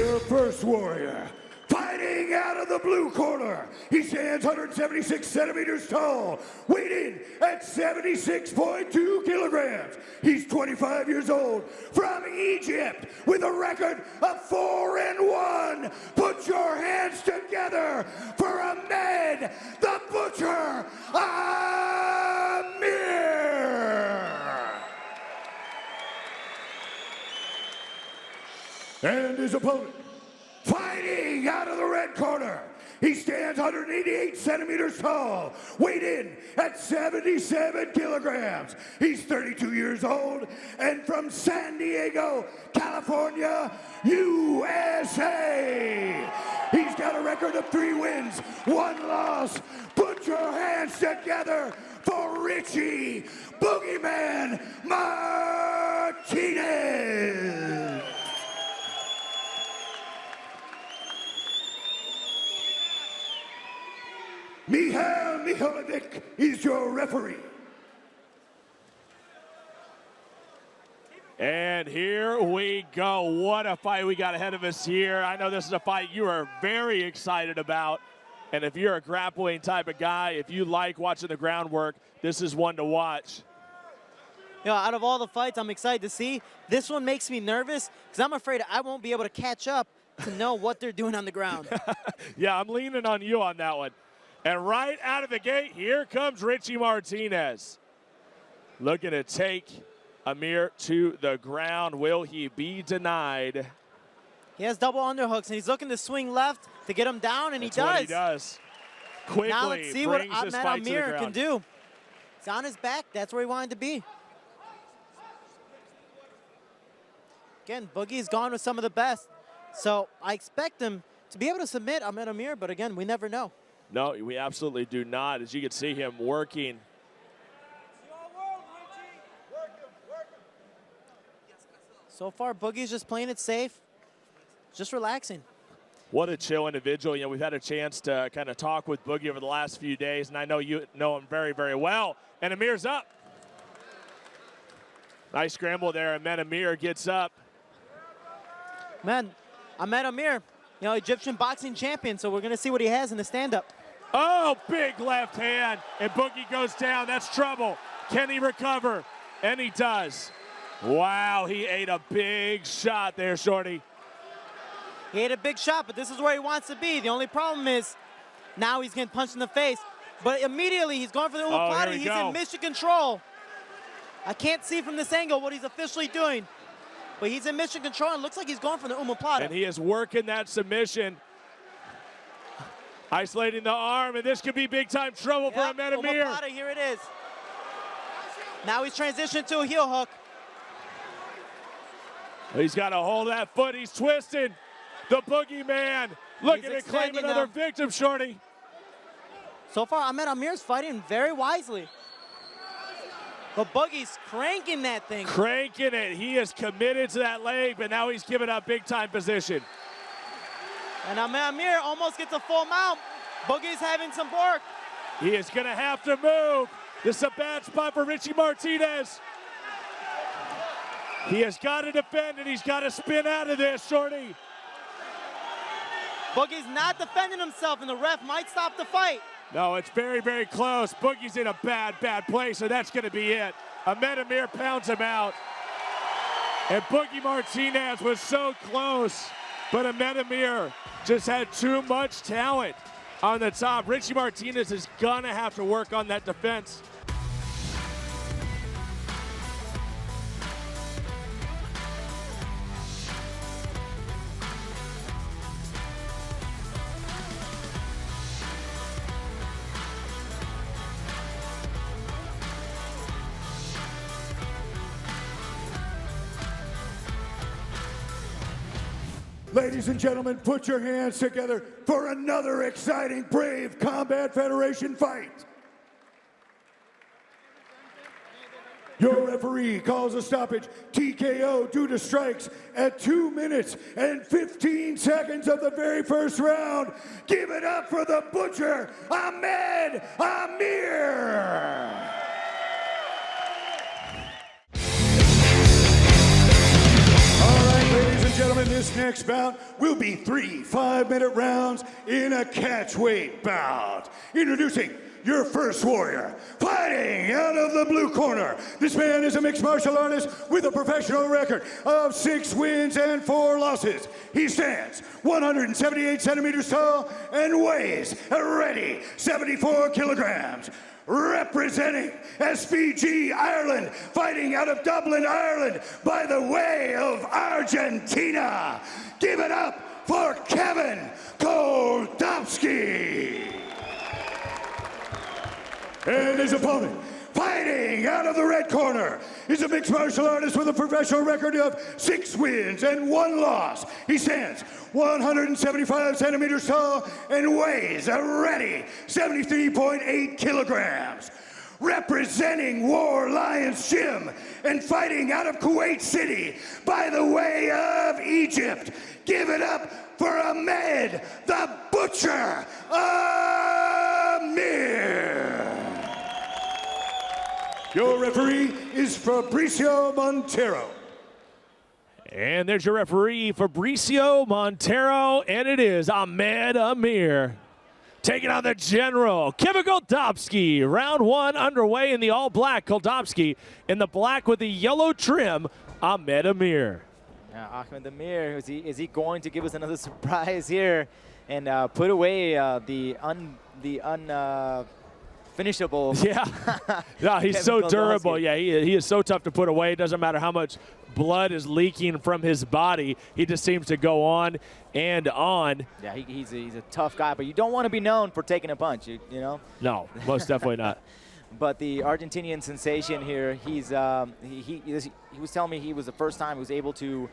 Your first warrior, fighting out of the blue corner. He stands 176 centimeters tall, weighing at 76.2 kilograms. He's 25 years old, from Egypt, with a record of 4-1. Put your hands together for Ahmed the Butcher Amir. And his opponent, fighting out of the red corner. He stands 188 centimeters tall, weighed in at 77 kilograms. He's 32 years old and from San Diego, California, USA. He's got a record of 3 wins, 1 loss. Put your hands together for Richie Boogeyman Martinez. Michal Mihalovic is your referee. And here we go. What a fight we got ahead of us here. I know this is a fight you are very excited about. And if you're a grappling type of guy, if you like watching the groundwork, this is one to watch. You know, out of all the fights I'm excited to see, this one makes me nervous because I'm afraid I won't be able to catch up to know what they're doing on the ground. Yeah, I'm leaning on you on that one. And right out of the gate, here comes Richie Martinez. Looking to take Amir to the ground. Will he be denied? He has double underhooks, and he's looking to swing left to get him down, and That's he does. What he does. Quickly now let's see what brings this Ahmed fight to the Amir ground. can do. He's on his back. That's where he wanted to be. Again, Boogie's gone with some of the best. So I expect him to be able to submit Ahmed Amir, but again, we never know. No, we absolutely do not. As you can see him working. So far, Boogie's just playing it safe, just relaxing. What a chill individual. You know, we've had a chance to kind of talk with Boogie over the last few days, and I know you know him very, very well. And Amir's up. Nice scramble there, and then Amir gets up. Man, Ahmed Amir, you know, Egyptian boxing champion, so we're going to see what he has in the stand-up. Oh, big left hand, and Boogie goes down. That's trouble. Can he recover? And he does. Wow, he ate a big shot there, Shorty. He ate a big shot, but this is where he wants to be. The only problem is now he's getting punched in the face. But immediately he's going for the omoplata. He's in mission control. I can't see from this angle what he's officially doing. But he's in mission control, and looks like he's going for the omoplata. And he is working that submission. Isolating the arm, and this could be big-time trouble for Ahmed Amir. Omoplata, here it is. Now he's transitioned to a heel hook. He's got to hold that foot. He's twisting. The boogeyman looking to claim another victim, Shorty. So far, Ahmed Amir's fighting very wisely. But Boogie's cranking that thing. Cranking it. He is committed to that leg, but now he's giving up big-time position. And Ahmed Amir almost gets a full mount. Boogie's having some work. He is going to have to move. This is a bad spot for Richie Martinez. He has got to defend, and he's got to spin out of this, Shorty. Boogie's not defending himself, and the ref might stop the fight. No, it's very, very close. Boogie's in a bad, bad place, so that's going to be it. Ahmed Amir pounds him out. And Boogie Martinez was so close, but Ahmed Amir just had too much talent on the top. Richie Martinez is going to have to work on that defense. Ladies and gentlemen, put your hands together for another exciting Brave Combat Federation fight. Your referee calls a stoppage, TKO due to strikes at 2 minutes and 15 seconds of the very first round. Give it up for the Butcher, Ahmed Amir. All right, ladies and gentlemen, This next bout will be 3 5-minute rounds in a catchweight bout. Introducing your first warrior, fighting out of the blue corner. This man is a mixed martial artist with a professional record of 6 wins and 4 losses. He stands 178 centimeters tall and weighs a ready 74 kilograms. Representing SPG Ireland, fighting out of Dublin, Ireland, by the way of Argentina. Give it up for Kevin Koldowski. And his opponent, fighting out of the red corner, is a mixed martial artist with a professional record of 6 wins and 1 loss. He stands 175 centimeters tall and weighs a ready 73.8 kilograms. Representing War Lions Gym and fighting out of Kuwait City by the way of Egypt. Give it up for Ahmed the Butcher Amir. Your referee is Fabricio Montero. And there's your referee, Fabricio Montero, and it is Ahmed Amir taking on the general, Kevin Koldowski. Round 1 underway in the all-black. Koldowski in the black with the yellow trim, Ahmed Amir. Yeah, Ahmed Amir, is he going to give us another surprise here and put away the finishable? Yeah, no, he's so durable. Yeah, he is so tough to put away. It doesn't matter how much blood is leaking from his body. He just seems to go on and on. Yeah, he's a tough guy, but you don't want to be known for taking a punch, you know? No, most definitely not. But the Argentinian sensation here, he was telling me he was the first time he was able to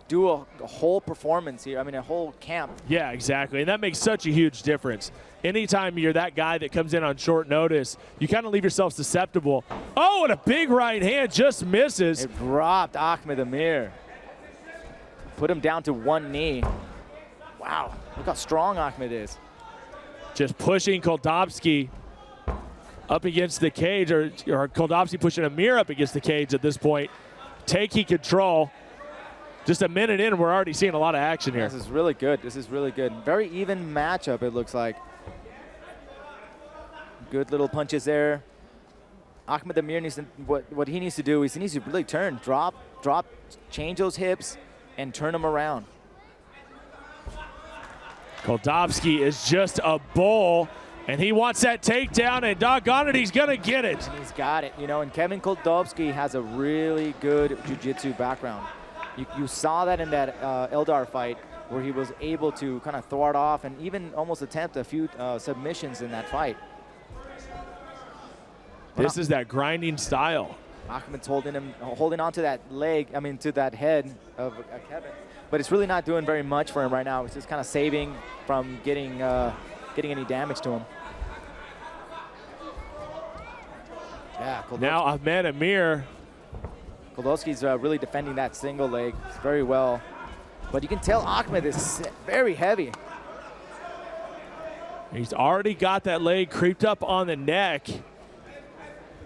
do a whole performance here. I mean, a whole camp. Yeah, exactly. And that makes such a huge difference. Anytime you're that guy that comes in on short notice, you kind of leave yourself susceptible. Oh, and a big right hand just misses. It dropped Ahmed Amir. Put him down to 1 knee. Wow, look how strong Ahmed is. Just pushing Koldowski up against the cage, or Koldowski pushing Amir up against the cage at this point. Taking control. Just a minute in, and we're already seeing a lot of action here. This is really good. This is really good. Very even matchup, it looks like. Good little punches there. Ahmed Amir needs to, what he needs to do is he needs to really turn, drop, change those hips, and turn them around. Koldowski is just a bull, and he wants that takedown, and doggone it, he's going to get it. And he's got it, you know, and Kevin Koldowski has a really good jiu-jitsu background. You saw that in that Eldar fight where he was able to kind of thwart off and even almost attempt a few submissions in that fight. This is that grinding style. Ahmed's holding on to that leg, I mean to that head of Kevin. But it's really not doing very much for him right now. It's just kind of saving from getting any damage to him. Yeah, now Ahmed Amir. Koldowski's really defending that single leg very well. But you can tell Ahmed is very heavy. He's already got that leg creeped up on the neck.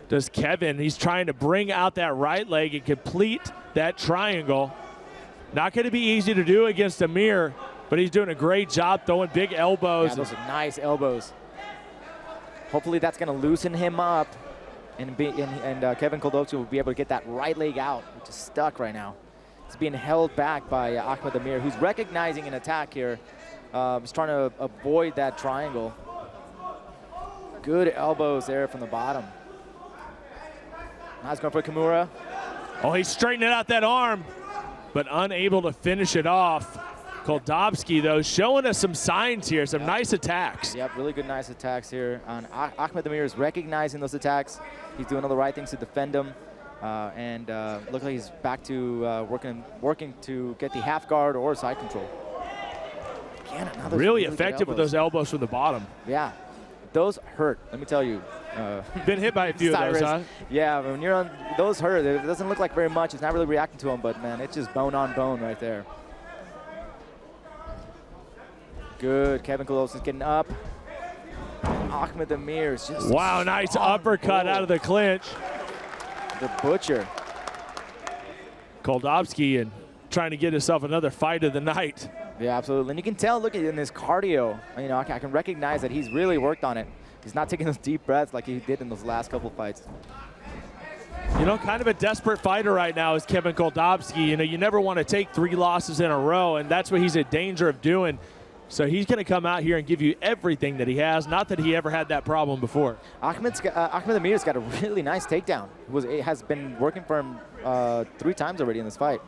Does Kevin. He's trying to bring out that right leg and complete that triangle. Not going to be easy to do against Amir, but he's doing a great job throwing big elbows. Yeah, those are nice elbows. Hopefully that's going to loosen him up. And Kevin Koldowski will be able to get that right leg out, which is stuck right now. He's being held back by Ahmed Amir, who's recognizing an attack here. He's trying to avoid that triangle. Good elbows there from the bottom. Now he's going for Kimura. Oh, he's straightening out that arm, but unable to finish it off. Koldowski, though, showing us some signs here, some nice attacks. Yep, really good, nice attacks here. And Ahmed Amir is recognizing those attacks. He's doing all the right things to defend them. Looks like he's back to working to get the half guard or side control. Again, really effective with those elbows from the bottom. Yeah, those hurt, let me tell you. Been hit by a few of those, huh? Yeah, when you're on, those hurt. It doesn't look like very much. It's not really reacting to them, but man, it's just bone on bone right there. Good, Kevin Koldowski is getting up. Ahmed Amir is just wow, nice uppercut out of the clinch. The Butcher. Koldowski and trying to get himself another fight of the night. Yeah, absolutely. And you can tell, look at in his cardio, you know, I can recognize that he's really worked on it. He's not taking those deep breaths like he did in those last couple fights. You know, kind of a desperate fighter right now is Kevin Koldovsky. You know, you never want to take 3 losses in a row, and that's what he's in danger of doing. So he's going to come out here and give you everything that he has. Not that he ever had that problem before. Ahmed Amir's got a really nice takedown. It has been working for him 3 times already in this fight.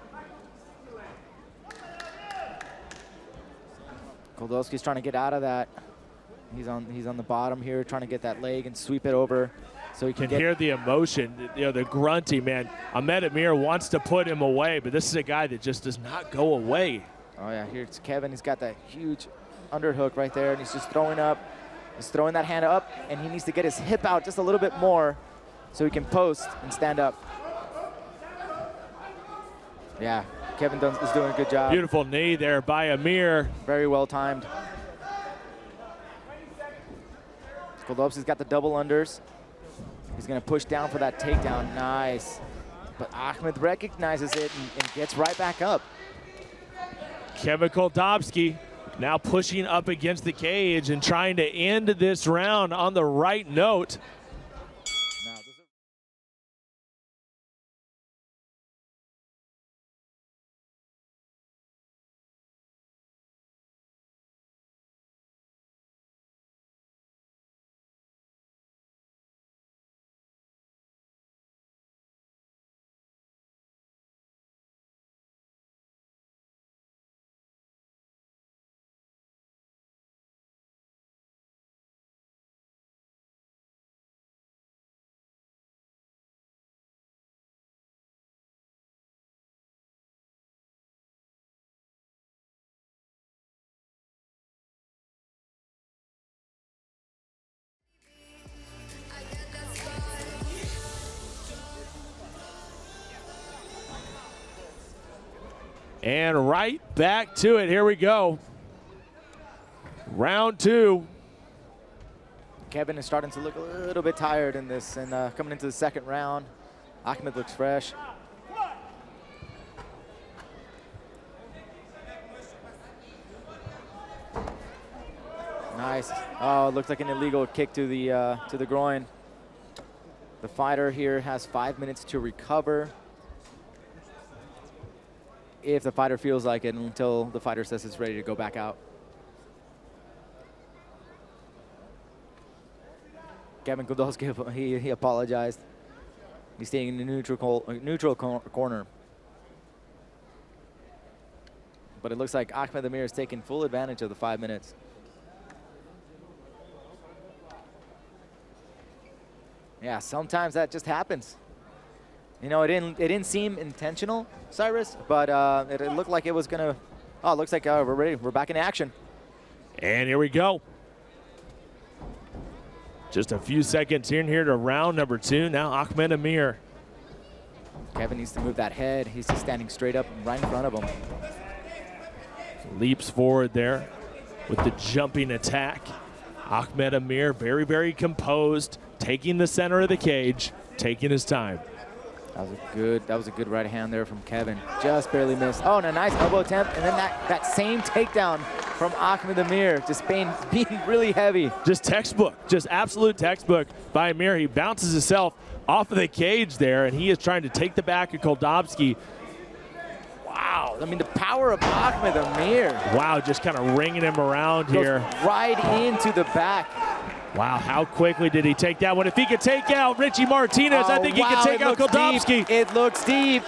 Koldovsky's trying to get out of that. He's on the bottom here, trying to get that leg and sweep it over, so he can hear the emotion, you know, the grunting, man. Ahmed Amir wants to put him away, but this is a guy that just does not go away. Oh yeah, here's Kevin. He's got that huge underhook right there, and he's just throwing up. He's throwing that hand up, and he needs to get his hip out just a little bit more so he can post and stand up. Yeah, Kevin is doing a good job. Beautiful knee there by Amir. Very well timed. Koldovsky's got the double unders. He's going to push down for that takedown. Nice. But Ahmed recognizes it and gets right back up. Kevin Koldovsky now pushing up against the cage and trying to end this round on the right note. And right back to it. Here we go. Round 2. Kevin is starting to look a little bit tired in this, and coming into the second round, Ahmed looks fresh. Nice. Oh, it looks like an illegal kick to the groin. The fighter here has 5 minutes to recover, if the fighter feels like it, until the fighter says it's ready to go back out. Kevin Koldovsky, he apologized. He's staying in the neutral corner. But it looks like Ahmed Amir is taking full advantage of the 5 minutes. Yeah, sometimes that just happens. You know, it didn't seem intentional, Cyrus, but it looked like it was gonna. Oh, it looks like we're ready. We're back in action. And here we go. Just a few seconds in here to round number 2. Now Ahmed Amir. Kevin needs to move that head. He's just standing straight up right in front of him. Leaps forward there with the jumping attack. Ahmed Amir very, very composed, taking the center of the cage, taking his time. That was a good right hand there from Kevin. Just barely missed. Oh, and a nice elbow attempt, and then that same takedown from Ahmed Amir, just being really heavy. Just textbook, just absolute textbook by Amir. He bounces himself off of the cage there, and he is trying to take the back of Koldovsky. Wow, I mean, the power of Ahmed Amir. Wow, just kind of ringing him around here. Right into the back. Wow, how quickly did he take that one? If he could take out Richie Martinez, I think he could take out Koldovsky. It looks deep.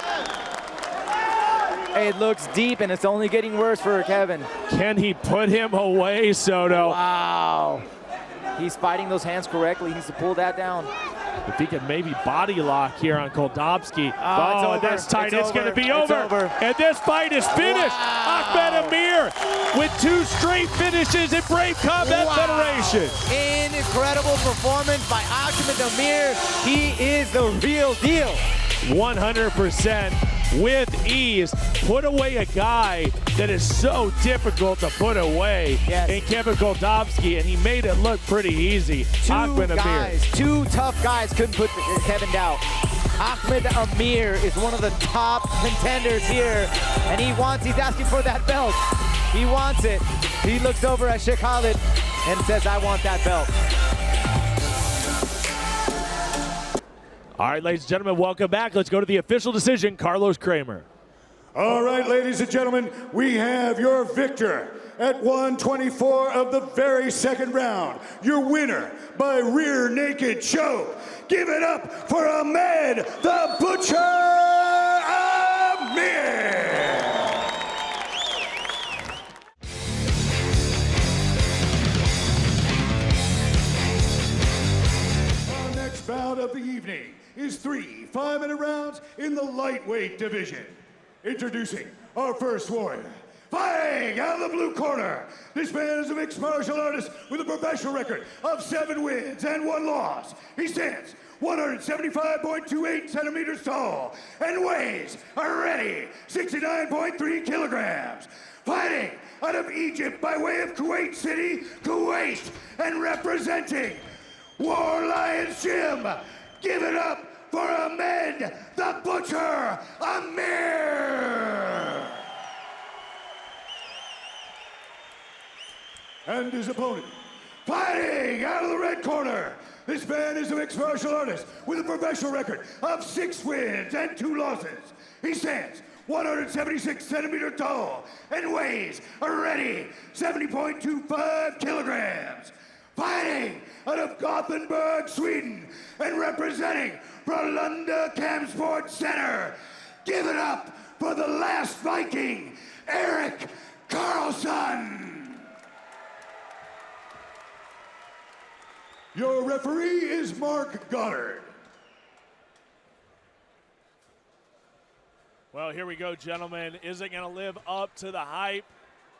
It looks deep, and it's only getting worse for Kevin. Can he put him away, Soto? Wow. He's fighting those hands correctly. He needs to pull that down. If he could maybe body lock here on Koldovsky. Oh, that's tight. It's going to be over. And this fight is finished. Wow. Ahmed Amir with 2 straight finishes in Brave Combat Federation. Incredible performance by Ahmed Amir. He is the real deal. 100% with ease, put away a guy that is so difficult to put away in Kevin Goldovsky, and he made it look pretty easy. Ahmed Amir. Two tough guys couldn't put Kevin down. Ahmed Amir is one of the top contenders here, and he's asking for that belt. He wants it. He looks over at Sheikh Khalid and says, I want that belt. All right, ladies and gentlemen, welcome back. Let's go to the official decision, Carlos Kramer. All right, ladies and gentlemen, we have your victor at 124 of the very second round. Your winner by rear naked choke. Give it up for Ahmed the Butcher Amir. Our next bout of the evening is 3 5-minute rounds in the lightweight division. Introducing our first warrior. Fighting out of the blue corner, this man is a mixed martial artist with a professional record of 7 wins and 1 loss. He stands 175.28 centimeters tall and weighs a ready 69.3 kilograms. Fighting out of Egypt by way of Kuwait City, Kuwait, and representing War Lions Gym. Give it up for Ahmed the Butcher Amir. And his opponent, fighting out of the red corner. This man is a mixed martial artist with a professional record of 6 wins and 2 losses. He stands 176 centimeters tall and weighs a ready 70.25 kilograms. Fighting out of Gothenburg, Sweden, and representing Frölunda Kampsport Center. Give it up for the last Viking, Erik Karlsson. Your referee is Mark Goddard. Well, here we go, gentlemen. Is it going to live up to the hype?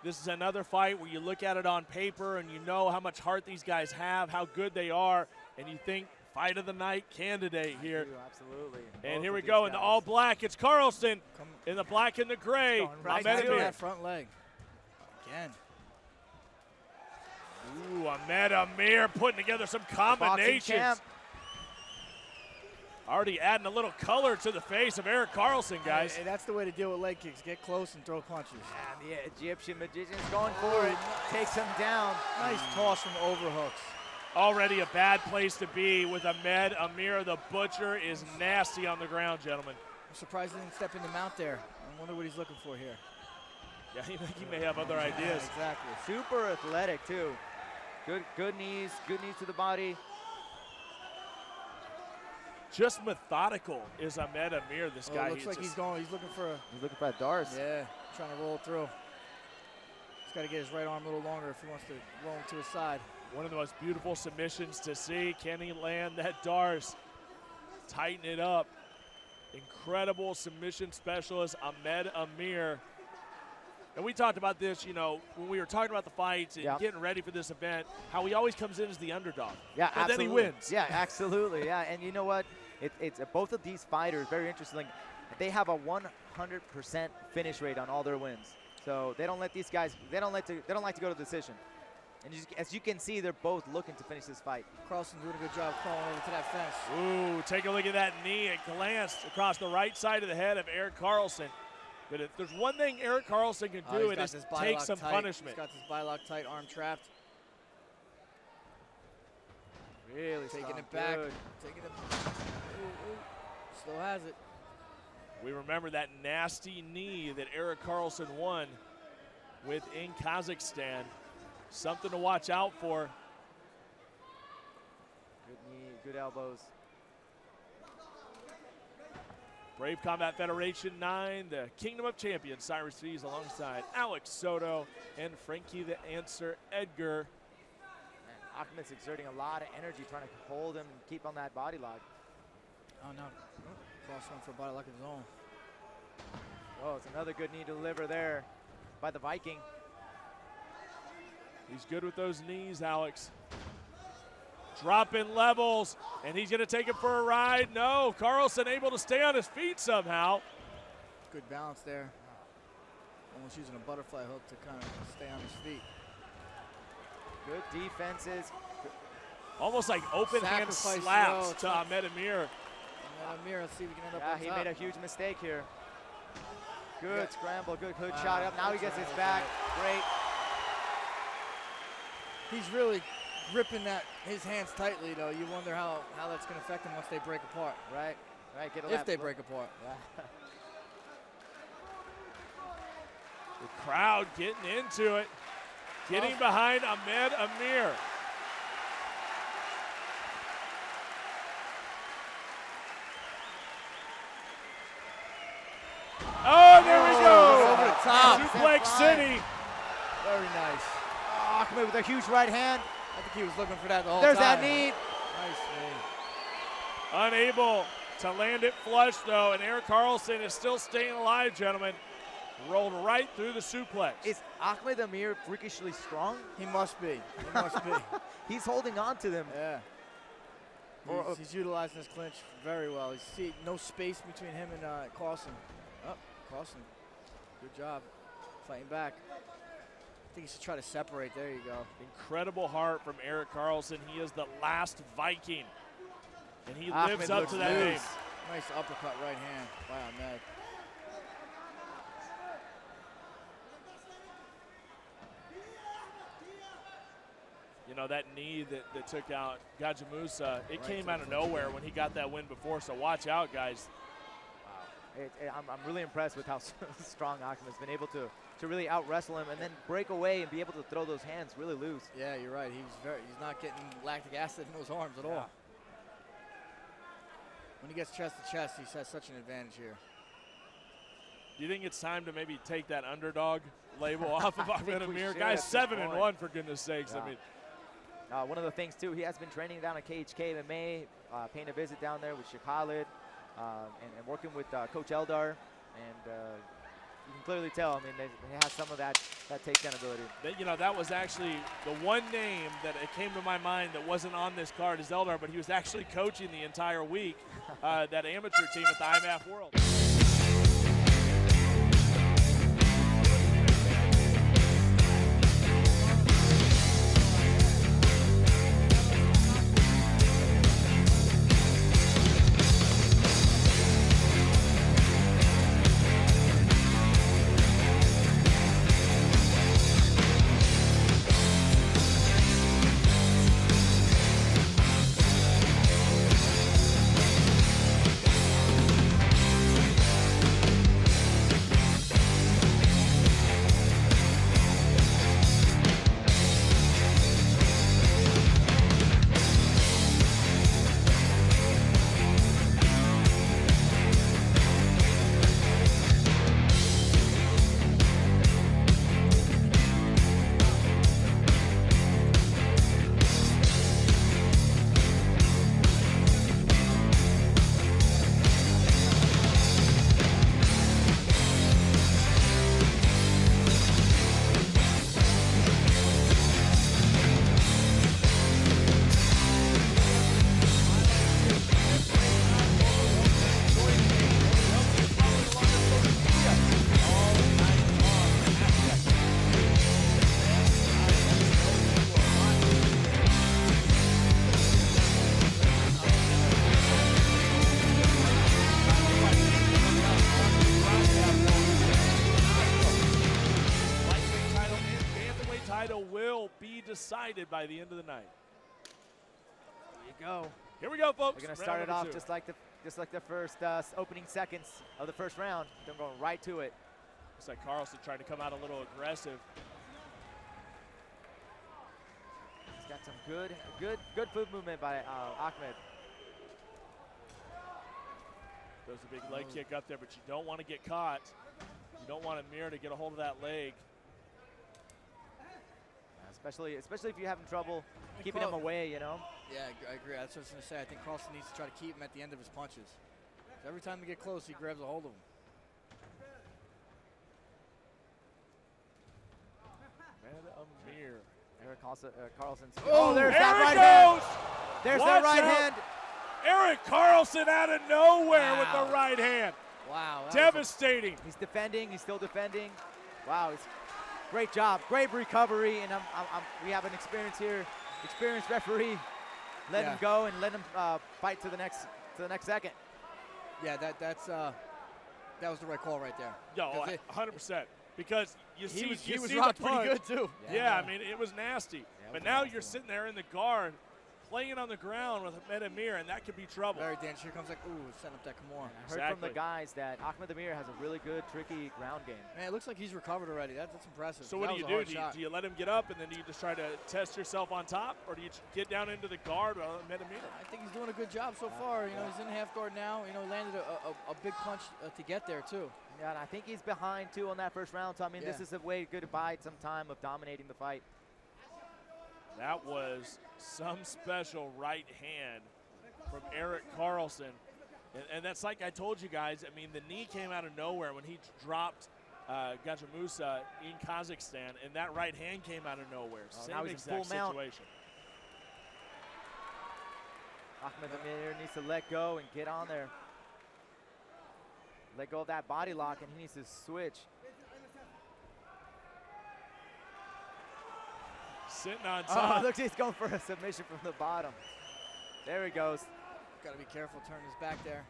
This is another fight where you look at it on paper and you know how much heart these guys have, how good they are, and you think fight of the night candidate here. Absolutely. And here we go in the all black. It's Carlson in the black and the gray. Right Ahmed to Amir. that front leg. Again. Ooh, Ahmed Amir putting together some combinations. Already adding a little color to the face of Erik Karlsson, guys. And that's the way to deal with leg kicks. Get close and throw punches. And the Egyptian magician's going for it. Takes him down. Nice toss from overhooks. Already a bad place to be with Ahmed Amir. The Butcher is nasty on the ground, gentlemen. I'm surprised he didn't step in the mount there. I wonder what he's looking for here. Yeah, he may have other ideas. Exactly. Super athletic, too. Good knees to the body. Just methodical is Ahmed Amir, this guy. Looks like he's looking for that Dars. Yeah, trying to roll through. He's got to get his right arm a little longer if he wants to roll him to his side. One of the most beautiful submissions to see. Can he land that Dars? Tighten it up. Incredible submission specialist, Ahmed Amir. And we talked about this, when we were talking about the fights and getting ready for this event, how he always comes in as the underdog. Yeah, and absolutely. then he wins. Yeah, absolutely. Yeah, and you know what? It's both of these fighters, very interesting. They have a 100% finish rate on all their wins. So they don't let these guys. They don't like to go to decision. And as you can see, they're both looking to finish this fight. Carlson doing a good job crawling over to that fence. Ooh, take a look at that knee. It glanced across the right side of the head of Erik Karlsson. But if there's one thing Erik Karlsson can do, it is take some punishment. He's got this bilock tight, arm trapped. Really taking it back. Taking it. Ooh. Still has it. We remember that nasty knee that Erik Karlsson won with in Kazakhstan. Something to watch out for. Good knee, good elbows. Brave Combat Federation 9, the Kingdom of Champions, Cyrus Fees alongside Alex Soto and Frankie the Answer Edgar. Man, Ahmed's exerting a lot of energy trying to hold him and keep on that body lock. Oh, no. Cross one for a body lock of his own. Oh, it's another good knee to deliver there by the Viking. He's good with those knees, Alex. Dropping levels, and he's going to take it for a ride. No, Karlsson able to stay on his feet somehow. Good balance there. Almost using a butterfly hook to kind of stay on his feet. Good defenses. Almost like open hand Sacrifice slaps throw. to Ahmed Amir. Ahmed Amir, let's see if we can end up Yeah, on he top. made a huge mistake here. Good Yeah. scramble, good hood Wow, shot up. Now he gets that's his right. back. Great. He's really gripping his hands tightly, though. You wonder how that's going to affect him once they break apart. Right, right. Get a If left. they break apart. Yeah. The crowd getting into it. Getting behind Ahmed Amir. Oh, there we go. Over the top. Suplex City. Very nice. Oh, Ahmed with a huge right hand. I think he was looking for that the whole There's time. that knee. Nice knee. Unable to land it flush, though, and Eric Carlson is still staying alive, gentlemen. Rolled right through the suplex. Is Ahmed Amir freakishly strong? He must be. He must be. He's holding on to them. Yeah. He's utilizing his clinch very well. You see no space between him and Carlson. Oh, Carlson. Good job fighting back. I think he should try to separate. There you go. Incredible heart from Eric Carlson. He is the last Viking, and he Ahmed lives up looks to that loose. name. Nice uppercut right hand by Ahmed. You know, that knee that took out Gajamusa, it Right came to out the of clinch. nowhere when he got that win before, so watch out, guys. I'm really impressed with how strong Ahmed's been able to really out-wrestle him and then break away and be able to throw those hands really loose. Yeah, you're right. He's not getting lactic acid in those arms at all. When he gets chest to chest, he has such an advantage here. Do you think it's time to maybe take that underdog label off of Ahmed think we Amir? should Guys, at this 7-1 for goodness sakes. Yeah. I mean, One of the things, too, he has been training down at KHK MMA, paying a visit down there with Sheikh Khalid, and working with Coach Eldar. And you can clearly tell, I mean, he has some of that takedown ability. you know, that was actually the one name that it came to my mind that wasn't on this card is Eldar, but he was actually coaching the entire week, that amateur team at the IMAF World. Decided by the end of the night. There you go. Here we go, folks. We're going to start it off just like the first opening seconds of the first round. They're going right to it. Looks like Carlson trying to come out a little aggressive. He's got some good foot movement by Ahmed. There's a big leg kick up there, but you don't want to get caught. You don't want Amir to get a hold of that leg. Especially if you're having trouble keeping him away, you know? Yeah, I agree. That's what I was going to say. I think Carlson needs to try to keep him at the end of his punches. So every time they get close, he grabs a hold of him. Ahmed Amir. Eric Carlson. Oh, there's there that it right goes! hand. There's Watch that right out. hand. Eric Carlson out of nowhere with Wow. the right hand. Wow. Devastating. He's defending. He's still defending. Wow. Great job. Great recovery. And we have an experienced referee. Let him go and let him fight to the next second. Yeah, that was the right call right there. Yo, 100%. Because you see, he was the rocked punch. pretty good too. Yeah, I mean, it was nasty. Yeah, but now you're sitting there in the guard, playing on the ground with Ahmed Amir, and that could be trouble. Very dangerous. Here comes setting up that Kimura. I heard from the guys that Ahmed Amir has a really good, tricky ground game. Man, it looks like he's recovered already. That's impressive. So what do you do? Do you let him get up, and then do you just try to test yourself on top, or do you get down into the guard with Ahmed Amir? I think he's doing a good job so far. You know, he's in half guard now. You know, he landed a big punch to get there too. Yeah, and I think he's behind too on that first round. So I mean, this is a way good to bide some time of dominating the fight. That was some special right hand from Erik Karlsson. And that's like I told you guys, I mean, the knee came out of nowhere when he dropped Gajamusa in Kazakhstan, and that right hand came out of nowhere. Same exact situation. Ahmed Amir needs to let go and get on there. Let go of that body lock, and he needs to switch. Sitting on top. Oh, looks he's going for a submission from the bottom. There he goes. Got to be careful turning his back there.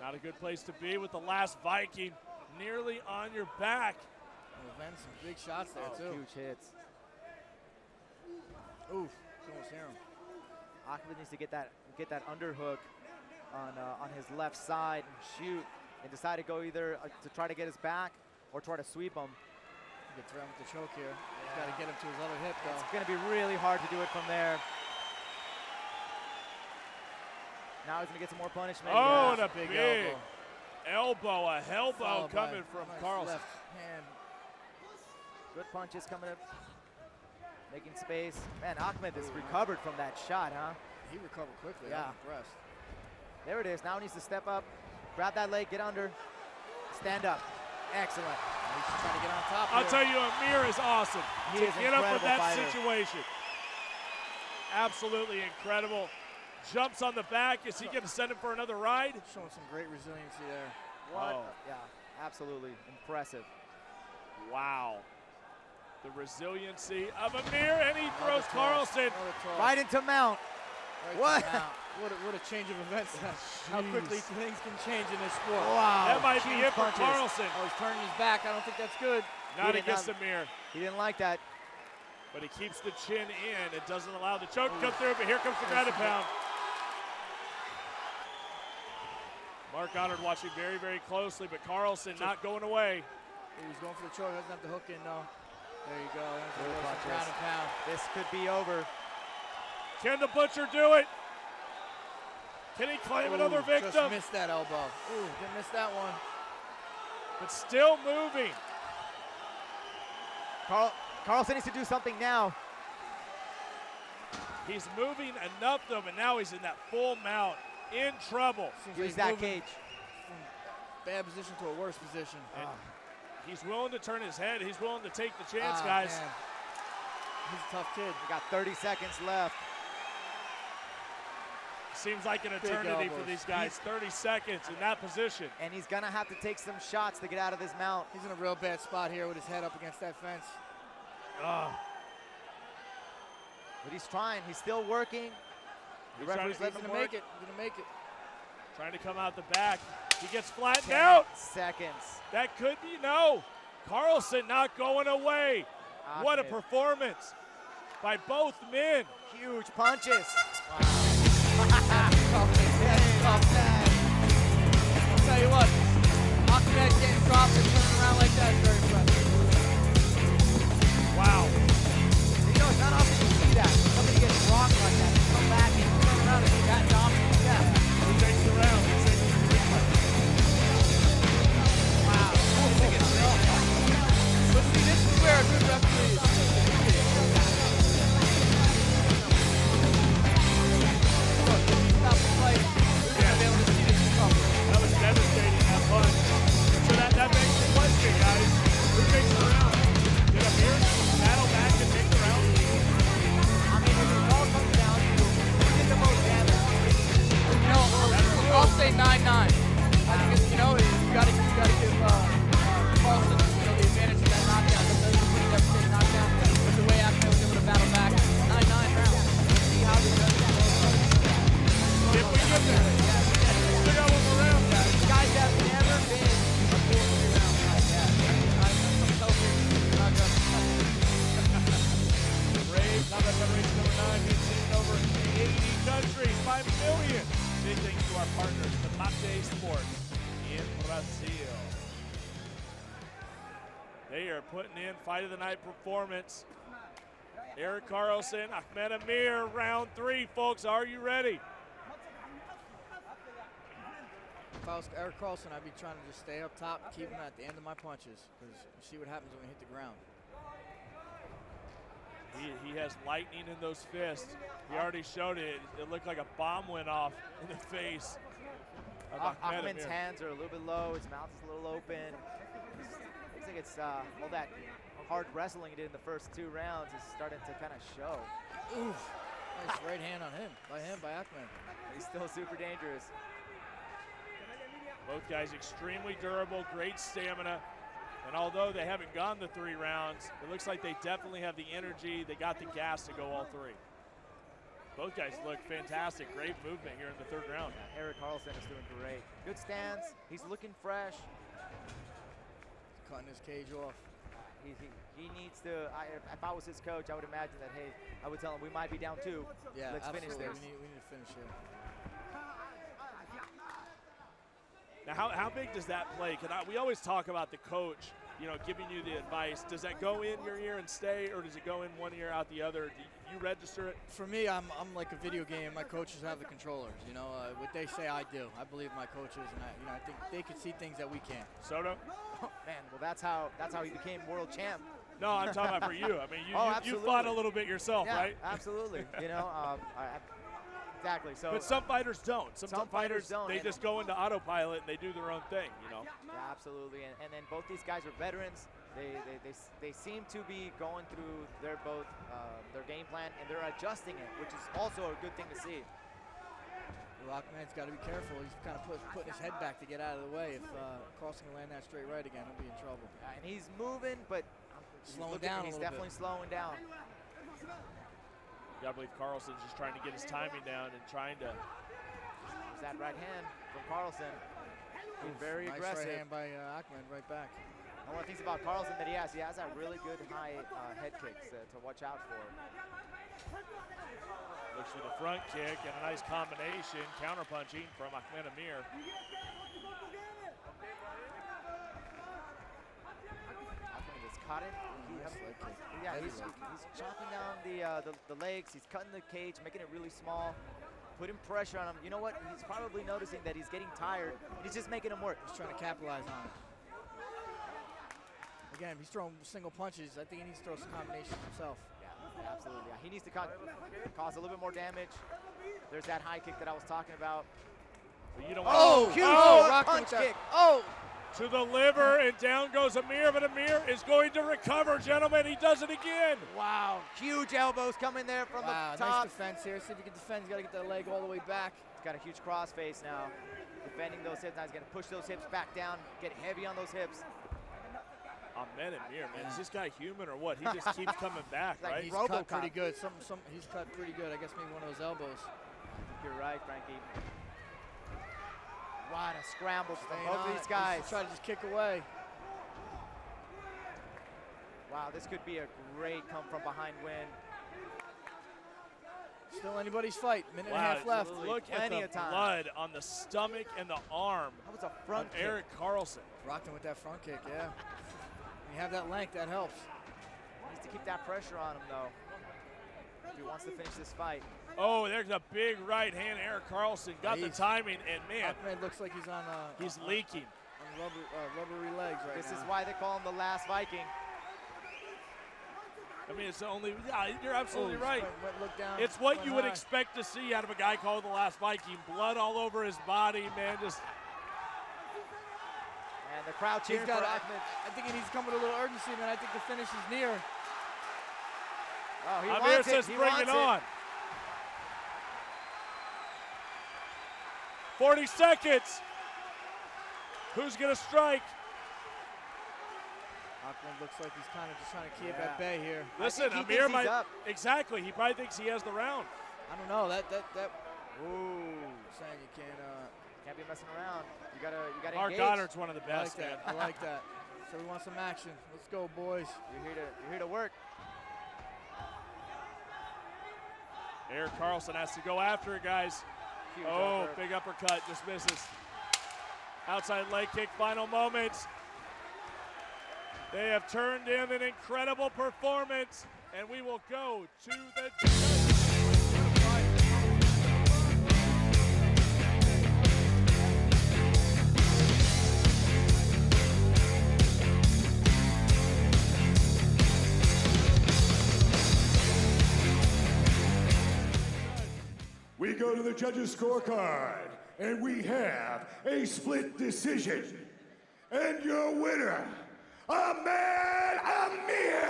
Not a good place to be with the last Viking nearly on your back. There's been some big shots there too. Huge hits. Oof, almost hear him. Ahmed needs to get that underhook on his left side and shoot, and decide to go either to try to get his back or try to sweep him. You can throw him with the choke here. He's got to get him to his other hip though. It's going to be really hard to do it from there. Now he's going to get some more punishment. Oh, and a big elbow, a hellbow coming from Karlsson. Left hand. Good punches coming up, making space. Man, Ahmed has recovered from that shot, huh? He recovered quickly. Yeah. I'm impressed. There it is. Now he needs to step up, grab that leg, get under, stand up. Excellent. He's trying to get on top. I'll tell you, Amir is awesome. He is get up with that fighter. situation. Absolutely incredible. Jumps on the back. Is he going to send him for another ride? Showing some great resiliency there. What? Oh. Yeah, absolutely impressive. Wow. The resiliency of Amir, and he throws Karlsson right into mount. What? What a change of events. How quickly things can change in this sport. Wow. That might be it for Karlsson. Oh, he's turning his back. I don't think that's good. Not against Amir. He didn't like that. But he keeps the chin in. It doesn't allow the choke to come through, but here comes the ground and pound. Mark Goddard watching very, very closely, but Karlsson not going away. He's going for the choke. Doesn't have the hook in, though. There you go. Ground and pound. This could be over. Can the Butcher do it? Can he claim another victim? Just missed that elbow. Ooh, didn't miss that one. But still moving. Karlsson needs to do something now. He's moving enough, though, but now he's in that full mount. In trouble. Use that cage. From bad position to a worse position. He's willing to turn his head. He's willing to take the chance, guys. Man. He's a tough kid. We got 30 seconds left. Seems like an eternity for these guys. 30 seconds in that position. And he's going to have to take some shots to get out of this mount. He's in a real bad spot here with his head up against that fence. But he's trying. He's still working. The referee's letting him make it. He's going to make it. Trying to come out the back. He gets flattened out. Seconds. That could be no. Karlsson not going away. Ahmed. What a performance by both men. Huge punches. I'll tell you what, Ahmed getting dropped and turning around like that is very impressive. Wow. You know, it's not often you see that. Somebody gets dropped like that. Come back and turn around and that dominant. Yeah. He takes the round. Wow. But see, this is where a good referee is. country, 5 million. Big thanks to our partners, the Mate Sports in Brazil. They are putting in fight of the night performance. Eric Carlson, Ahmed Amir, round 3, folks. Are you ready? If I was Eric Carlson, I'd be trying to just stay up top, keep him at the end of my punches, because you see what happens when we hit the ground. He has lightning in those fists. He already showed it. It looked like a bomb went off in the face of Ahmed Ahmed's Amir. hands are a little bit low. His mouth is a little open. Looks like it's all that hard wrestling he did in the first 2 rounds is starting to kind of show. Oof. Nice right hand on him, by Ahmed. He's still super dangerous. Both guys extremely durable, great stamina. And although they haven't gone the 3 rounds, it looks like they definitely have the energy. They got the gas to go all 3. Both guys look fantastic. Great movement here in the 3rd round. Yeah, Eric Carlson is doing great. Good stance. He's looking fresh. Cutting his cage off. He needs to, if I was his coach, I would imagine that, hey, I would tell him we might be down 2. Yeah, let's finish absolutely. this. We need to finish here. Now, how big does that play? We always talk about the coach, giving you the advice. Does that go in your ear and stay, or does it go in one ear, out the other? Do you register it? For me, I'm like a video game. My coaches have the controllers. What they say, I do. I believe my coaches, and I think they can see things that we can't. Soto? Oh, man, well that's how he became world champ. No, I'm talking about for you. I mean, you fought a little bit yourself, yeah, right? Absolutely. Exactly. So, but some fighters don't. Some fighters don't. They just go into autopilot and they do their own thing. Yeah, absolutely. And then both these guys are veterans. They seem to be going through their game plan, and they're adjusting it, which is also a good thing to see. Ahmed's got to be careful. He's kind of putting his head back to get out of the way. If Carlson can land that straight right again, he'll be in trouble. And he's moving, but slowing down. He's definitely slowing down. I believe Carlson's just trying to get his timing down and trying to. There's that right hand from Carlson. He's very nice aggressive. Right hand by Ahmed, right back. And one of the things about Carlson that he has that really good high head kicks to watch out for. Looks for the front kick and a nice combination, counterpunching from Ahmed Amir. Ahmed is caught it. Yeah, he's chopping down the legs. He's cutting the cage, making it really small, putting pressure on him. You know what? He's probably noticing that he's getting tired. He's just making him work. He's trying to capitalize on it. Again, he's throwing single punches. I think he needs to throw some combinations himself. Yeah, absolutely. Yeah. He needs to cause a little bit more damage. There's that high kick that I was talking about. But you don't huge punch kick. Oh! To the liver, and down goes Amir, but Amir is going to recover, gentlemen. He does it again. Wow, huge elbows coming there from the top. Nice defense here. See if he can defend. He's got to get that leg all the way back. He's got a huge cross face now. Defending those hips. Now he's going to push those hips back down, get heavy on those hips. Ahmed Amir, man, is this guy human or what? He just keeps coming back, like right? He's cut pretty good. He's cut pretty good. I guess maybe one of those elbows. I think you're right, Frankie. What a scramble from both of these guys. Try to just kick away. Wow, this could be a great come from behind win. Still anybody's fight. Minute and a half left. Look at the blood on the stomach and the arm. That was a front kick. Eric Carlson. Rocked him with that front kick, yeah. When you have that length, that helps. He needs to keep that pressure on him, though, if he wants to finish this fight. Oh, there's a big right hand. Eric Carlson got the timing, and man, Ahmed looks like he's on. He's leaking. On rubbery legs right now. This is why they call him the last Viking. I mean, it's only. Yeah, you're absolutely right. Look down, it's what you would expect to see out of a guy called the last Viking. Blood all over his body, man. Just. And the crowd cheering for Ahmed. I think he needs to come with a little urgency, man. I think the finish is near. Oh, he Amir wants says it. bring it on. 40 seconds. Who's going to strike? Ahmed looks like he's kind of just trying to keep at bay here. Listen, Amir might. Exactly. He probably thinks he has the round. I don't know. That. Ooh. Saying you can't be messing around. You gotta Mark engage. Goddard's one of the best, man. I like that. So we want some action. Let's go, boys. You're here to work. Eric Carlson has to go after it, guys. Oh, big uppercut, just misses. Outside leg kick, final moments. They have turned in an incredible performance, and we will go to the... We go to the judges' scorecard, and we have a split decision. And your winner, Ahmed Amir!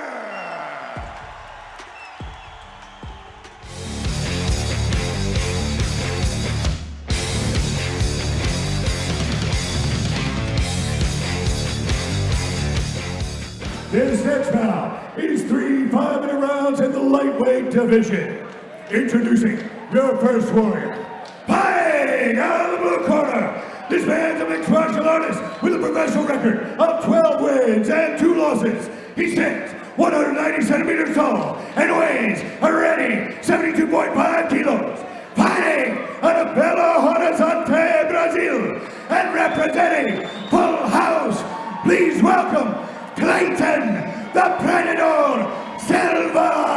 This next bout is 3 5-minute rounds in the lightweight division. Introducing your first warrior, fighting out of the blue corner. This man's a mixed martial artist with a professional record of 12 wins and 2 losses. He stands 190 centimeters tall and weighs a ready 72.5 kilos. Fighting out of Belo Horizonte, Brazil, and representing Full House, please welcome Clayton the Predator Silva!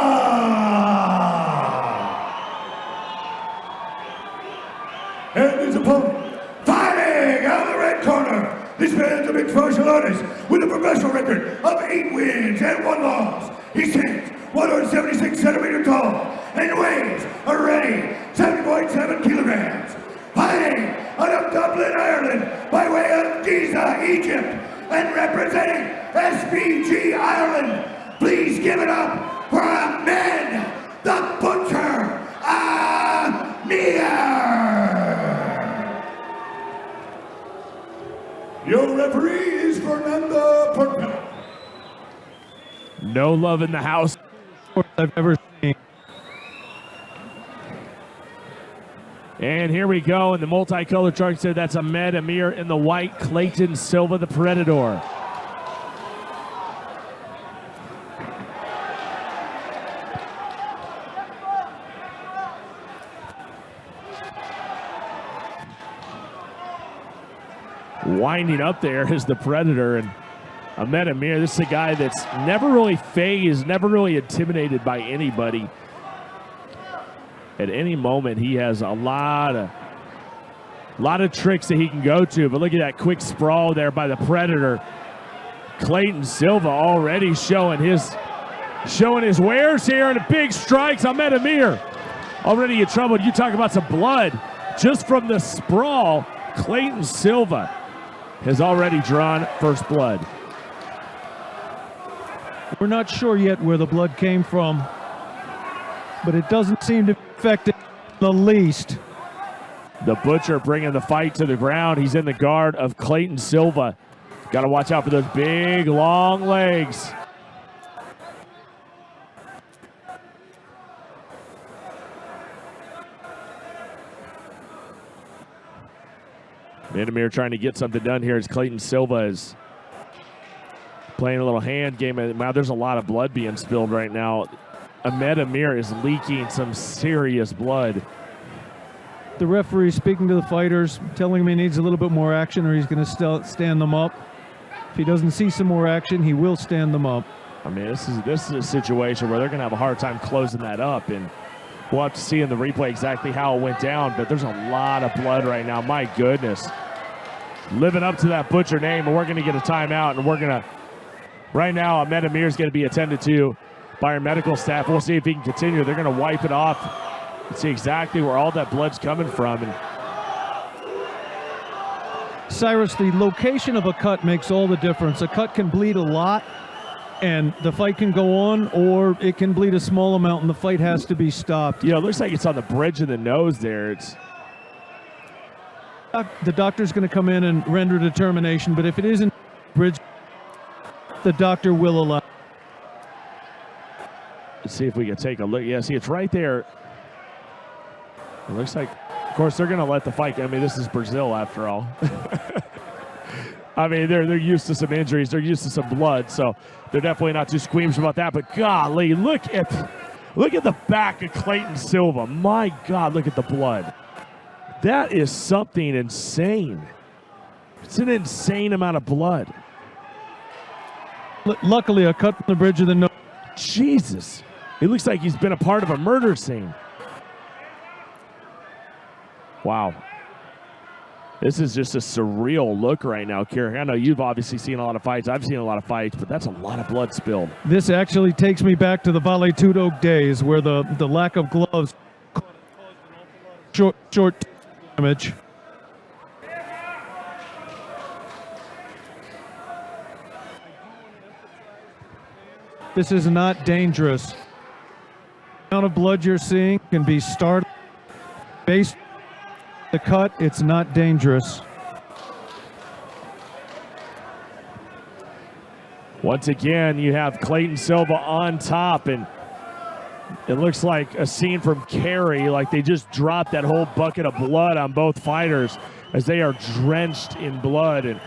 And his opponent, fighting out of the red corner. This man's a mixed martial artist with a professional record of 8 wins and 1 loss. He stands 176 centimeters tall and weighs a ready 70.7 kilograms. Fighting out of Dublin, Ireland, by way of Giza, Egypt, and representing SBG Ireland. Please give it up for Ahmed the Butcher Amir! Your referee is Fernando Portela. No love in the house. I've ever seen. And here we go in the multicolored trunks there. That's Ahmed Amir in the white, Clayton Silva, the Predator. Winding up there is the Predator, and Ahmed Amir, this is a guy that's never really fazed, never really intimidated by anybody. At any moment, he has a lot of tricks that he can go to, but look at that quick sprawl there by the Predator. Clayton Silva already showing his wares here, and big strikes. Ahmed Amir already in trouble. You talk about some blood just from the sprawl. Clayton Silva has already drawn first blood. We're not sure yet where the blood came from, but it doesn't seem to affect it the least. The Butcher bringing the fight to the ground. He's in the guard of Clayton Silva. Got to watch out for those big, long legs. Amir trying to get something done here as Clayton Silva is playing a little hand game. Wow, there's a lot of blood being spilled right now. Ahmed Amir is leaking some serious blood. The referee speaking to the fighters, telling him he needs a little bit more action or he's going to stand them up. If he doesn't see some more action, he will stand them up. I mean, this is a situation where they're going to have a hard time closing that up, and we'll have to see in the replay exactly how it went down, but there's a lot of blood right now. My goodness. Living up to that Butcher name, and we're going to get a timeout, and we're going to, right now, Ahmed Amir is going to be attended to by our medical staff. We'll see if he can continue. They're going to wipe it off and see exactly where all that blood's coming from. And Cyrus, the location of a cut makes all the difference. A cut can bleed a lot, and the fight can go on, or it can bleed a small amount, and the fight has to be stopped. Yeah, it looks like it's on the bridge of the nose there. The doctor's going to come in and render determination, but if it isn't bridge, the doctor will allow. Let's see if we can take a look. Yeah, see, it's right there. It looks like, of course, they're going to let the fight. I mean, this is Brazil after all. I mean, they're used to some injuries. They're used to some blood, so they're definitely not too squeamish about that. But golly, look at Look at the back of Clayton Silva. My God, look at the blood. That is something insane. It's an insane amount of blood. Luckily, a cut from the bridge of the nose. Jesus. It looks like he's been a part of a murder scene. Wow. This is just a surreal look right now, Kirik. I know you've obviously seen a lot of fights. I've seen a lot of fights, but that's a lot of blood spilled. This actually takes me back to the Vale Tudo days where the lack of gloves caused short damage. This is not dangerous. The amount of blood you're seeing can be startling. Based on the cut, it's not dangerous. Once again, you have Clayton Silva on top, and it looks like a scene from Carrie, like they just dropped that whole bucket of blood on both fighters as they are drenched in blood, and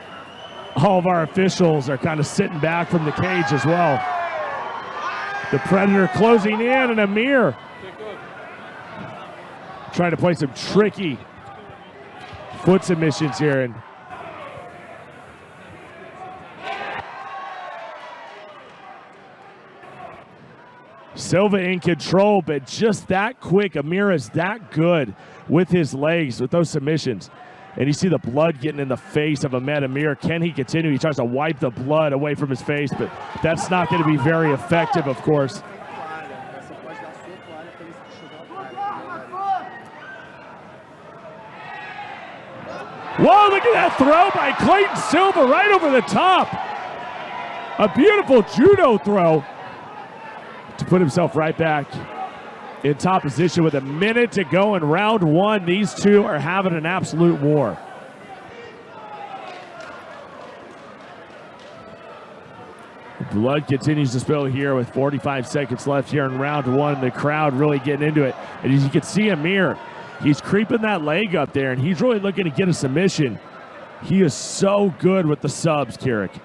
all of our officials are kind of sitting back from the cage as well. The Predator closing in, and Amir trying to play some tricky foot submissions here. And Silva in control, but just that quick. Amir is that good with his legs, with those submissions. And you see the blood getting in the face of Ahmed Amir. Can he continue? He tries to wipe the blood away from his face, but that's not going to be very effective, of course. Whoa, look at that throw by Clayton Silva right over the top. A beautiful judo throw to put himself right back in top position with a minute to go in round one. These two are having an absolute war. Blood continues to spill here with 45 seconds left here in round one. The crowd really getting into it. And as you can see, Amir, he's creeping that leg up there, and he's really looking to get a submission. He is so good with the subs, Kirik.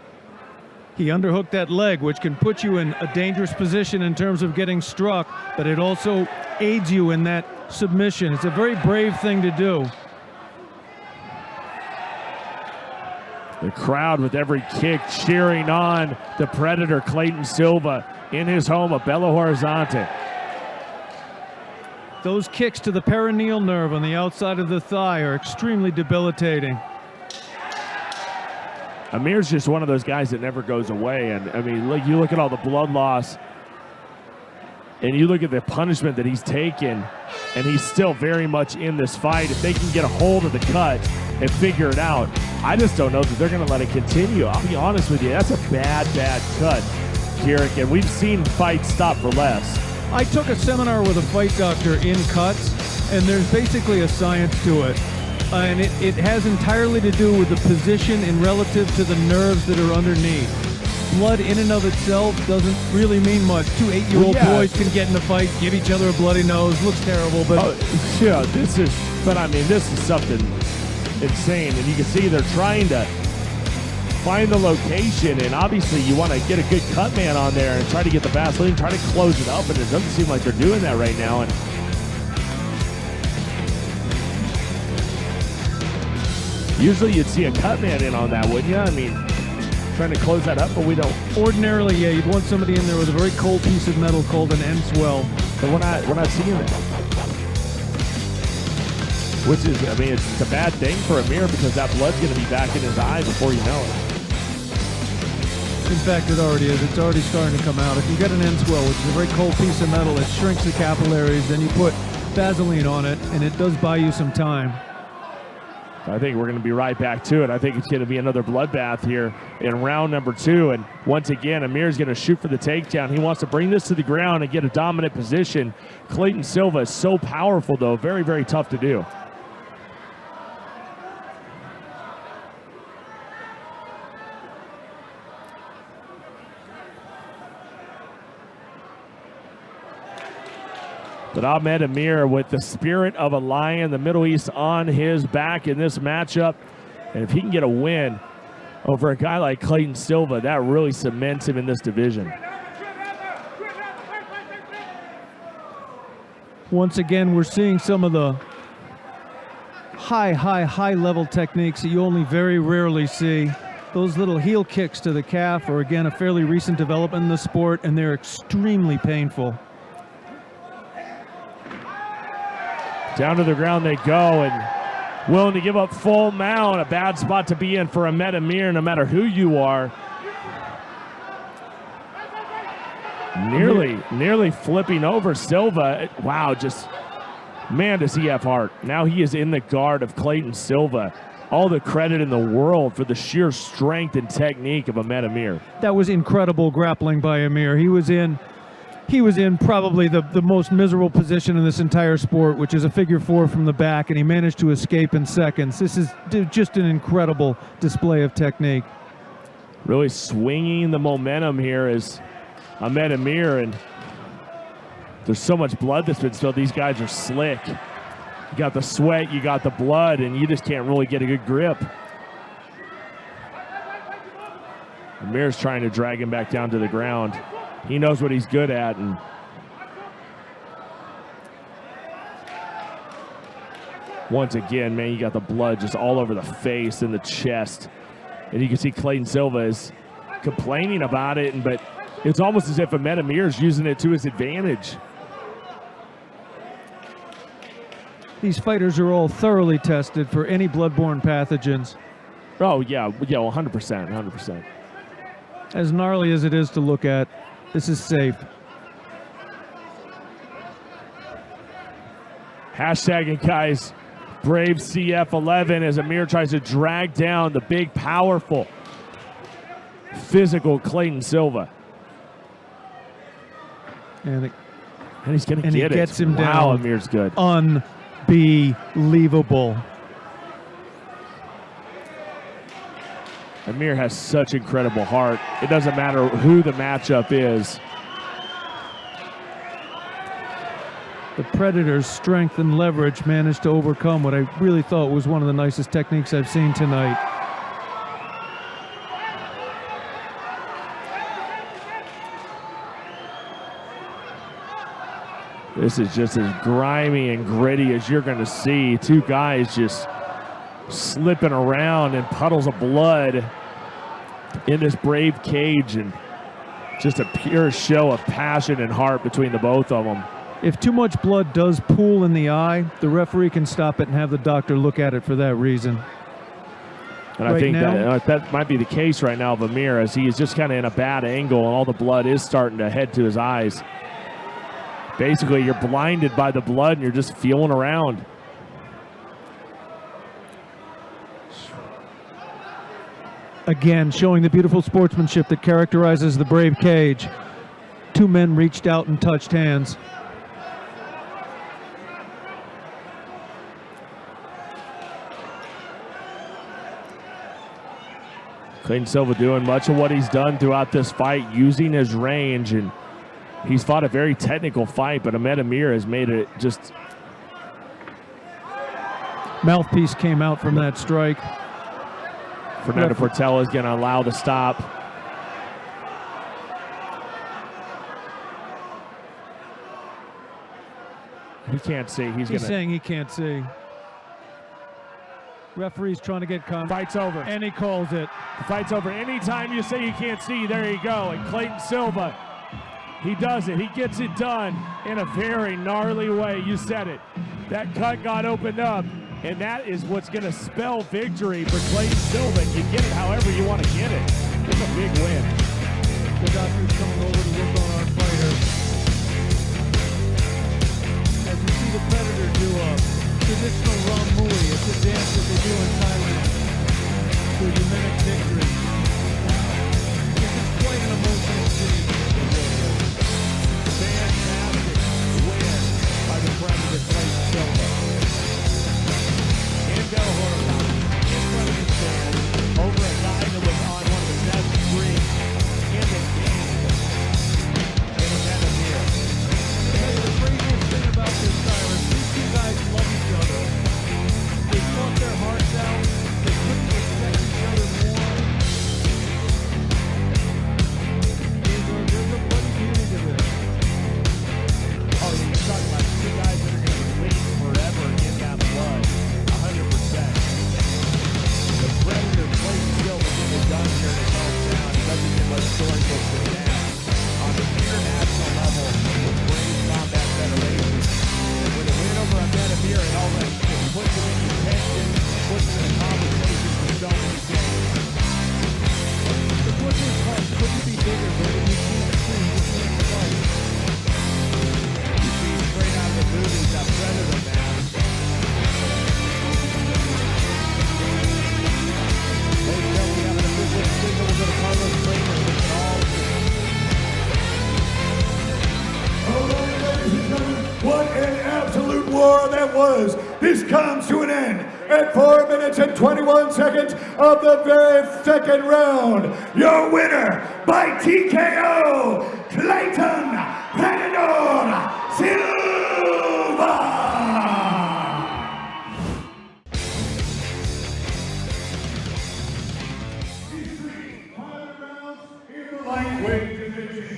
He underhooked that leg, which can put you in a dangerous position in terms of getting struck, but it also aids you in that submission. It's a very brave thing to do. The crowd with every kick cheering on the Predator, Clayton Silva, in his home of Belo Horizonte. Those kicks to the perineal nerve on the outside of the thigh are extremely debilitating. Amir's just one of those guys that never goes away. And I mean, you look at all the blood loss, and you look at the punishment that he's taken, and he's still very much in this fight. If they can get a hold of the cut and figure it out, I just don't know that they're going to let it continue. I'll be honest with you, that's a bad cut, Kirik, and we've seen fights stop for less. I took a seminar with a fight doctor in cuts, and there's basically a science to it. And it has entirely to do with the position and relative to the nerves that are underneath. Blood in and of itself doesn't really mean much. Two 8-year-old boys can get in a fight, give each other a bloody nose, looks terrible, but... yeah, this is something insane. And you can see they're trying to find the location, and obviously you want to get a good cut man on there and try to get the Vaseline, try to close it up, and it doesn't seem like they're doing that right now. And usually you'd see a cut man in on that, wouldn't you? I mean, trying to close that up, but we don't. Ordinarily, yeah, you'd want somebody in there with a very cold piece of metal called an end swell. But we're not seeing it. Which is, I mean, it's a bad thing for Amir because that blood's going to be back in his eye before you know it. In fact, it already is. It's already starting to come out. If you get an end swell, which is a very cold piece of metal, it shrinks the capillaries, then you put Vaseline on it, and it does buy you some time. I think we're going to be right back to it. I think it's going to be another bloodbath here in round number 2. And once again, Amir's going to shoot for the takedown. He wants to bring this to the ground and get a dominant position. Clayton Silva is so powerful, though. Very, very tough to do. But Ahmed Amir with the spirit of a lion, the Middle East on his back in this matchup. And if he can get a win over a guy like Clayton Silva, that really cements him in this division. Once again, we're seeing some of the high level techniques that you only very rarely see. Those little heel kicks to the calf are, again, a fairly recent development in the sport, and they're extremely painful. Down to the ground they go, and willing to give up full mount. A bad spot to be in for Ahmed Amir, no matter who you are. Nearly flipping over Silva. Wow, just, man, does he have heart. Now he is in the guard of Clayton Silva. All the credit in the world for the sheer strength and technique of Ahmed Amir. That was incredible grappling by Amir. He was in probably the most miserable position in this entire sport, which is a figure 4 from the back, and he managed to escape in seconds. This is just an incredible display of technique. Really swinging the momentum here is Ahmed Amir, and there's so much blood that's been spilled. These guys are slick. You got the sweat, you got the blood, and you just can't really get a good grip. Amir's trying to drag him back down to the ground. He knows what he's good at, and once again, man, you got the blood just all over the face and the chest. And you can see Clayton Silva is complaining about it, but it's almost as if Ahmed Amir is using it to his advantage. These fighters are all thoroughly tested for any bloodborne pathogens. Oh, yeah, 100%. As gnarly as it is to look at, this is safe. Hashtagging, guys, Brave CF11 as Amir tries to drag down the big, powerful, physical Clayton Silva. And he's going to get it. He gets him down. Wow, Amir's good. Unbelievable. Amir has such incredible heart. It doesn't matter who the matchup is. The Predator's strength and leverage managed to overcome what I really thought was one of the nicest techniques I've seen tonight. This is just as grimy and gritty as you're going to see. Two guys just slipping around in puddles of blood in this Brave cage, and just a pure show of passion and heart between the both of them. If too much blood does pool in the eye, the referee can stop it and have the doctor look at it for that reason. And I think that might be the case right now of Amir, as he is just kind of in a bad angle and all the blood is starting to head to his eyes. Basically, you're blinded by the blood and you're just feeling around. Again, showing the beautiful sportsmanship that characterizes the Brave cage. Two men reached out and touched hands. Clayton Silva doing much of what he's done throughout this fight, using his range, and he's fought a very technical fight, but Ahmed Amir has made it just... Mouthpiece came out from that strike. Fernando Portela is going to allow the stop. He can't see. He's saying he can't see. Referee's trying to get contact. Fight's over. And he calls it. The fight's over. Anytime you say you can't see, there you go. And Clayton Silva, he does it. He gets it done in a very gnarly way. You said it. That cut got opened up, and that is what's going to spell victory for Clayton Silva. You get it however you want to get it. It's a big win. The doctor's coming over to look on our fighter. As you see the Predator do a traditional Ramui, it's a dance that they do in Thailand to mimic victory. This is quite an emotional scene. Fantastic win by the Predator, Clayton Silva. In Delaware, in front of his fans, over a guy that was on one of the best streaks in the game. In Ahmed Amir. The craziest thing about this, Cyrus, these two guys love each other. was. This comes to an end at 4 minutes and 21 seconds of the very second round. Your winner by TKO, Clayton Prenador Silva. Lightweight division.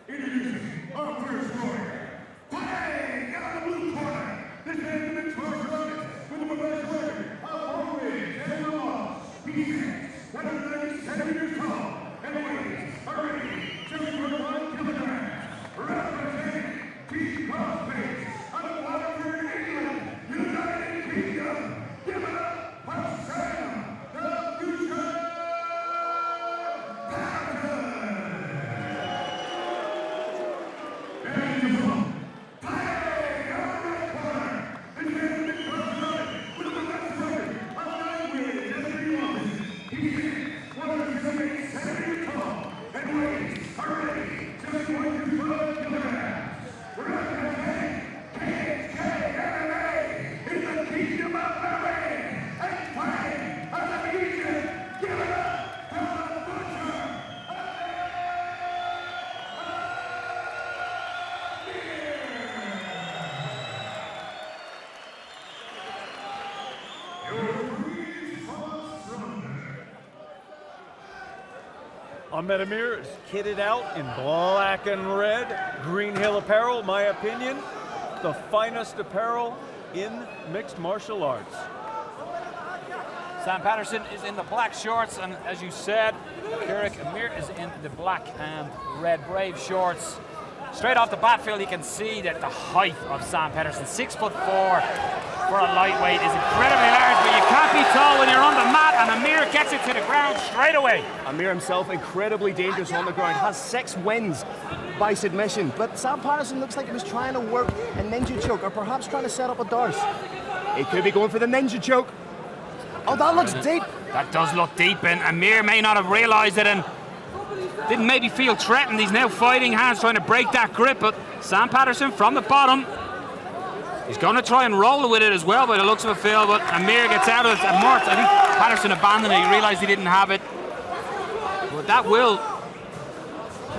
Introducing our first warrior. Fighting out of the blue corner. This man is a mixed martial artist with a professional record of 4 wins and 1 loss. He stands 197 years tall and weighs already 2.1 kilograms. Representing Peace Crossface out of Waterford, England, United Kingdom. Give it up for Sam, the Future. Ahmed Amir is kitted out in black and red, Green Hill apparel, my opinion, the finest apparel in mixed martial arts. Sam Patterson is in the black shorts, and as you said, Ahmed Amir is in the black and red Brave shorts. Straight off the bat, Phil, you can see that the height of Sam Patterson, 6'4", for a lightweight is incredibly large, but you can't be tall when you're on the mat, and Amir gets it to the ground straight away. Amir himself incredibly dangerous on the ground, has 6 wins by submission, but Sam Patterson looks like he was trying to work a ninja choke, or perhaps trying to set up a Darce. He could be going for the ninja choke. Oh, that looks deep. That does look deep, and Amir may not have realised it and didn't maybe feel threatened. He's now fighting hands, trying to break that grip, but Sam Patterson from the bottom. He's going to try and roll with it as well by the looks of it, Phil, but Amir gets out of it. And Mort, I think Patterson abandoned it. He realised he didn't have it. But that will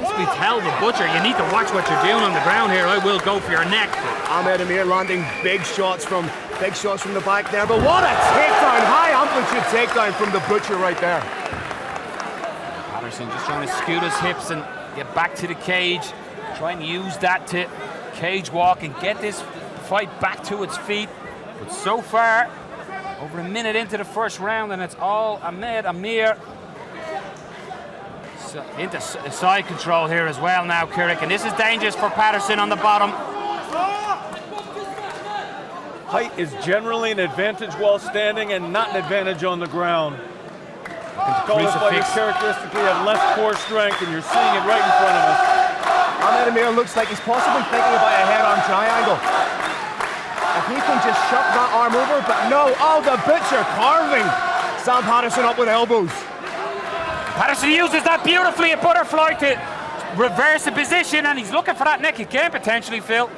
basically tell the butcher, you need to watch what you're doing on the ground here. I will go for your neck. Ahmed Amir landing big shots from the back there, but what a takedown, high amplitude takedown from the butcher right there. Patterson just trying to scoot his hips and get back to the cage, try and use that to cage walk and get this fight back to its feet. But so far, over a minute into the first round, and it's all Ahmed Amir. So into side control here as well now, Kirik, and this is dangerous for Patterson on the bottom. Height is generally an advantage while standing and not an advantage on the ground. Call fighters characteristically have less core strength, and you're seeing it right in front of us. Ahmed Amir looks like he's possibly thinking about a head-on triangle. If he can just shut that arm over, but no, oh, the butcher carving Sam Patterson up with elbows. Patterson uses that beautifully, a butterfly to reverse the position, and he's looking for that neck again, potentially, Phil.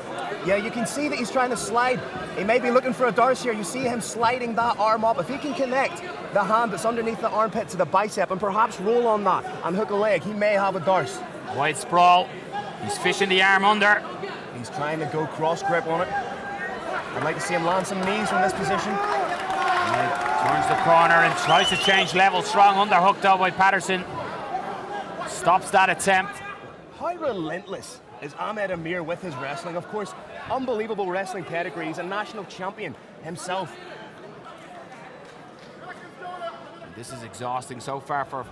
Yeah, you can see that he's trying to slide. He may be looking for a Darce here. You see him sliding that arm up. If he can connect the hand that's underneath the armpit to the bicep and perhaps roll on that and hook a leg, he may have a Darce. Wide sprawl. He's fishing the arm under. He's trying to go cross grip on it. I'd like to see him land some knees from this position. Turns the corner and tries to change level. Strong underhook though by Patterson. Stops that attempt. How relentless is Ahmed Amir with his wrestling? Of course, unbelievable wrestling pedigree. He's a national champion himself. This is exhausting so far for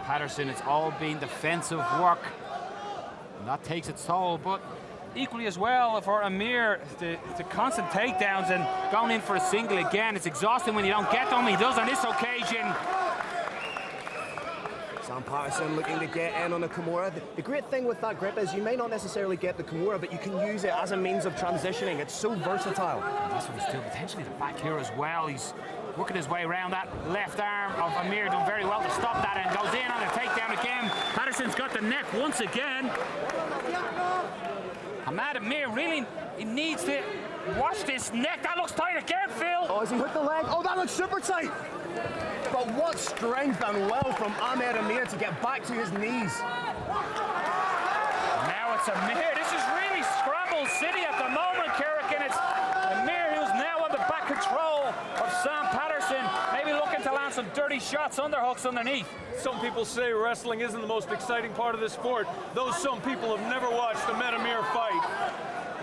Patterson. It's all been defensive work. And that takes its toll, but equally as well for Amir, the constant takedowns and going in for a single again. It's exhausting when you don't get them. He does on this occasion. Sam Patterson looking to get in on a Kimura. The great thing with that grip is you may not necessarily get the Kimura, but you can use it as a means of transitioning. It's so versatile. And this one's still potentially the back here as well. He's working his way around that left arm of Amir, doing very well to stop that, and goes in on a takedown again. Patterson's got the neck once again. Ahmed Amir really, he needs to Watch this neck. That looks tight again, Phil. Oh, has he hit the leg? Oh, that looks super tight. But what strength and will from Ahmed Amir to get back to his knees. Now it's Amir. This is really scramble city at the moment, Carrick, and it's Amir who's now on the back control of Sam Patterson, maybe looking to land some dirty shots, underhooks underneath. Some people say wrestling isn't the most exciting part of the sport, though some people have never watched Ahmed Amir fight.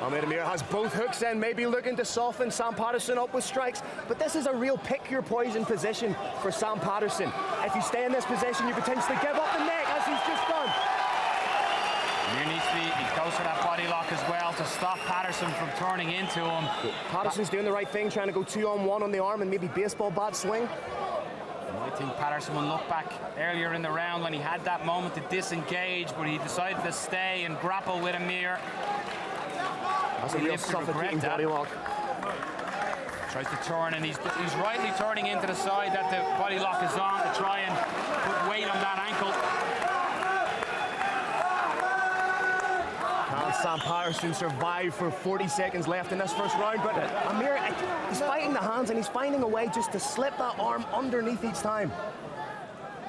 Ahmed Amir has both hooks in, maybe looking to soften Sam Patterson up with strikes, but this is a real pick-your-poison position for Sam Patterson. If you stay in this position, you potentially give up the neck, as he's just done. Amir needs to be close to that body lock as well to stop Patterson from turning into him. Patterson's doing the right thing, trying to go 2-on-1 on the arm and maybe baseball bat swing. I think Patterson will look back earlier in the round when he had that moment to disengage, but he decided to stay and grapple with Amir. That's a real suffocating body lock. Tries to turn, and he's rightly turning into the side that the body lock is on to try and put weight on that ankle. Can Sam Patterson survive for 40 seconds left in this first round? But Amir, he's fighting the hands and he's finding a way just to slip that arm underneath each time.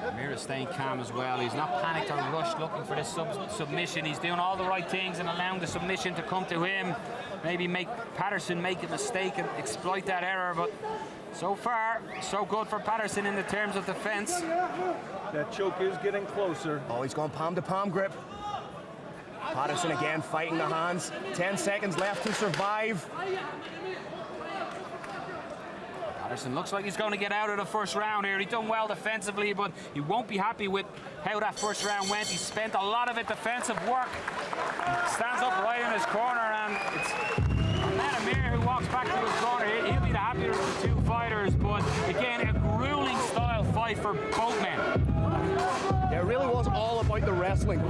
Amir is staying calm as well. He's not panicked or rushed looking for this submission. He's doing all the right things and allowing the submission to come to him. Maybe make Patterson make a mistake and exploit that error, but so far, so good for Patterson in the terms of defense. That choke is getting closer. Oh, he's gone palm-to-palm grip. Patterson again fighting the hands. 10 seconds left to survive. Patterson looks like he's going to get out of the first round here. He's done well defensively, but he won't be happy with how that first round went. He spent a lot of it defensive work. He stands up right in his corner, and it's Ahmed Amir who walks back to his corner. He'll be the happier of the two fighters, but again, a grueling style fight for both men. It really was all about the wrestling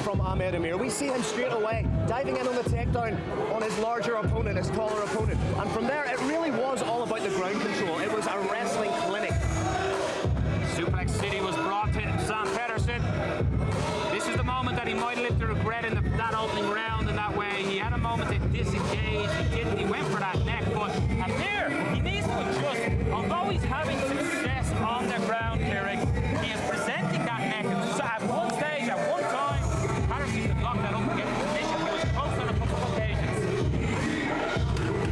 from Ahmed Amir. We see him straight away diving in on the takedown on his larger opponent, his taller opponent. And from there, it really was all about the ground control. It was a wrestling clinic. Suplex City was brought to Sam Patterson. This is the moment that he might live to regret in that opening round in that way. He had a moment to disengage. He didn't. He went for that neck, but Amir, he needs to adjust. Although he's having success on the ground, Carrick, he is presenting that neck. At one stage, at one time, Patterson could lock that up and get the submission. He was close on a couple of occasions.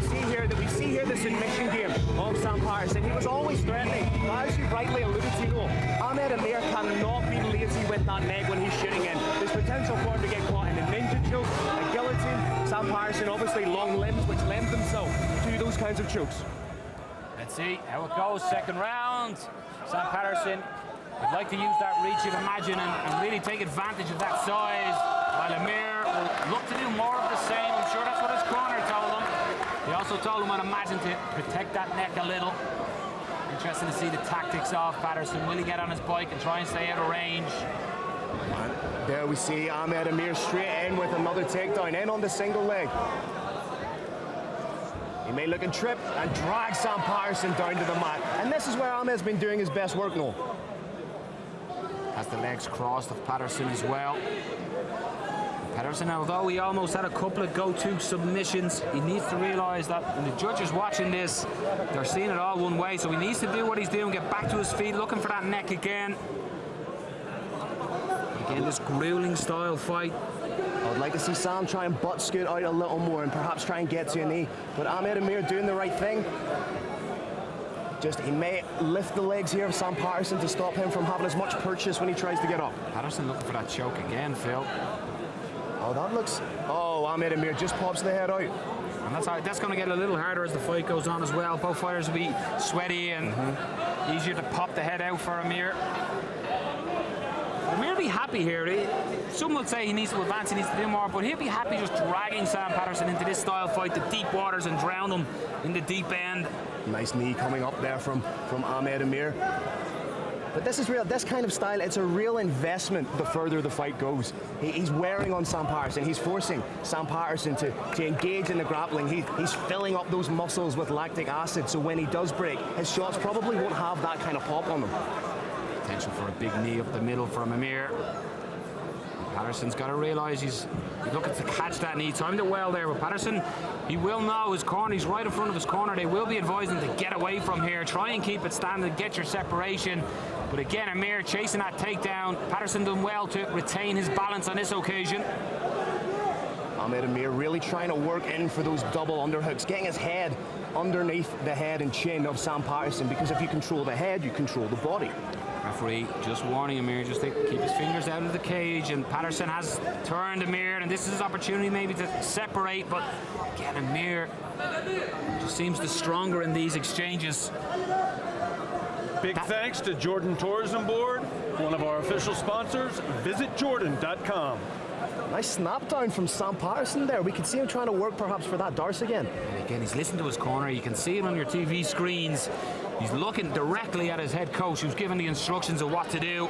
We see here the submission game of Sam Patterson. He was always threatening. As you rightly alluded to, though, Ahmed Amir cannot be lazy with that neck when he's shooting in. There's potential for him to get caught in a ninja choke, a guillotine. Sam Patterson, obviously long limbs, which lend themselves to those kinds of chokes. Let's see how it goes. Second round. Sam Patterson would like to use that reach, you'd imagine, and really take advantage of that size, while Amir will look to do more of the same. I'm sure that's what his corner told him. He also told him, I'd imagine, to protect that neck a little. Interesting to see the tactics of Patterson. Will he get on his bike and try and stay out of range? And there we see Ahmed Amir straight in with another takedown, in on the single leg. He may look and trip and drag Sam Patterson down to the mat. And this is where Ahmed's been doing his best work now. Has the legs crossed of Patterson as well. Patterson, although he almost had a couple of go-to submissions, he needs to realise that when the judges watching this, they're seeing it all one way, so he needs to do what he's doing, get back to his feet, looking for that neck again. Again, this grueling style fight. I'd like to see Sam try and butt scoot out a little more and perhaps try and get to a knee. But Ahmed Amir doing the right thing. Just, he may lift the legs here of Sam Patterson to stop him from having as much purchase when he tries to get up. Patterson looking for that choke again, Phil. Oh, that looks... Oh, Ahmed Amir just pops the head out. And that's going to get a little harder as the fight goes on as well. Both fighters will be sweaty and easier to pop the head out for Amir. Amir will be happy here. Some would say he needs to advance, he needs to do more, but he'll be happy just dragging Sam Patterson into this style fight, the deep waters, and drown him in the deep end. Nice knee coming up there from Ahmed Amir. But this is real, this kind of style, it's a real investment the further the fight goes. He's wearing on Sam Patterson, he's forcing Sam Patterson to engage in the grappling. He's filling up those muscles with lactic acid, so when he does break, his shots probably won't have that kind of pop on them. Potential for a big knee up the middle from Amir. Patterson's got to realise he's looking to catch that knee. Timed it well there, but Patterson, he will know his corner. He's right in front of his corner. They will be advising to get away from here. Try and keep it standing, get your separation. But again, Amir chasing that takedown. Patterson done well to retain his balance on this occasion. Ahmed Amir really trying to work in for those double underhooks, getting his head underneath the head and chin of Sam Patterson, because if you control the head, you control the body. Referee just warning Amir just to keep his fingers out of the cage, and Patterson has turned Amir, and this is his opportunity maybe to separate, but again, Amir just seems the stronger in these exchanges. Big thanks to Jordan Tourism Board, one of our official sponsors. VisitJordan.com. Nice snap down from Sam Patterson there. We can see him trying to work perhaps for that Darce again. And again, he's listening to his corner. You can see it on your TV screens. He's looking directly at his head coach, who's giving the instructions of what to do.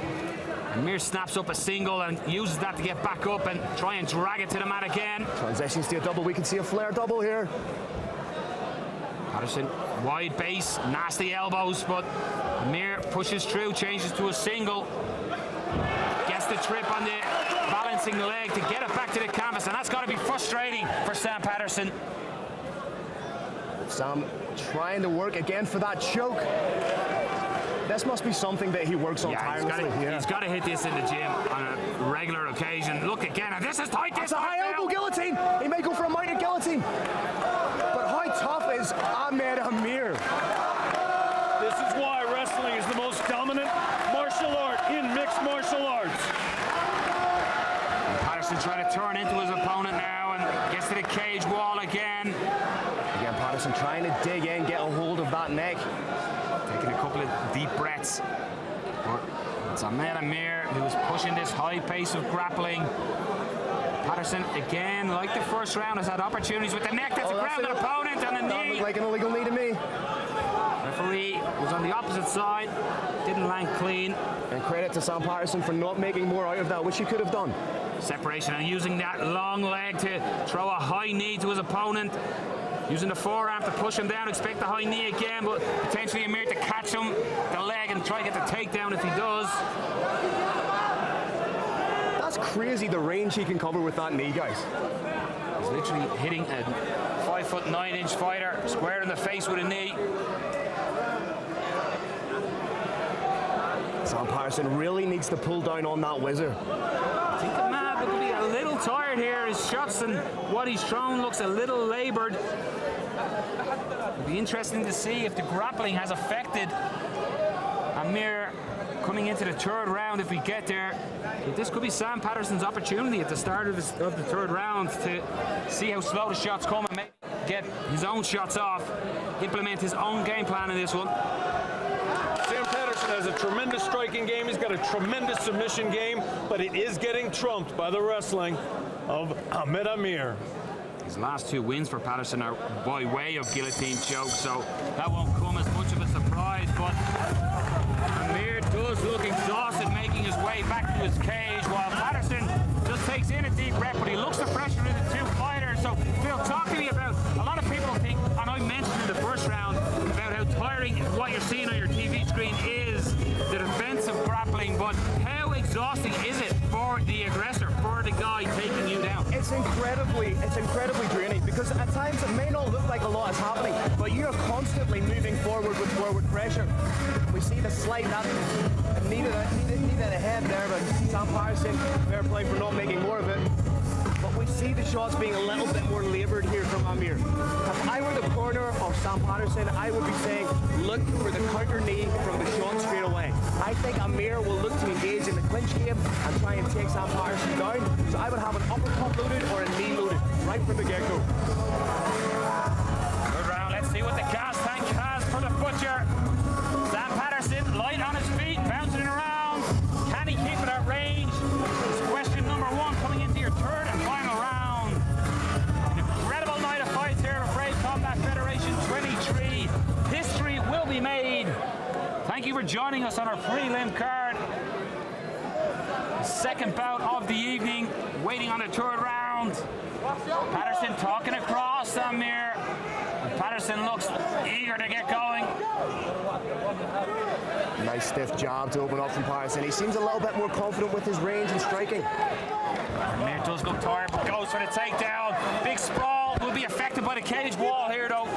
Amir snaps up a single and uses that to get back up and try and drag it to the mat again. Transitions to a double. We can see a flare double here. Patterson, wide base, nasty elbows, but Amir pushes through, changes to a single. Gets the trip on the balancing leg to get it back to the canvas, and that's got to be frustrating for Sam Patterson. Sam trying to work again for that choke. This must be something that he works on tirelessly. He's got to hit this in the gym on a regular occasion. Look again, and this is tight. It's a high elbow guillotine. He may go for a mounted guillotine. But how tough is Ahmed Amir? This is why wrestling is the most dominant martial art in mixed martial arts. And Patterson trying to turn into his opponent now and gets to the cage wall again. Again, Patterson trying to dig in, get a hold of that neck. Taking a couple of deep breaths. But it's Ahmed Amir who is pushing this high pace of grappling. Patterson, again, like the first round, has had opportunities with the neck. That's a grounded opponent and a knee. Looked like an illegal knee to me. Referee was on the opposite side, didn't land clean. And credit to Sam Patterson for not making more out of that, which he could have done. Separation and using that long leg to throw a high knee to his opponent. Using the forearm to push him down, expect the high knee again, but potentially Amir to catch him, the leg, and try to get the takedown if he does. That's crazy, the range he can cover with that knee, guys. He's literally hitting a 5'9" fighter square in the face with a knee. Sam Patterson really needs to pull down on that whizzer. I think the man will be a little tired here. His shots and what he's thrown looks a little laboured. It'll be interesting to see if the grappling has affected Amir coming into the third round if we get there. But this could be Sam Patterson's opportunity at the start of the third round to see how slow the shots come and maybe get his own shots off, implement his own game plan in this one. Sam Patterson has a tremendous striking game. He's got a tremendous submission game, but it is getting trumped by the wrestling of Ahmed Amir. His last two wins for Patterson are by way of guillotine choke, so that won't come as much of a surprise, but Amir does look exhausted making his way back to his cage, while Patterson just takes in a deep breath, but he looks to pressure in the two fighters. So Phil, talk to me about, a lot of people think, and I mentioned in the first round, about how tiring what you're seeing on your TV screen is the defensive grappling, but how exhausting is it for the aggressor, for the guy taking you down? It's incredibly draining, because at times it may not look like a lot is happening, but you're constantly moving forward with forward pressure. We see the slight needed a head there, but Sam Patterson, fair play for not making more of it. But we see the shots being a little bit more laboured here from Amir. If I were the corner of Sam Patterson, I would be saying, look for the counter knee from the shot straight away. I think Amir will look to engage in the clinch game and try and take Sam Patterson down. So I would have an uppercut loaded or a knee loaded right from the get-go. Good round. Let's see what the gas tank has for the butcher. Sam Patterson, light on his feet, bouncing around. Can he keep it at range? It's question number one coming into your third and final round. An incredible night of fights here at Brave Combat Federation 23. History will be made. Thank you for joining us on our prelim card. The second bout of the evening, waiting on the third round. Patterson talking across Amir. And Patterson looks eager to get going. Nice stiff jab to open up from Patterson. He seems a little bit more confident with his range and striking. Amir does look tired, but goes for the takedown. Big sprawl, will be affected by the cage wall here though.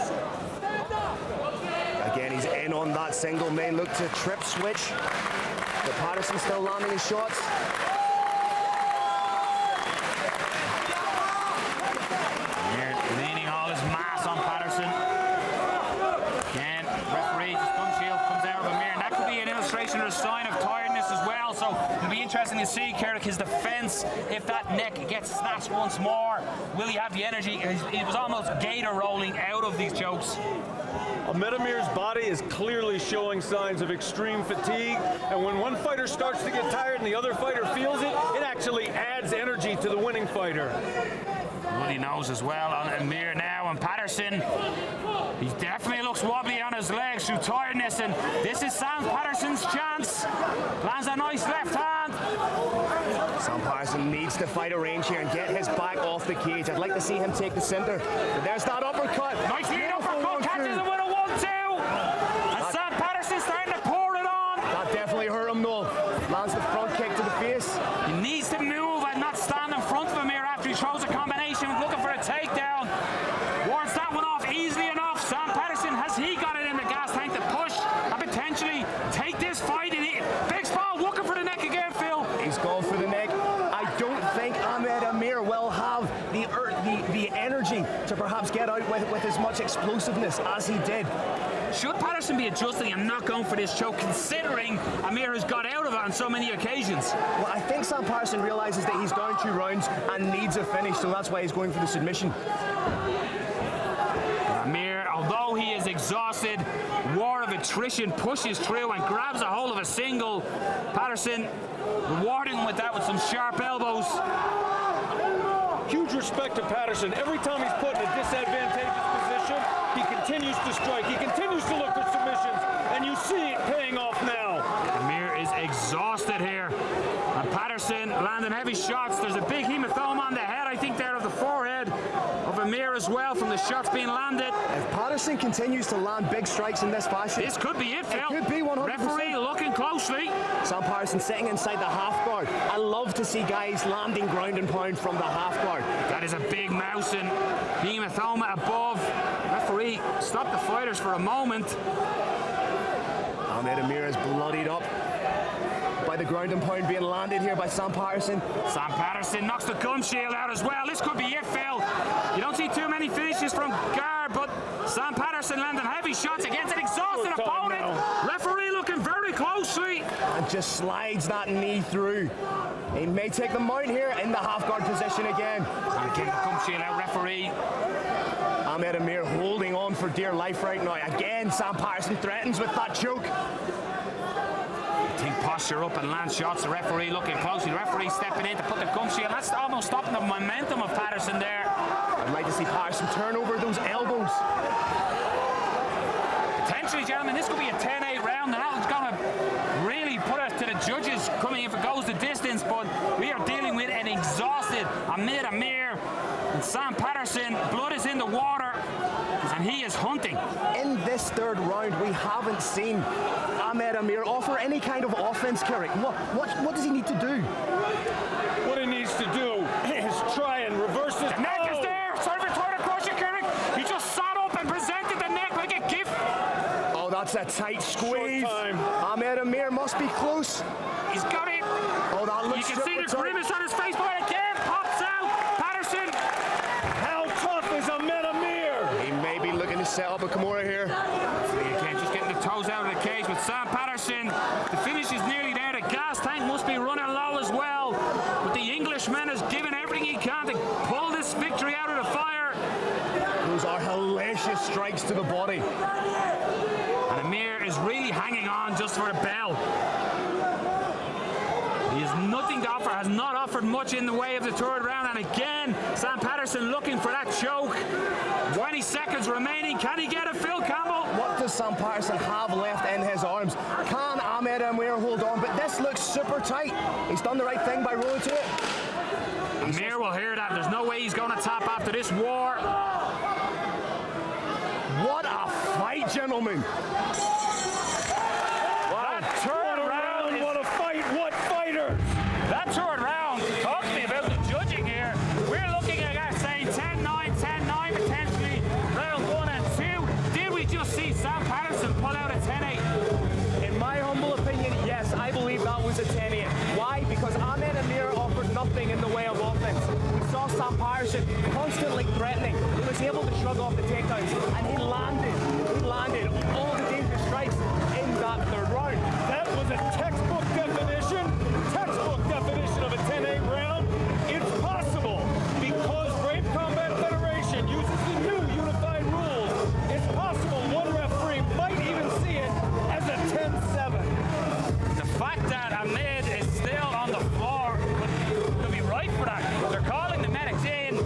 Again, he's in on that single main look to trip switch. But Patterson still landing his shots. Amir leaning all his mass on Patterson. Again, referee, just gun shield comes out of Amir, and that could be an illustration or a sign of tiredness as well. So it'll be interesting to see Kerrick, his defense, if that neck gets snatched once more. Will he have the energy? He was almost gator rolling out of these chokes. Ahmed Amir's body is clearly showing signs of extreme fatigue, and when one fighter starts to get tired and the other fighter feels it, it actually adds energy to the winning fighter. Bloody nose as well on Amir now, and Patterson, he definitely looks wobbly on his legs through tiredness, and this is Sam Patterson's chance. Lands a nice left hand. Sam Patterson needs to fight a range here and get his back off the cage. I'd like to see him take the center. But there's that uppercut. Nice lead uppercut, catches him with a 1-2. And Sam Patterson's starting to pour it on. That definitely hurt him though. Lands the front kick to the face. He needs to move and not stand in front of Amir after he throws a combination, looking for a takedown. Wards that one off easily enough. Sam Patterson, has he got it in the gas tank to push and potentially take this fight? Big spot, looking for the neck again, Phil. He's gone for the neck. I don't think Ahmed Amir will have the energy to perhaps get out with as much explosiveness as he did. Should Patterson be adjusting and not going for this choke, considering Amir has got out of it on so many occasions? Well, I think Sam Patterson realizes that he's down 2 rounds and needs a finish, so that's why he's going for the submission. Amir, although he is exhausted, war of attrition pushes through and grabs a hold of a single. Patterson rewarding him with that with some sharp elbows. Huge respect to Patterson. Every time he's put in a disadvantageous position, he continues to strike. He continues to look for submissions, and you see it paying off now. Amir is exhausted here. And Patterson landing heavy shots. There's a big hematoma on the head, I think, there of the forehead of Amir as well from the shots being landed. If Patterson continues to land big strikes in this fashion, this could be it, Phil. It could be 100%. Referee looking closely. Sam Patterson sitting inside the half guard. I love to see guys landing ground and pound from the half guard. That is a big mouse and hematoma above. Referee, stop the fighters for a moment. Ahmed Amir is bloodied up by the ground and pound being landed here by Sam Patterson. Sam Patterson knocks the gun shield out as well. This could be it, Phil. You don't see too many finishes from guard, but Sam Patterson landing heavy shots against an exhausted opponent. Referee looking very closely. And just slides that knee through. He may take the mount here in the half guard position again. And again, the gun shield out, referee. Ahmed Amir holding on for dear life right now. Again, Sam Patterson threatens with that choke. Think posture up and land shots. The referee looking closely. The referee stepping in to put the gum shield. That's almost stopping the momentum of Patterson there. I'd like to see Patterson turn over those elbows. Potentially, gentlemen, this could be a 10-8 round. And that one's going to really put it to the judges coming if it goes the distance. But we are dealing with an exhausted Ahmed Amir. And Sam Patterson, blood is in the water, and he is hunting. In this 3rd round, we haven't seen Ahmed Amir offer any kind of offense, Kerrick. What does he need to do? What he needs to do is try and reverse this. The neck is there. Sorry for trying to crush you, Kerrick. He just sat up and presented the neck like a gift. Oh, that's a tight squeeze. Ahmed Amir must be close. He's got it. Oh, that looks You can see the grimace on his face, but again pops out. Patterson. How tough is Ahmed Amir? He may be looking to set up a Kimura here. Again, just getting the toes out of the cage with Sam Patterson. The finish is nearly there. The gas tank must be running low as well. But the Englishman has given everything he can to pull this victory out of the fire. Those are hellacious strikes to the body. And Amir is really hanging on just for a bell. He has nothing to offer, has not offered much in the way of the 3rd round. And again, Sam Patterson looking for that choke. 20 seconds remaining. Can he get it, Phil Campbell? What does Sam Patterson have left in his arms? Can Ahmed Amir hold on? But this looks super tight. He's done the right thing by rolling to it. Amir will hear that. There's no way he's going to tap after this war. What a fight, gentlemen. That a 10-8. Why? Because Ahmed Amir offered nothing in the way of offense. We saw Sam Patterson constantly threatening. He was able to shrug off the takedowns, and he landed all the dangerous strikes in that third round. That was a textbook definition of a 10-8 round. It's possible because Brave Combat Federation uses the new unified rules. It's possible one referee might even see it as a 10-7. The fact that Ahmed is still on the floor could be right for that. They're calling the medics in.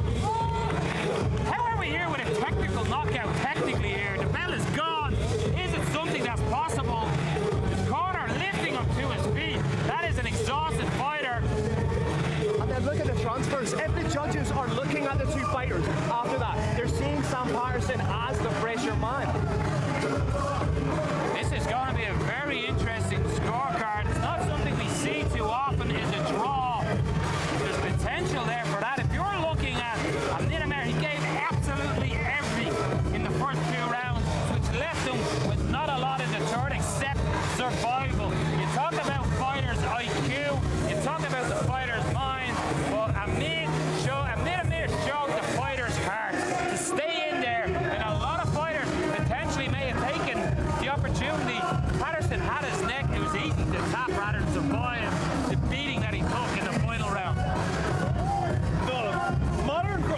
How are we here with a technical knockout technically here? The bell is gone. Is it something that's possible? His corner lifting him to his feet. That is an exhausted fighter. And then look at the transfers. If the judges are looking at the two fighters after that, they're seeing Sam Patterson as the fresher man. This is going to be a very interesting scorecard. It's not something we see too often, is a draw. There's potential there for that. If you're looking at Ahmed Amir, he gave absolutely everything in the first 2 rounds, which left him with not a lot in the third except survival. You talk about fighters' IQ, you talk about the fighter's mind, but Ahmed Amir showed the fighter's heart to stay in there, and a lot of fighters potentially may have taken the opportunity. Patterson had his neck. It was easy to tap rather than survive the beating that he took in the final round.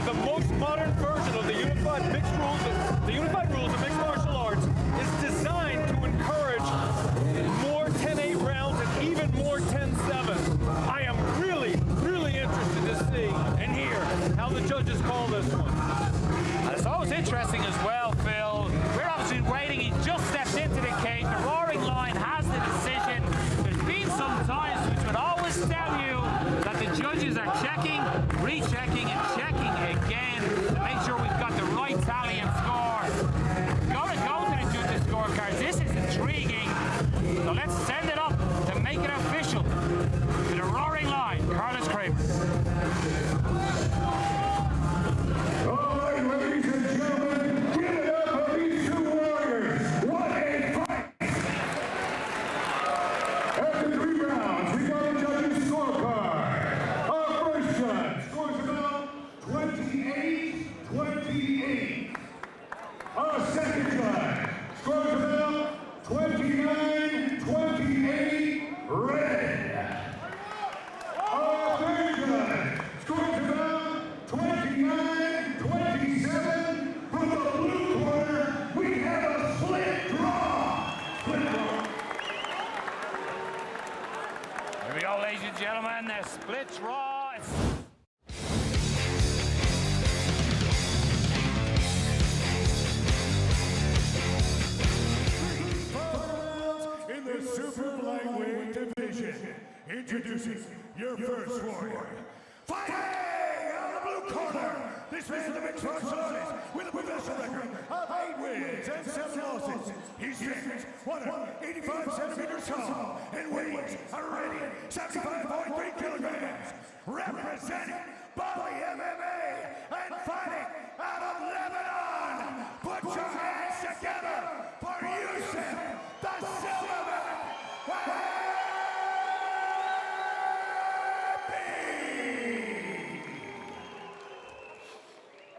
The most modern version of the unified rules of mixed martial arts is designed to encourage more 10-8 rounds and even more 10-7. I am really interested to see and hear how the judges call this one. And it's always interesting as well, Phil. We're obviously waiting. He just stepped into the cage. The roaring line has the decision. There's been some times which would always tell you that the judges are checking, rechecking, and checking again to make sure we've got the right tally and score. Gotta go to the judges' scorecards. This is intriguing. So let's send it up to make it official. To the roaring line, Carlos Kramer. All right, ladies and gentlemen, give it up for these two warriors. What a fight! After 3 rounds, we got a judge's scorecard. Our first judge scores about 28-28. Our second judge scores about 29-28 red. Our third judge scores about 29-27 from the blue corner. We have a split draw. Here we go, ladies and gentlemen. The split draw. In the super lightweight division, introducing your first warrior. Fighting out of the blue corner, this man is a mixed martial artist with a professional record of 8 wins and 7 losses. He stands 185 centimeters tall and weighs a ready 75.3 kilograms. Representing Bali MMA and fighting out of Lebanon. Put your hands together for Yusuf, the Silverman.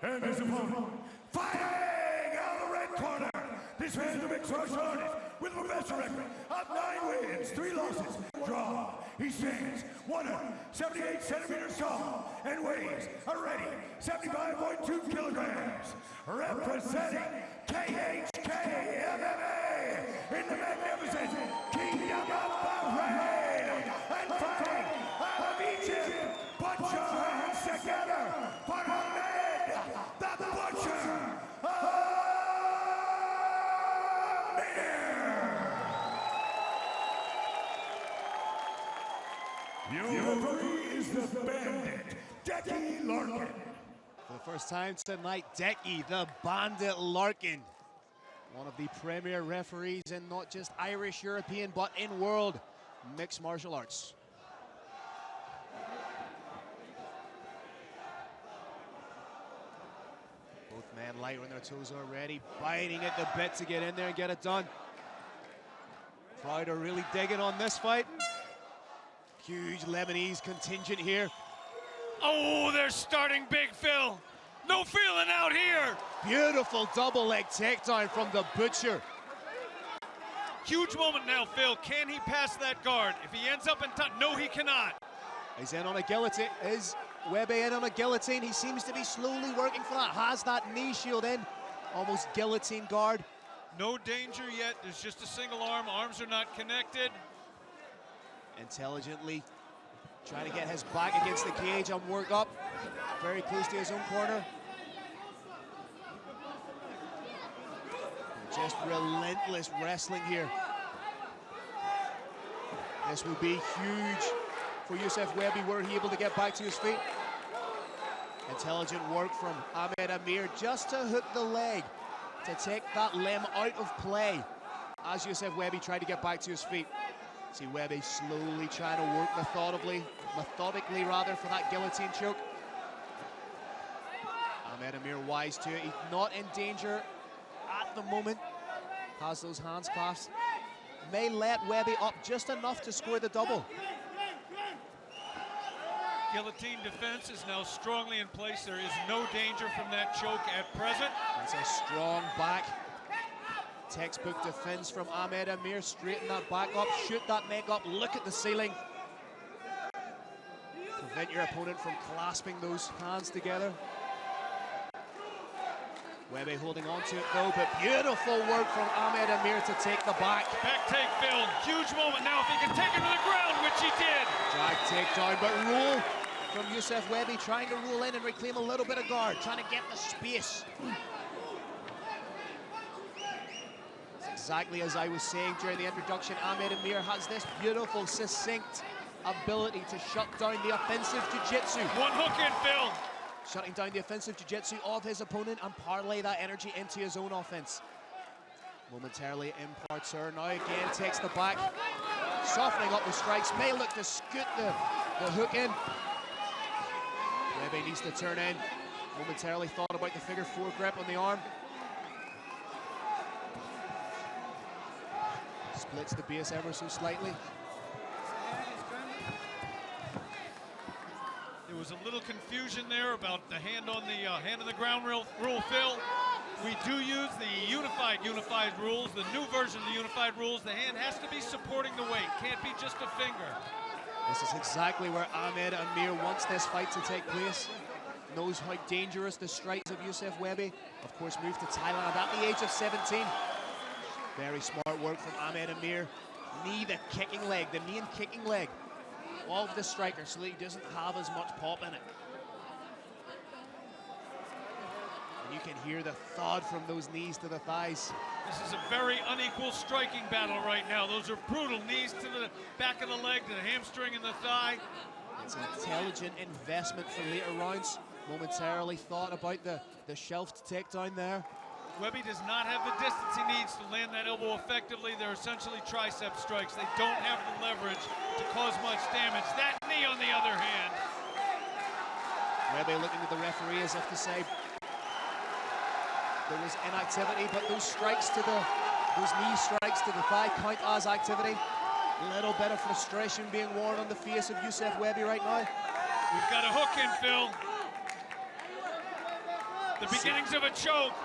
And his opponent, fighting out of the red corner. This man's a mixed martial artist with a professional record of 9 wins, 3 losses, draw. He stands 178 centimeters tall and weighs a ready 75.2 kilograms. Representing KHK MMA in the magnificent Kingdom of Bahrain and fighting out of Egypt. Put your hands together for Ahmed, the Butcher Amir. Your referee is the Bandit, Decky Larkin. For the first time tonight, Decky, the Bandit Larkin. One of the premier referees in not just Irish, European, but in world mixed martial arts. Both men light on their toes already, biting at the bit to get in there and get it done. Crowd are really digging on this fight. huge Lebanese contingent here. Oh, they're starting big, Phil. No feeling out here. Beautiful double leg takedown from the Butcher. Huge moment now, Phil. Can he pass that guard? If he ends up in top, no, he cannot. He's in on a guillotine. Is Webby in on a guillotine? He seems to be slowly working for that. Has that knee shield in. Almost guillotine guard. No danger yet. There's just a single arm. Arms are not connected. Intelligently trying to get his back against the cage and work up. Very close to his own corner. Just relentless wrestling here. This will be huge for Youssef Webby were he able to get back to his feet. Intelligent work from Ahmed Amir just to hook the leg, to take that limb out of play as Youssef Webby tried to get back to his feet. See Webby slowly trying to work methodically for that guillotine choke. Ahmed Amir wise to it. He's not in danger at the moment. Has those hands clasped. May let Webby up just enough to score the double. Guillotine defense is now strongly in place. There is no danger from that choke at present. That's a strong back. Textbook defense from Ahmed Amir. Straighten that back up, shoot that neck up, look at the ceiling. Prevent your opponent from clasping those hands together. Webby holding on to it though, but beautiful work from Ahmed Amir to take the back. Back take, Phil. Huge moment now if he can take him to the ground, which he did. Drag takedown, but roll from Youssef Webby, trying to roll in and reclaim a little bit of guard, trying to get the space. It's exactly as I was saying during the introduction. Ahmed Amir has this beautiful, succinct ability to shut down the offensive jiu-jitsu. One hook in, Phil. Shutting down the offensive jiu-jitsu of his opponent and parlay that energy into his own offense. Momentarily imparts her. Now again takes the back. Softening up the strikes. May look to scoot the hook in. Webby needs to turn in. Momentarily thought about the figure four grip on the arm. Splits the base ever so slightly. There was a little confusion there about the hand on the ground rule, Phil. We do use the unified rules, the new version of the unified rules. The hand has to be supporting the weight, can't be just a finger. This is exactly where Ahmed Amir wants this fight to take place. Knows how dangerous the strikes of Youssef Webby. Of course, moved to Thailand at the age of 17. Very smart work from Ahmed Amir. Knee and kicking leg of the striker so that he doesn't have as much pop in it. And you can hear the thud from those knees to the thighs. This is a very unequal striking battle right now. Those are brutal. Knees to the back of the leg, to the hamstring and the thigh. It's an intelligent investment for later rounds. Momentarily thought about the shelved takedown there. Webby does not have the distance he needs to land that elbow effectively. They're essentially tricep strikes. They don't have the leverage to cause much damage. That knee, on the other hand. Webby looking at the referee as if to say there was inactivity, but those knee strikes to the thigh count as activity. A little bit of frustration being worn on the face of Youssef Webby right now. We've got a hook in, Phil. The beginnings of a choke.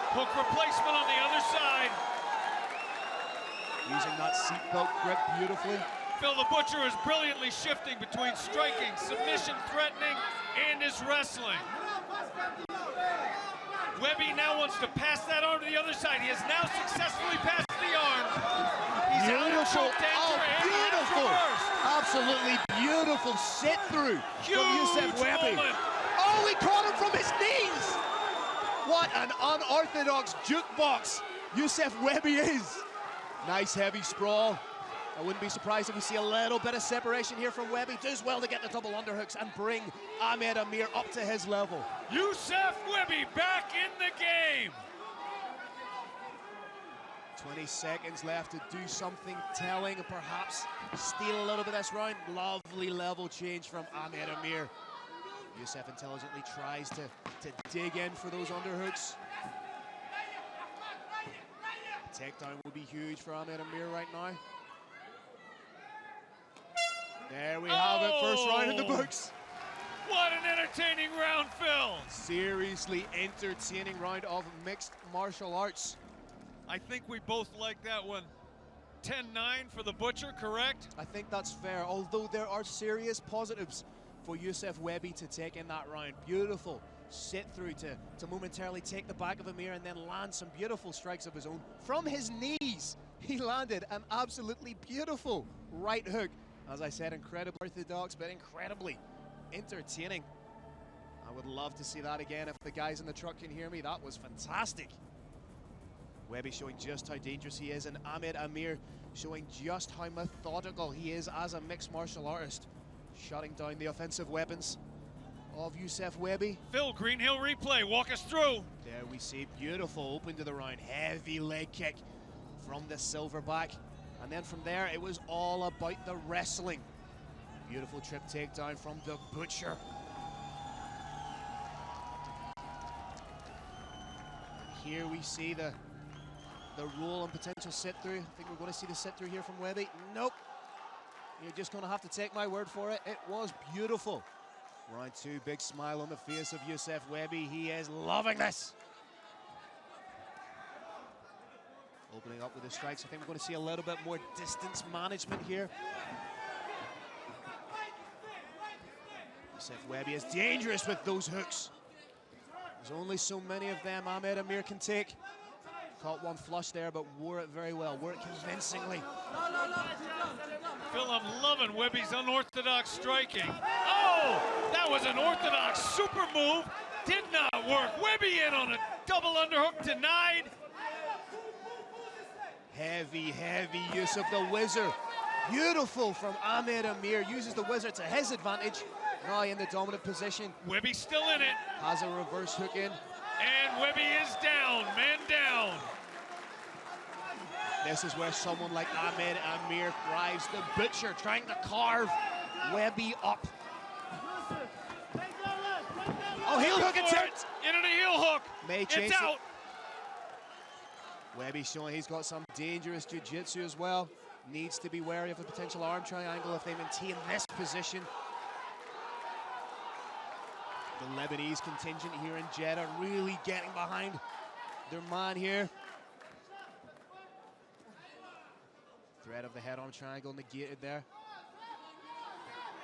Hook replacement on the other side. Using that seatbelt grip beautifully. Phil, the Butcher is brilliantly shifting between striking, submission, threatening, and his wrestling. Webby now wants to pass that arm to the other side. He has now successfully passed the arm. He's out of choke danger, and he has reversed. Absolutely beautiful sit through from Youssef Webby. Moment. Oh, he caught him from his knees. What an unorthodox jukebox Youssef Webby is. Nice heavy sprawl. I wouldn't be surprised if we see a little bit of separation here from Webby. Does well to get the double underhooks and bring Ahmed Amir up to his level. Youssef Webby back in the game. 20 seconds left to do something telling and perhaps steal a little bit of this round. Lovely level change from Ahmed Amir. Youssef intelligently tries to dig in for those underhooks. Takedown will be huge for Ahmed Amir right now. There we have it, first round in the books. What an entertaining round, Phil. Seriously entertaining round of mixed martial arts. I think we both like that one. 10-9 for the Butcher, correct? I think that's fair, although there are serious positives for Youssef Webby to take in that round. Beautiful sit through to momentarily take the back of Amir and then land some beautiful strikes of his own. From his knees, he landed an absolutely beautiful right hook. As I said, incredibly orthodox, but incredibly entertaining. I would love to see that again. If the guys in the truck can hear me, that was fantastic. Webby showing just how dangerous he is, and Ahmed Amir showing just how methodical he is as a mixed martial artist, shutting down the offensive weapons of Youssef Webby. Phil, Greenhill replay, walk us through. There we see beautiful open to the round, heavy leg kick from the silverback. And then from there, it was all about the wrestling. Beautiful trip takedown from the Butcher. And here we see the roll and potential sit-through. I think we're going to see the sit-through here from Webby. Nope. You're just going to have to take my word for it. It was beautiful. Round two, big smile on the face of Youssef Webby. He is loving this. Opening up with the strikes. I think we're going to see a little bit more distance management here. Youssef Webby is dangerous with those hooks. There's only so many of them Ahmed Amir can take. Caught one flush there, but wore it very well, wore it convincingly. Phil, I'm loving Webby's unorthodox striking. Oh, that was an orthodox super move. Did not work. Webby in on a double underhook, denied. Heavy, heavy use of the whizzer. Beautiful from Ahmed Amir. Uses the whizzer to his advantage. Now in the dominant position. Webby still in it. Has a reverse hook in. And Webby is down, man down. This is where someone like Ahmed Amir thrives. The Butcher trying to carve Webby up. Oh, heel hook attempt. Into the heel hook. May chase it's out. It. Webby showing he's got some dangerous jiu-jitsu as well. Needs to be wary of a potential arm triangle if they maintain this position. The Lebanese contingent here in Jeddah really getting behind their man here. Threat of the head-on triangle negated there.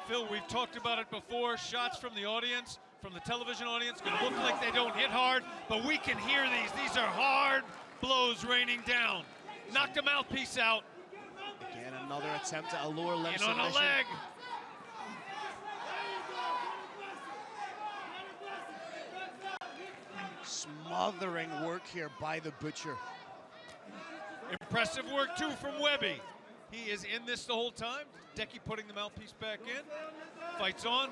Phil, we've talked about it before. Shots from the audience, from the television audience, gonna look like they don't hit hard, but we can hear these. These are hard blows raining down. Knocked the mouthpiece out. Again, another attempt at a lower limb submission. On the leg. Smothering work here by the Butcher. Impressive work too from Webby. He is in this the whole time. Decky putting the mouthpiece back in. Fights on.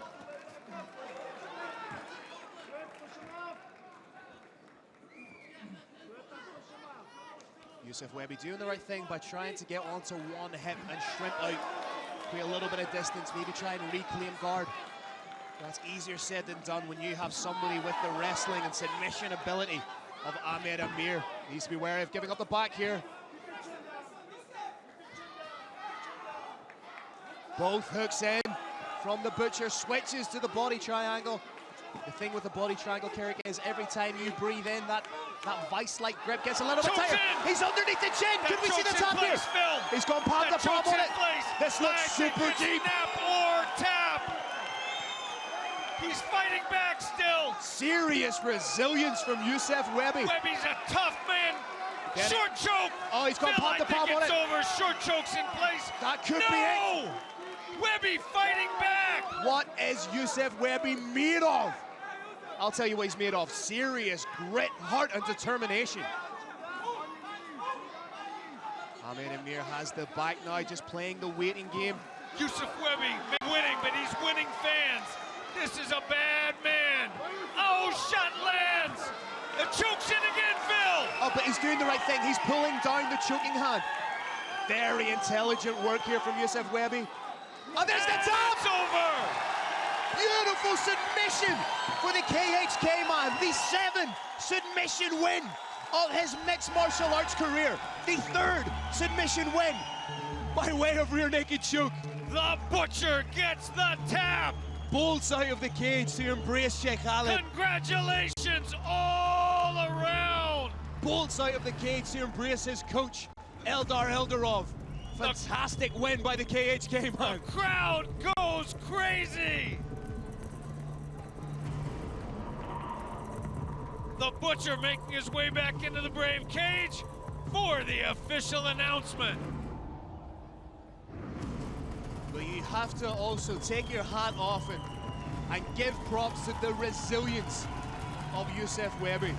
Youssef Webby doing the right thing by trying to get onto one hip and shrimp out. Create a little bit of distance, maybe try and reclaim guard. That's easier said than done when you have somebody with the wrestling and submission ability of Ahmed Amir. Needs to be wary of giving up the back here. Both hooks in from the Butcher, switches to the body triangle. The thing with the body triangle, Carrick, is every time you breathe in, that vice-like grip gets a little bit tighter. He's underneath the chin. Could we see the top here? He's gone palm to palm on it. This looks super deep. Snap or tap. He's fighting back still. Serious resilience from Youssef Webby. Webby's a tough man. Short choke. Oh, he's gone palm to palm on it. It's over. Short choke's in place. That could be it. Webby fighting back. What is Youssef Webby made of? I'll tell you what he's made of. Serious grit, heart, and determination. Ahmed Amir has the back now, just playing the waiting game. Youssef Webby winning, but he's winning fans. This is a bad man. Oh, shot lands. The choke's in again, Phil. Oh, but he's doing the right thing. He's pulling down the choking hand. Very intelligent work here from Youssef Webby. Oh, there's the top! It's over! Beautiful submission for the KHK man. The 7th submission win of his mixed martial arts career. The 3rd submission win by way of rear naked choke. The Butcher gets the tap. Bold side of the cage to embrace Sheikh Khalid. Congratulations all around. Bold side of the cage to embrace his coach, Eldar Eldarov. Fantastic win by the KHK man. The crowd goes crazy. The Butcher making his way back into the Brave cage for the official announcement. But you have to also take your hat off and give props to the resilience of Youssef Wehbi.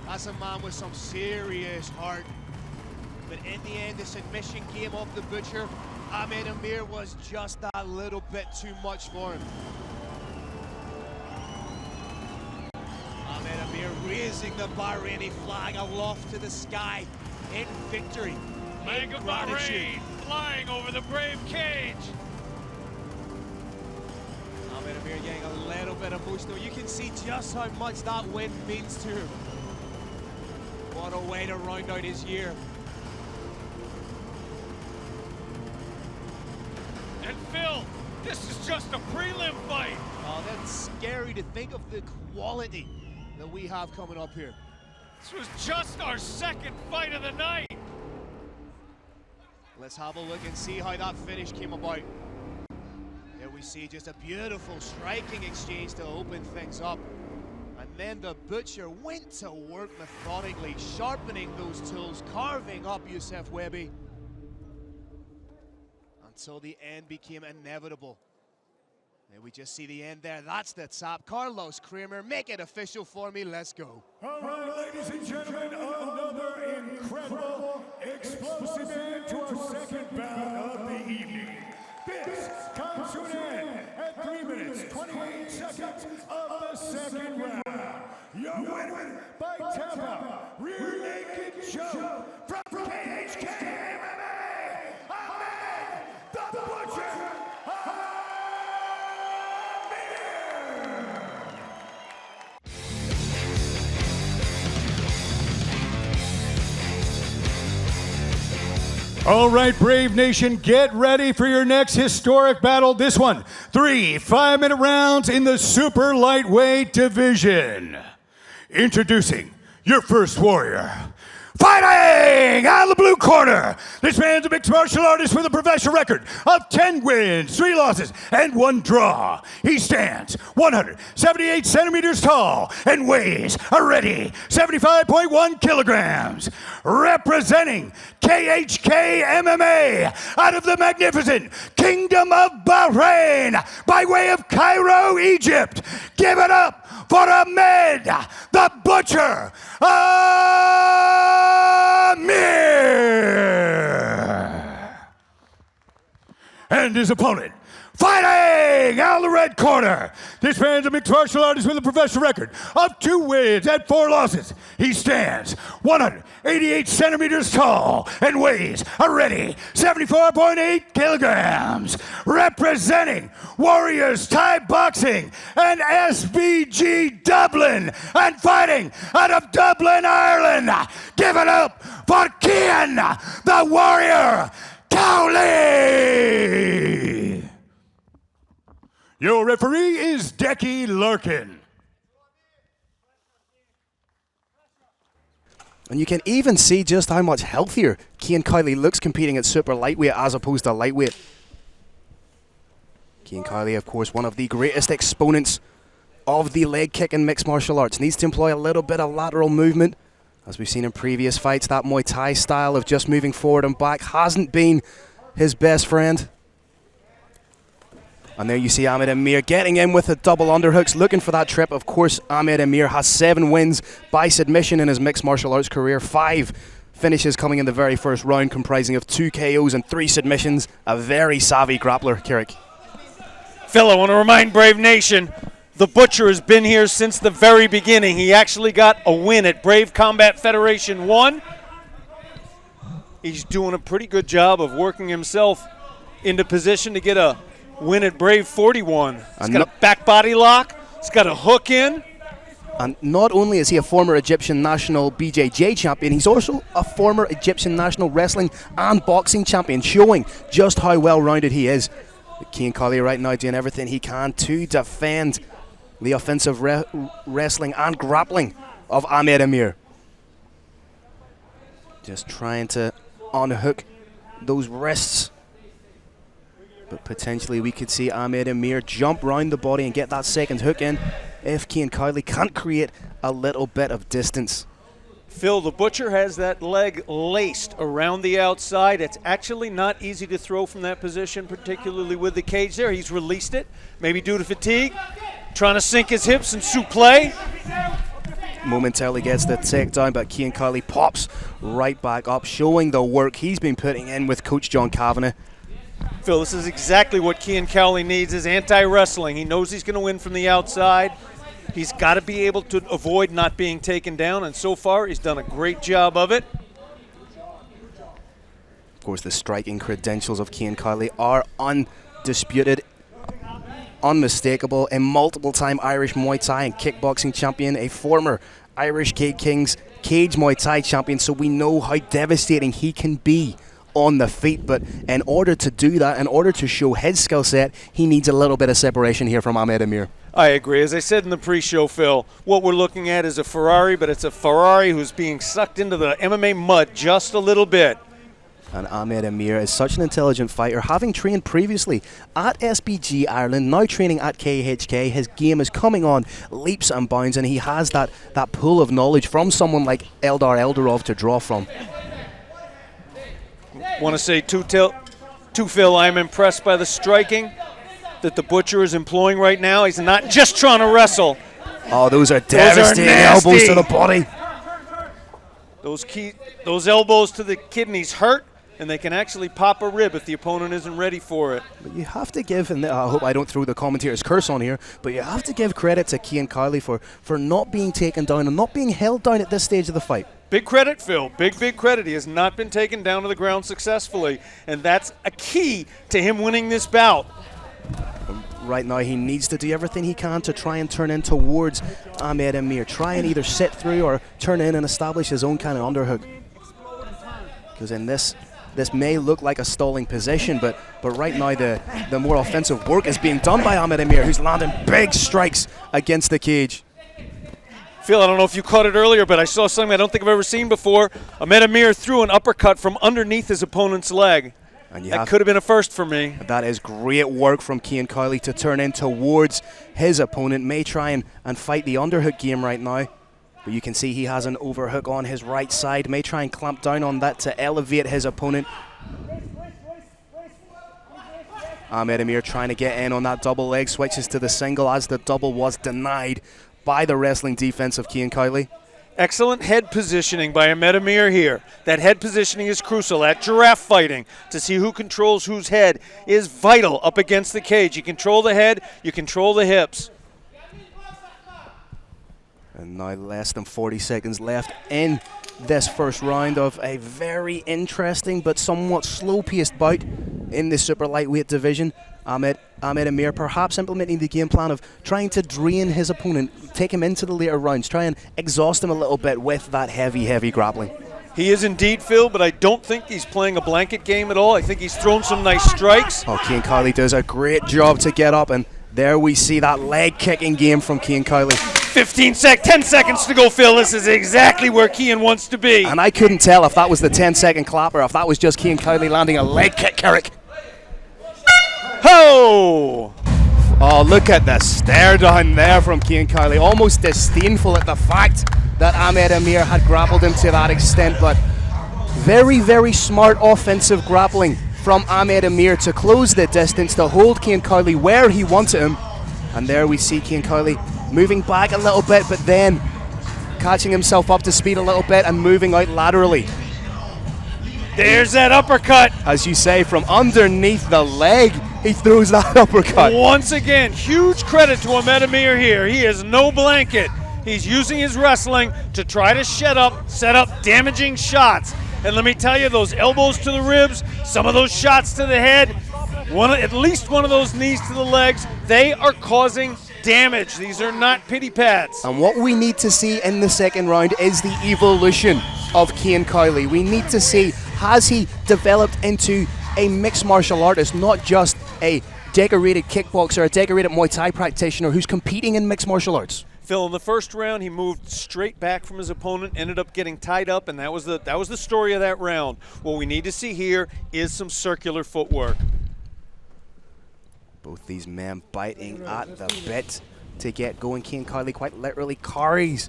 That's a man with some serious heart. But in the end, the submission game of the Butcher, Ahmed Amir was just that little bit too much for him. Ahmed Amir raising the Bahraini flag aloft to the sky in victory. Flag of Bahrain flying over the Brave cage. Ahmed Amir getting a little bit emotional. You can see just how much that win means to him. What a way to round out his year. And Phil, this is just a prelim fight. Oh, that's scary to think of the quality that we have coming up here. This was just our second fight of the night. Let's have a look and see how that finish came about. There we see just a beautiful striking exchange to open things up. And then the Butcher went to work methodically, sharpening those tools, carving up Youssef Wehbi until the end became inevitable. And we just see the end there. That's the tap. Carlos Kramer, make it official for me. Let's go. All right, ladies and gentlemen, another incredible, explosive end to our second bout of the evening. This comes to an end at 3 minutes, 28 seconds of the second round. Your winner by tap out, rear naked choke from KHK MMA, Ahmed the Butcher Amir. All right, Brave Nation, get ready for your next historic battle. This one, 3 5-minute rounds in the super lightweight division. Introducing your first warrior. Fighting out of the blue corner, this man's a mixed martial artist with a professional record of 10 wins, 3 losses, and 1 draw. He stands 178 centimeters tall and weighs a ready 75.1 kilograms. Representing KHK MMA out of the magnificent Kingdom of Bahrain by way of Cairo, Egypt. Give it up for Ahmed the Butcher Amir. And his opponent, fighting out of the red corner. This man's a mixed martial artist with a professional record of 2 wins and 4 losses. He stands 188 centimeters tall and weighs a ready 74.8 kilograms. Representing Warriors Thai Boxing and SBG Dublin and fighting out of Dublin, Ireland. Give it up for Kian the Warrior Cowley. Your referee is Decky Larkin. And you can even see just how much healthier Cian Cowley looks competing at super lightweight as opposed to lightweight. Cian Cowley, of course, one of the greatest exponents of the leg kick in mixed martial arts. Needs to employ a little bit of lateral movement. As we've seen in previous fights, that Muay Thai style of just moving forward and back hasn't been his best friend. And there you see Ahmed Amir getting in with the double underhooks, looking for that trip. Of course, Ahmed Amir has 7 wins by submission in his mixed martial arts career. 5 finishes coming in the very first round, comprising of 2 KOs and 3 submissions. A very savvy grappler, Kirik. Phil, I want to remind Brave Nation, the Butcher has been here since the very beginning. He actually got a win at Brave Combat Federation 1. He's doing a pretty good job of working himself into position to get a win at Brave 41. He's got a back body lock. He's got a hook in. And not only is he a former Egyptian national BJJ champion, he's also a former Egyptian national wrestling and boxing champion, showing just how well-rounded he is. Cian Colley right now doing everything he can to defend the offensive wrestling and grappling of Ahmed Amir. Just trying to unhook those wrists. But potentially we could see Ahmed Amir jump round the body and get that second hook in if Cian Colley can't create a little bit of distance. Phil, the Butcher has that leg laced around the outside. It's actually not easy to throw from that position, particularly with the cage there. He's released it, maybe due to fatigue, trying to sink his hips and suplex. Momentarily gets the takedown, but Cian Colley pops right back up, showing the work he's been putting in with Coach John Kavanagh. Phil, this is exactly what Cian Colley needs, is anti-wrestling. He knows he's going to win from the outside. He's got to be able to avoid not being taken down, and so far he's done a great job of it. Of course, the striking credentials of Cian Colley are undisputed, unmistakable. A multiple-time Irish Muay Thai and kickboxing champion, a former Irish Kings cage Muay Thai champion, so we know how devastating he can be on the feet. But in order to do that, in order to show his skill set, he needs a little bit of separation here from Ahmed Amir. I agree. As I said in the pre-show, Phil, what we're looking at is a Ferrari, but it's a Ferrari who's being sucked into the MMA mud just a little bit. And Ahmed Amir is such an intelligent fighter, having trained previously at SBG Ireland, now training at KHK. His game is coming on leaps and bounds, and he has that pool of knowledge from someone like Eldar Eldarov to draw from. Want to say, too, Phil, I'm impressed by the striking that the Butcher is employing right now. He's not just trying to wrestle. Oh, those are devastating elbows to the body. Those elbows to the kidneys hurt, and they can actually pop a rib if the opponent isn't ready for it. But you have to give, and I hope I don't throw the commentator's curse on here, but you have to give credit to Cian Colley for not being taken down and not being held down at this stage of the fight. Big credit, Phil. Big credit. He has not been taken down to the ground successfully, and that's a key to him winning this bout. Right now he needs to do everything he can to try and turn in towards Ahmed Amir. Try and either sit through or turn in and establish his own kind of underhook. Because in this may look like a stalling position, but right now the more offensive work is being done by Ahmed Amir, who's landing big strikes against the cage. Phil, I don't know if you caught it earlier, but I saw something I don't think I've ever seen before. Ahmed Amir threw an uppercut from underneath his opponent's leg. And that could have been a first for me. That is great work from Cian Colley to turn in towards his opponent. May try and fight the underhook game right now. But you can see he has an overhook on his right side. May try and clamp down on that to elevate his opponent. Ahmed Amir trying to get in on that double leg. Switches to the single as the double was denied by the wrestling defense of Cian Colley. Excellent head positioning by Ahmed Amir here. That head positioning is crucial. At giraffe fighting, to see who controls whose head is vital up against the cage. You control the head, you control the hips. And now less than 40 seconds left in this first round of a very interesting but somewhat slow-paced bout in the super lightweight division. Ahmed Amir perhaps implementing the game plan of trying to drain his opponent, take him into the later rounds, try and exhaust him a little bit with that heavy grappling. He is indeed, Phil, but I don't think he's playing a blanket game at all. I think he's thrown some nice strikes. Oh, Cian Colley does a great job to get up, and there we see that leg kicking game from Cian Colley. 10 seconds to go, Phil. This is exactly where Cian wants to be. And I couldn't tell if that was the 10-second clap or if that was just Cian Colley landing a leg kick, Carrick. Ho! Oh, look at the stare down there from Cian Colley. Almost disdainful at the fact that Ahmed Amir had grappled him to that extent, but very smart offensive grappling from Ahmed Amir to close the distance, to hold Cian Colley where he wanted him. And there we see Cian Colley moving back a little bit, but then catching himself up to speed a little bit and moving out laterally. There's that uppercut. As you say, from underneath the leg, he throws that uppercut. Once again, huge credit to Ahmed Amir here. He is no blanket. He's using his wrestling to try to set up damaging shots. And let me tell you, those elbows to the ribs, some of those shots to the head, at least one of those knees to the legs, they are causing damage. These are not pity pats. And what we need to see in the second round is the evolution of Cian Cowley. We need to see, has he developed into a mixed martial artist, not just a decorated kickboxer, a decorated Muay Thai practitioner who's competing in mixed martial arts? Phil, in the first round, he moved straight back from his opponent, ended up getting tied up, and that was the story of that round. What we need to see here is some circular footwork. Both these men biting at the bit to get going. Cian Cowley quite literally carries,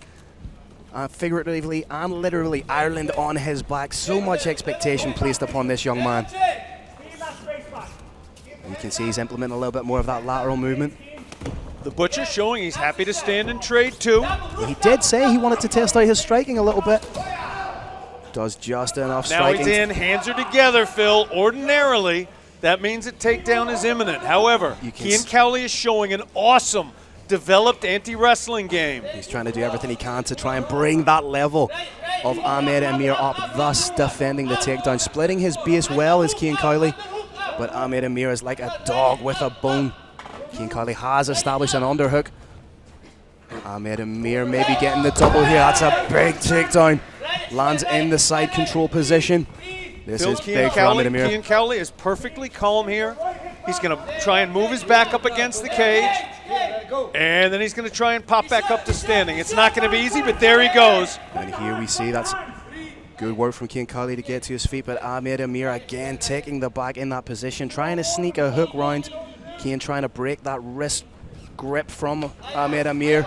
figuratively and literally, Ireland on his back. So much expectation placed upon this young man. You can see he's implementing a little bit more of that lateral movement. The Butcher showing he's happy to stand and trade too. He did say he wanted to test out his striking a little bit. Does just enough striking. Now he's in, hands are together, Phil. Ordinarily, that means a takedown is imminent. However, Cian Cowley is showing an awesome, developed anti-wrestling game. He's trying to do everything he can to try and bring that level of Ahmed Amir up, thus defending the takedown. Splitting his base well is Cian Cowley, but Ahmed Amir is like a dog with a bone. Cian Cowley has established an underhook. Ahmed Amir maybe getting the double here. That's a big takedown. Lands in the side control position. This is big for Ahmed Amir. Cian Cowley is perfectly calm here. He's going to try and move his back up against the cage. And then he's going to try and pop back up to standing. It's not going to be easy, but there he goes. And here we see that's good work from Cian Cowley to get to his feet, but Ahmed Amir again taking the back in that position, trying to sneak a hook round. Cian trying to break that wrist grip from Ahmed Amir.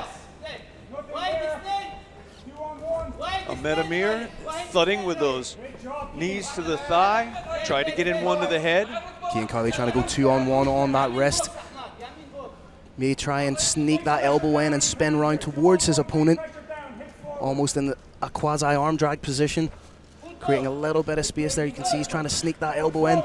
Ahmed Amir thudding with those knees to the thigh. Tried to get in one to the head. Cian Cowley trying to go 2-on-1 on that wrist. May try and sneak that elbow in and spin round towards his opponent. Almost in a quasi-arm drag position. Creating a little bit of space there. You can see he's trying to sneak that elbow in.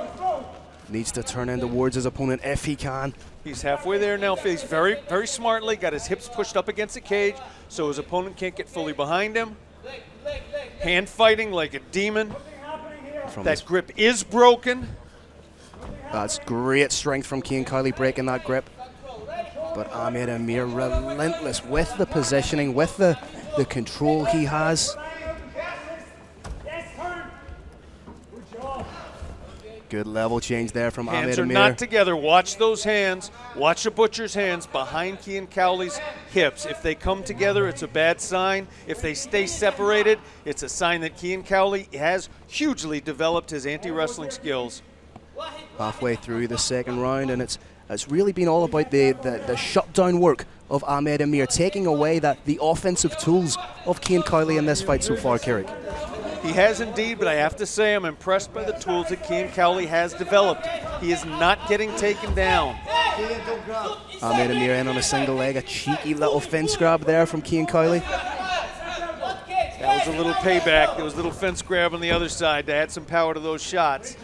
Needs to turn in towards his opponent if he can. He's halfway there now. He's very, very smartly got his hips pushed up against the cage so his opponent can't get fully behind him. Hand fighting like a demon. That grip is broken. That's great strength from Cian Cowley breaking that grip. But Ahmed Amir relentless with the positioning, with the control he has. Good level change there from Ahmed Amir. Hands are not together. Watch those hands. Watch the Butcher's hands behind Cian Cowley's hips. If they come together, it's a bad sign. If they stay separated, it's a sign that Cian Cowley has hugely developed his anti-wrestling skills. Halfway through the second round, and it's really been all about the shutdown work of Ahmed Amir, taking away the offensive tools of Cian Cowley in this fight so far, Carrick. He has indeed, but I have to say I'm impressed by the tools that Cian Cowley has developed. He is not getting taken down. Ahmed Amir in on a single leg, a cheeky little fence grab there from Cian Cowley. That was a little payback. There was a little fence grab on the other side to add some power to those shots.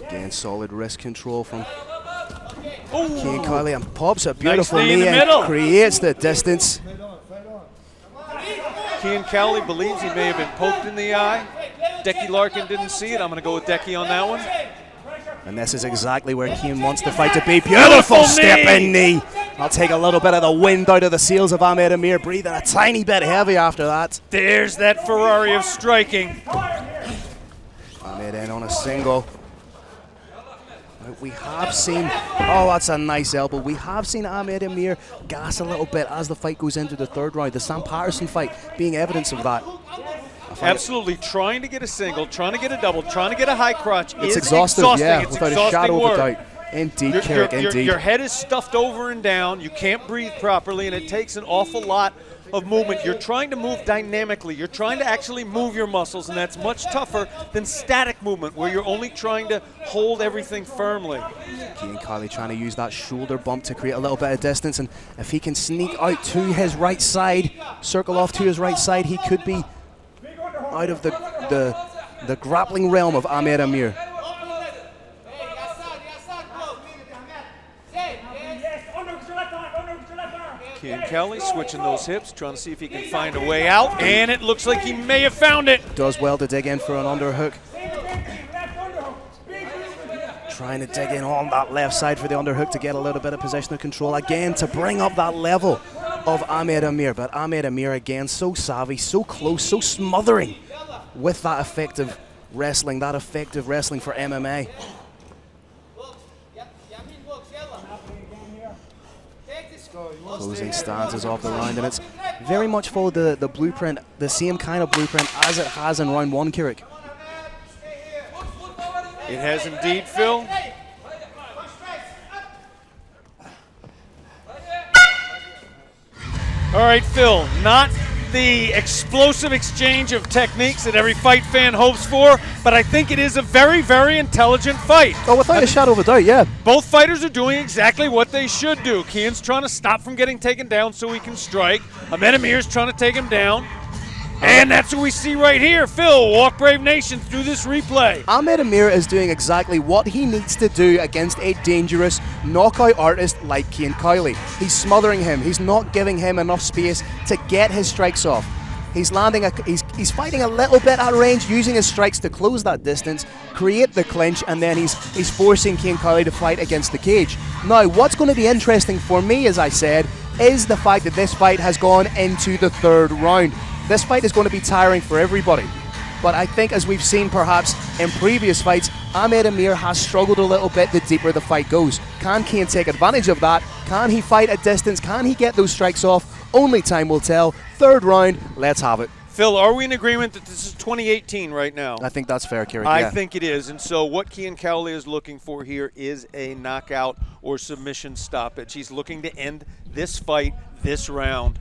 Again, solid wrist control from Cian Cowley, and pops a beautiful nice knee in the and middle. Creates the distance. Cian Cowley believes he may have been poked in the eye. Decky Larkin didn't see it. I'm going to go with Decky on that one. And this is exactly where Cian wants the fight to be. Beautiful step-in knee. I'll take a little bit of the wind out of the sails of Ahmed Amir, breathing a tiny bit heavy after that. There's that Ferrari of striking. Ahmed in on a single. We have seen, oh, that's a nice elbow. We have seen Ahmed Amir gas a little bit as the fight goes into the third round. The Sam Patterson fight being evidence of that. Absolutely, trying to get a single, trying to get a double, trying to get a high crotch it's is exhausting. Yeah, It's without exhausting a shadow work. of a doubt. Indeed, Carrick, indeed. Your head is stuffed over and down. You can't breathe properly, and it takes an awful lot of movement. You're trying to move dynamically. You're trying to actually move your muscles, and that's much tougher than static movement, where you're only trying to hold everything firmly. Cian Cowley trying to use that shoulder bump to create a little bit of distance, and if he can sneak out to his right side, circle off to his right side, he could be out of the grappling realm of Ahmed Amir. Cian Cowley switching those hips, trying to see if he can find a way out, and it looks like he may have found it. Does well to dig in for an underhook. trying to dig in on that left side for the underhook to get a little bit of position of control. Again, to bring up that level of Ahmed Amir. But Ahmed Amir, again, so savvy, so close, so smothering with that effective wrestling for MMA. Closing stances of the round, and it's very much followed the blueprint, the same kind of blueprint as it has in round one, Kirik. It has indeed, Phil. All right, Phil, not the explosive exchange of techniques that every fight fan hopes for, but I think it is a very, very intelligent fight. Oh, without a shadow of a doubt, yeah. Both fighters are doing exactly what they should do. Kian's trying to stop from getting taken down so he can strike. Ahmed Amir's trying to take him down. And that's what we see right here. Phil, walk Brave Nation through this replay. Ahmed Amir is doing exactly what he needs to do against a dangerous knockout artist like Cian Cowley. He's smothering him. He's not giving him enough space to get his strikes off. He's he's fighting a little bit at range, using his strikes to close that distance, create the clinch, and then he's forcing Cian Cowley to fight against the cage. Now, what's going to be interesting for me, as I said, is the fact that this fight has gone into the third round. This fight is going to be tiring for everybody. But I think, as we've seen perhaps in previous fights, Ahmed Amir has struggled a little bit the deeper the fight goes. Can Cian take advantage of that? Can he fight at distance? Can he get those strikes off? Only time will tell. Third round, let's have it. Phil, are we in agreement that this is 2018 right now? I think that's fair, Kirik. I think it is. And so what Cian Cowley is looking for here is a knockout or submission stoppage. He's looking to end this fight, this round.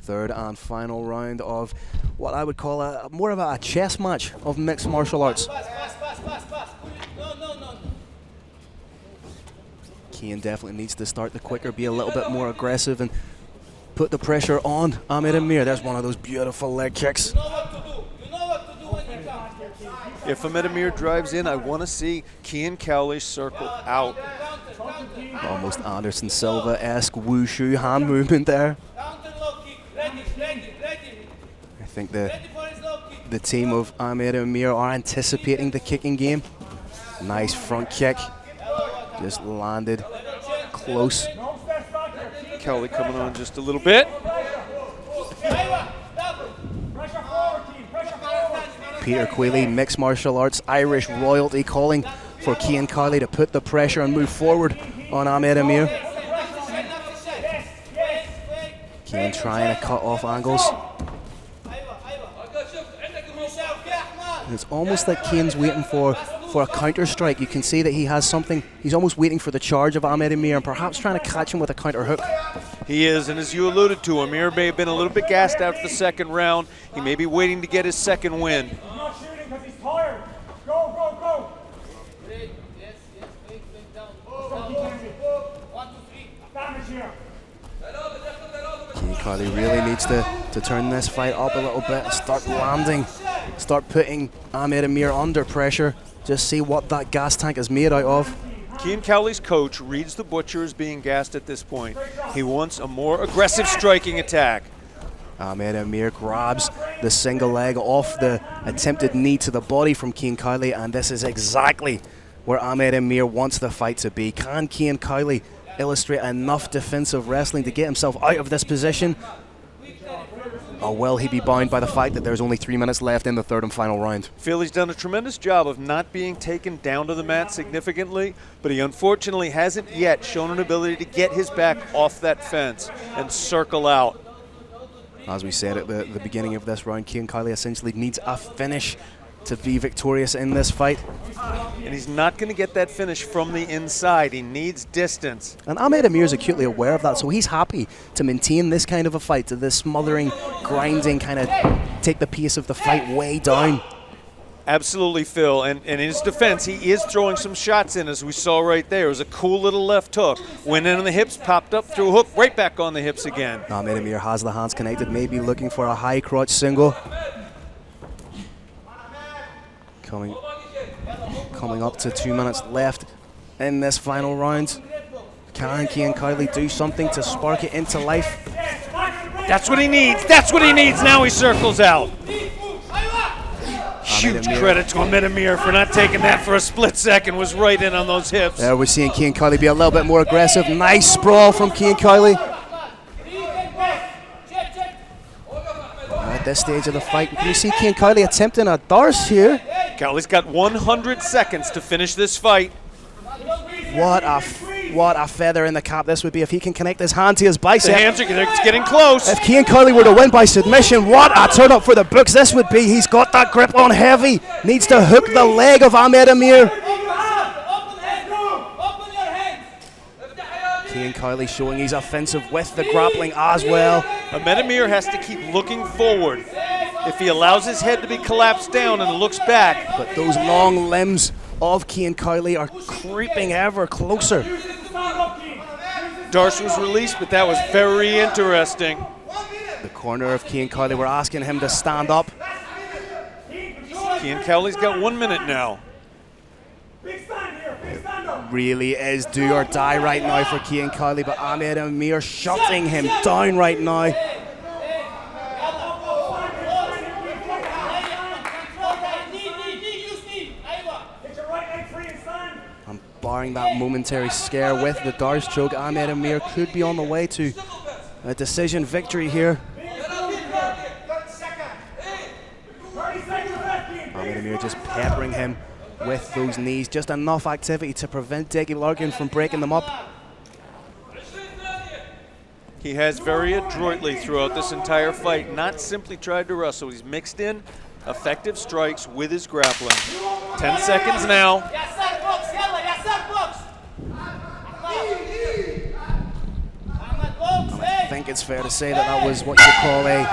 Third and final round of what I would call more of a chess match of mixed martial arts. Cian definitely needs to start the quicker, be a little bit more aggressive, and put the pressure on Ahmed Amir. There's one of those beautiful leg kicks. If Ahmed Amir drives in, I want to see Cian Cowley circle out. Almost Anderson Silva-esque wushu hand movement there. I think the team of Ahmed Amir are anticipating the kicking game. Nice front kick. Just landed close. Cowley coming on just a little bit. Peter Quayle, mixed martial arts, Irish royalty, calling for Cian Cowley to put the pressure and move forward on Ahmed Amir. Cian trying to cut off angles. It's almost like Cian's waiting for a counter strike. You can see that he has something. He's almost waiting for the charge of Ahmed Amir and perhaps trying to catch him with a counter hook. He is, and as you alluded to, Amir may have been a little bit gassed after the second round. He may be waiting to get his second win. I'm not shooting because he's tired. Go, go, go. Damage here. Cian Cowley really needs to turn this fight up a little bit, start landing, start putting Ahmed Amir under pressure, just see what that gas tank is made out of. Cian Cowley's coach reads the Butcher as being gassed at this point. He wants a more aggressive striking attack. Ahmed Amir grabs the single leg off the attempted knee to the body from Cian Cowley, and this is exactly where Ahmed Amir wants the fight to be. Can Cian Cowley illustrate enough defensive wrestling to get himself out of this position? Or will he be bound by the fact that there's only 3 minutes left in the third and final round? Phil, he's done a tremendous job of not being taken down to the mat significantly, but he unfortunately hasn't yet shown an ability to get his back off that fence and circle out. As we said at the beginning of this round, Cian Cowley essentially needs a finish to be victorious in this fight. And he's not going to get that finish from the inside. He needs distance. And Ahmed Amir is acutely aware of that, so he's happy to maintain this kind of a fight, to this smothering, grinding, kind of take the pace of the fight way down. Absolutely, Phil. And in his defense, he is throwing some shots in, as we saw right there. It was a cool little left hook. Went in on the hips, popped up, threw a hook, right back on the hips again. Ahmed Amir has the hands connected, maybe looking for a high crotch single. Coming up to 2 minutes left in this final round. Can Cian Cowley do something to spark it into life? That's what he needs. That's what he needs. Now he circles out. Huge credit to Ahmed Amir for not taking that for a split second, was right in on those hips. There we're seeing Cian Kiley be a little bit more aggressive. Nice sprawl from Cian Kiley. At this stage of the fight, can you see Cian Kiley attempting a Darce here? Kiley's got 100 seconds to finish this fight. What a feather in the cap this would be if he can connect his hand to his bicep. The hands are getting close. If Cian Kiley were to win by submission, what a turn up for the books this would be. He's got that grip on heavy. Needs to hook the leg of Ahmed Amir. Cian Kiley showing he's offensive with the grappling as well. Ahmed Amir has to keep looking forward. If he allows his head to be collapsed down and looks back. But those long limbs of Cian Kiley are creeping ever closer. Darce was released, but that was very interesting. The corner of Cian Kiley, we're asking him to stand up. Cian Kiley's got 1 minute now. Really is do or die right now for Cian Kiley, but Ahmed Amir shutting him down right now. And barring that momentary scare with the Darce choke, Ahmed Amir could be on the way to a decision victory here. Ahmed Amir just peppering him with those knees, just enough activity to prevent Dickie Larkin from breaking them up. He has very adroitly throughout this entire fight not simply tried to wrestle, he's mixed in effective strikes with his grappling. 10 seconds now. I think it's fair to say that that was what you call a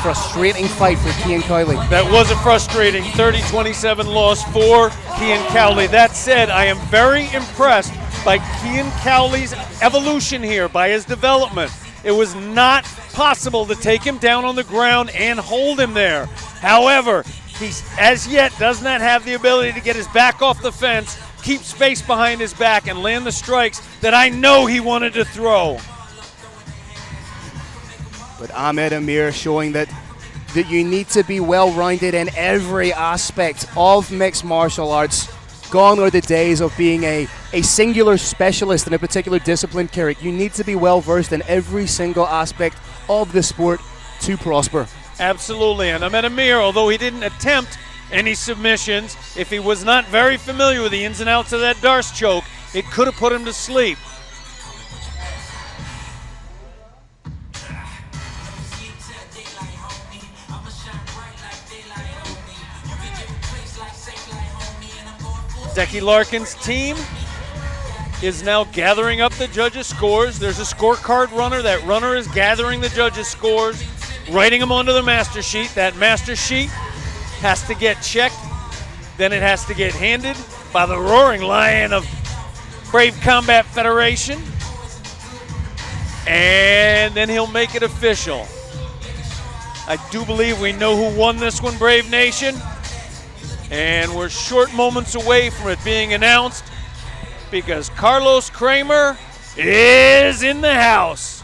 frustrating fight for Cian Kiley. That was a frustrating 30-27 loss for Cian Kiley. That said, I am very impressed by Cian Kiley's evolution here, by his development. It was not possible to take him down on the ground and hold him there. However, he as yet does not have the ability to get his back off the fence, keep space behind his back, and land the strikes that I know he wanted to throw. But Ahmed Amir showing that you need to be well-rounded in every aspect of mixed martial arts. Gone are the days of being a singular specialist in a particular discipline, Carrick. You need to be well-versed in every single aspect of the sport to prosper. Absolutely, and Ahmed Amir, although he didn't attempt any submissions, if he was not very familiar with the ins and outs of that Darce choke, it could have put him to sleep. Dickie Larkin's team is now gathering up the judges' scores. There's a scorecard runner. That runner is gathering the judges' scores, writing them onto the master sheet. That master sheet has to get checked. Then it has to get handed by the roaring lion of Brave Combat Federation. And then he'll make it official. I do believe we know who won this one, Brave Nation. And we're short moments away from it being announced because Carlos Kramer is in the house.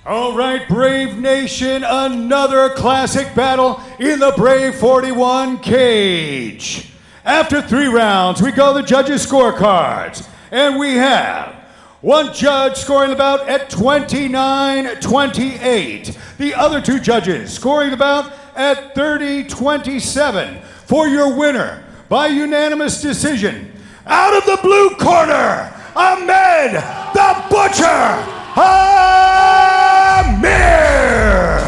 All right, Brave Nation, another classic battle in the Brave 41 cage. After 3 rounds, we go the judges' scorecards, and we have one judge scoring the bout at 29-28. The other 2 judges scoring the bout at 30-27. For your winner, by unanimous decision, out of the blue corner, Ahmed the Butcher Amir!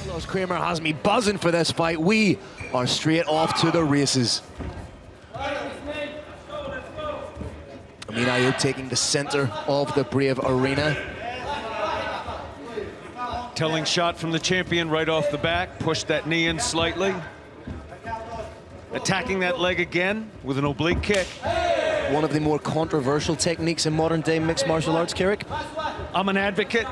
Carlos Kramer has me buzzing for this fight. We are straight off to the races. Amin Ayub taking the center of the Brave Arena. Telling shot from the champion right off the back. Pushed that knee in slightly. Attacking that leg again with an oblique kick. One of the more controversial techniques in modern day mixed martial arts, Carrick. I'm an advocate,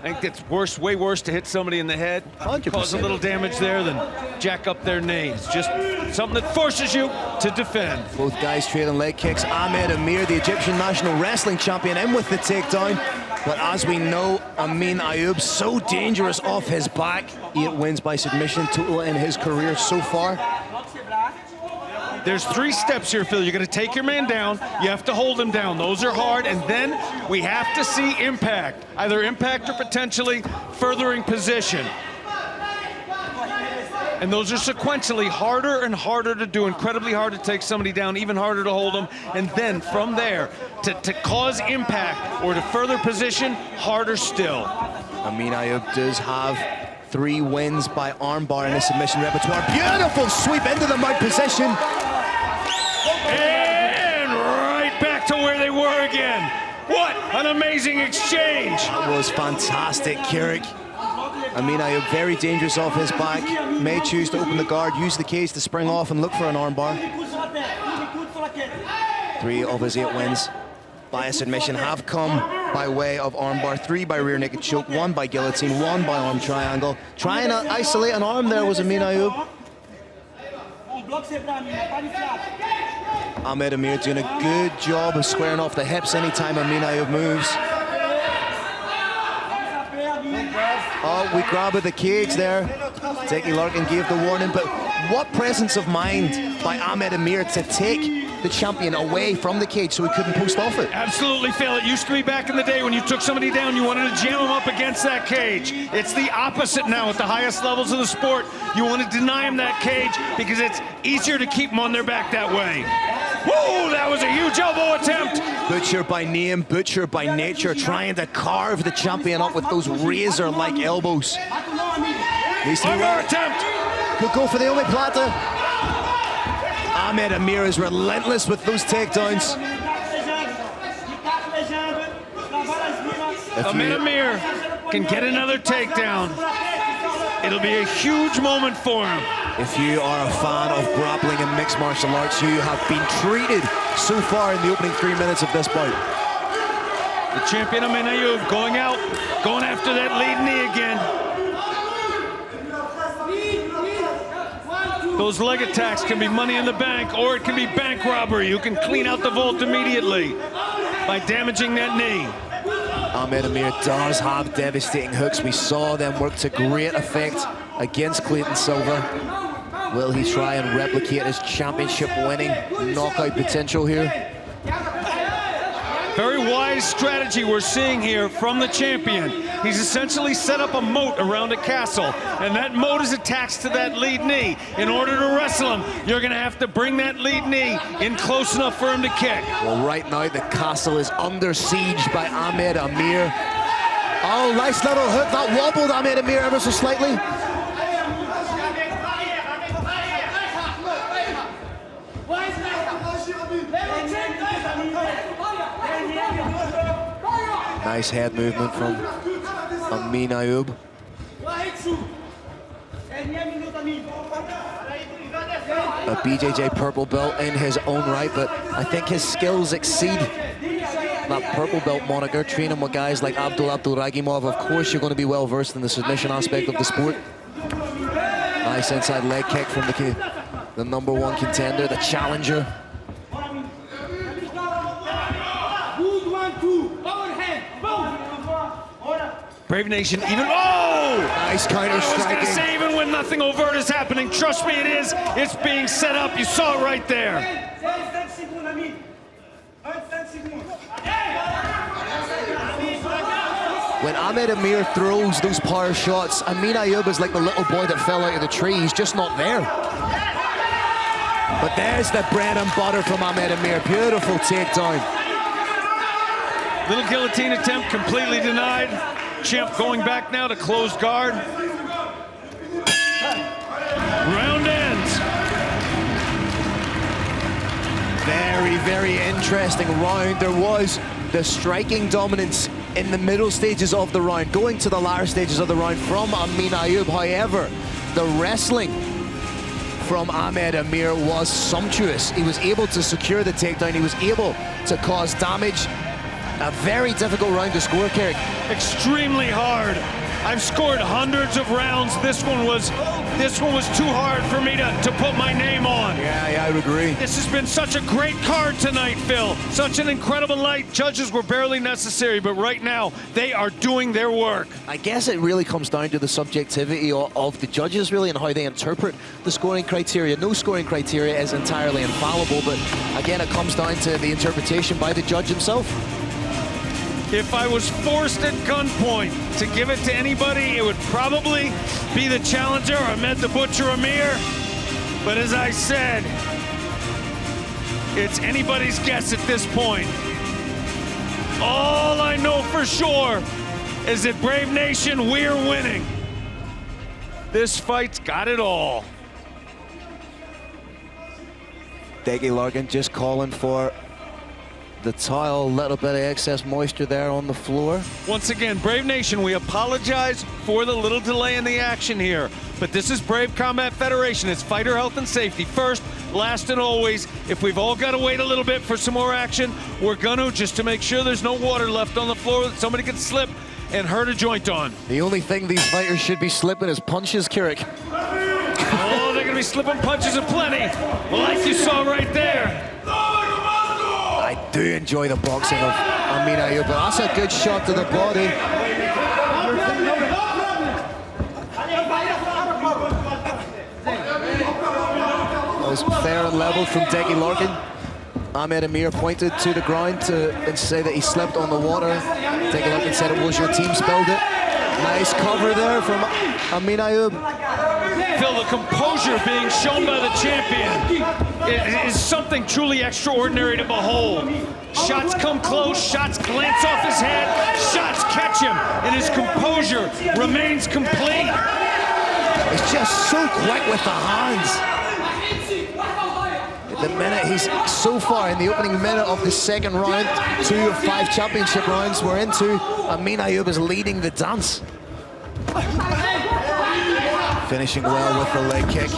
I think it's worse, way worse to hit somebody in the head, 100%. cause a little damage there than jack up their knee. It's just something that forces you to defend. Both guys trading leg kicks. Ahmed Amir, the Egyptian national wrestling champion, in with the takedown. But as we know, Amin Ayub, so dangerous off his back. 8 wins by submission total in his career so far. There's 3 steps here, Phil. You're going to take your man down. You have to hold him down. Those are hard. And then we have to see impact. Either impact or potentially furthering position. And those are sequentially harder and harder to do. Incredibly hard to take somebody down, even harder to hold them. And then from there, to cause impact or to further position, harder still. Amin Ayub does have 3 wins by armbar in his submission repertoire. Beautiful sweep into the mount position. And right back to where they were again. What an amazing exchange. That was fantastic, Kirik. Amin Ayub very dangerous off his back. May choose to open the guard, use the cage to spring off and look for an armbar. 3 of his 8 wins by a submission have come by way of armbar. 3 by rear naked choke, 1 by guillotine, 1 by arm triangle. Trying to isolate an arm there was Amin Ayub. Ahmed Amir doing a good job of squaring off the hips anytime Amin Ayub moves. Oh, we grab at the cage there. Dickie Larkin gave the warning, but what presence of mind by Ahmed Amir to take the champion away from the cage so he couldn't post off it. Absolutely, Phil. It used to be back in the day when you took somebody down, you wanted to jam them up against that cage. It's the opposite now at the highest levels of the sport. You want to deny them that cage because it's easier to keep them on their back that way. Whoa, that was a huge elbow attempt. Butcher by name, butcher by nature, trying to carve the champion up with those razor-like elbows. Needs to be attempt. Could go for the omoplata. Ahmed Amir is relentless with those takedowns. Ahmed Amir can get another takedown. It'll be a huge moment for him. If you are a fan of grappling and mixed martial arts, you have been treated so far in the opening 3 minutes of this bout. The champion Ahmed Ayub going out, going after that lead knee again. Those leg attacks can be money in the bank, or it can be bank robbery. You can clean out the vault immediately by damaging that knee. Ahmed Amir does have devastating hooks. We saw them work to great effect against Clayton Silva. Will he try and replicate his championship-winning knockout potential here? Very wise strategy we're seeing here from the champion. He's essentially set up a moat around a castle, and that moat is attached to that lead knee. In order to wrestle him, you're gonna have to bring that lead knee in close enough for him to kick. Well, right now the castle is under siege by Ahmed Amir. Oh, nice little hook. That wobbled Ahmed Amir ever so slightly. Nice head movement from Amin Ayub. A BJJ purple belt in his own right, but I think his skills exceed that purple belt moniker. Training with guys like Abdul Ragimov, of course you're going to be well versed in the submission aspect of the sport. Nice inside leg kick from the number 1 contender, the challenger. Brave Nation even, oh! Nice counter I was striking. gonna say, even when nothing overt is happening, trust me, it is. It's being set up. You saw it right there. When Ahmed Amir throws those power shots, Amin Ayub is like the little boy that fell out of the tree. He's just not there. But there's the bread and butter from Ahmed Amir. Beautiful takedown. Little guillotine attempt completely denied. Champ going back now to closed guard. Round ends. Very, very interesting round. There was the striking dominance in the middle stages of the round, going to the latter stages of the round from Amin Ayub. However, the wrestling from Ahmed Amir was sumptuous. He was able to secure the takedown. He was able to cause damage. A very difficult round to score, Kerrick. Extremely hard. I've scored hundreds of rounds. This one was too hard for me to put my name on. Yeah, I would agree. This has been such a great card tonight, Phil. Such an incredible night. Judges were barely necessary, but right now they are doing their work. I guess it really comes down to the subjectivity of the judges, really, and how they interpret the scoring criteria. No scoring criteria is entirely infallible, but again, it comes down to the interpretation by the judge himself. If I was forced at gunpoint to give it to anybody, it would probably be the challenger, Ahmed the Butcher Amir. But as I said, it's anybody's guess at this point. All I know for sure is that Brave Nation, we're winning. This fight's got it all. Dougie Larkin just calling for the towel, a little bit of excess moisture there on the floor. Once again, Brave Nation, we apologize for the little delay in the action here, but this is Brave Combat Federation. It's fighter health and safety first, last, and always. If we've all got to wait a little bit for some more action, we're gonna, just to make sure there's no water left on the floor that somebody could slip and hurt a joint on. The only thing these fighters should be slipping is punches, Kerrick. Oh, they're gonna be slipping punches aplenty, like you saw right there. I do enjoy the boxing of Amin Ayub, but that's a good shot to the body. That was fair and level from Dougie Larkin. Ahmed Amir pointed to the ground and say that he slipped on the water. Dougie Larkin said it was your team spilled it. Nice cover there from Amin Ayub. Phil, the composure being shown by the champion is something truly extraordinary to behold. Shots come close, shots glance off his head, shots catch him, and his composure remains complete. He's just so quick with the hands. At the minute, he's so far in the opening minute of the second round, 2 of 5 championship rounds we're into, Amin Ayub is leading the dance. Finishing well with the leg kick.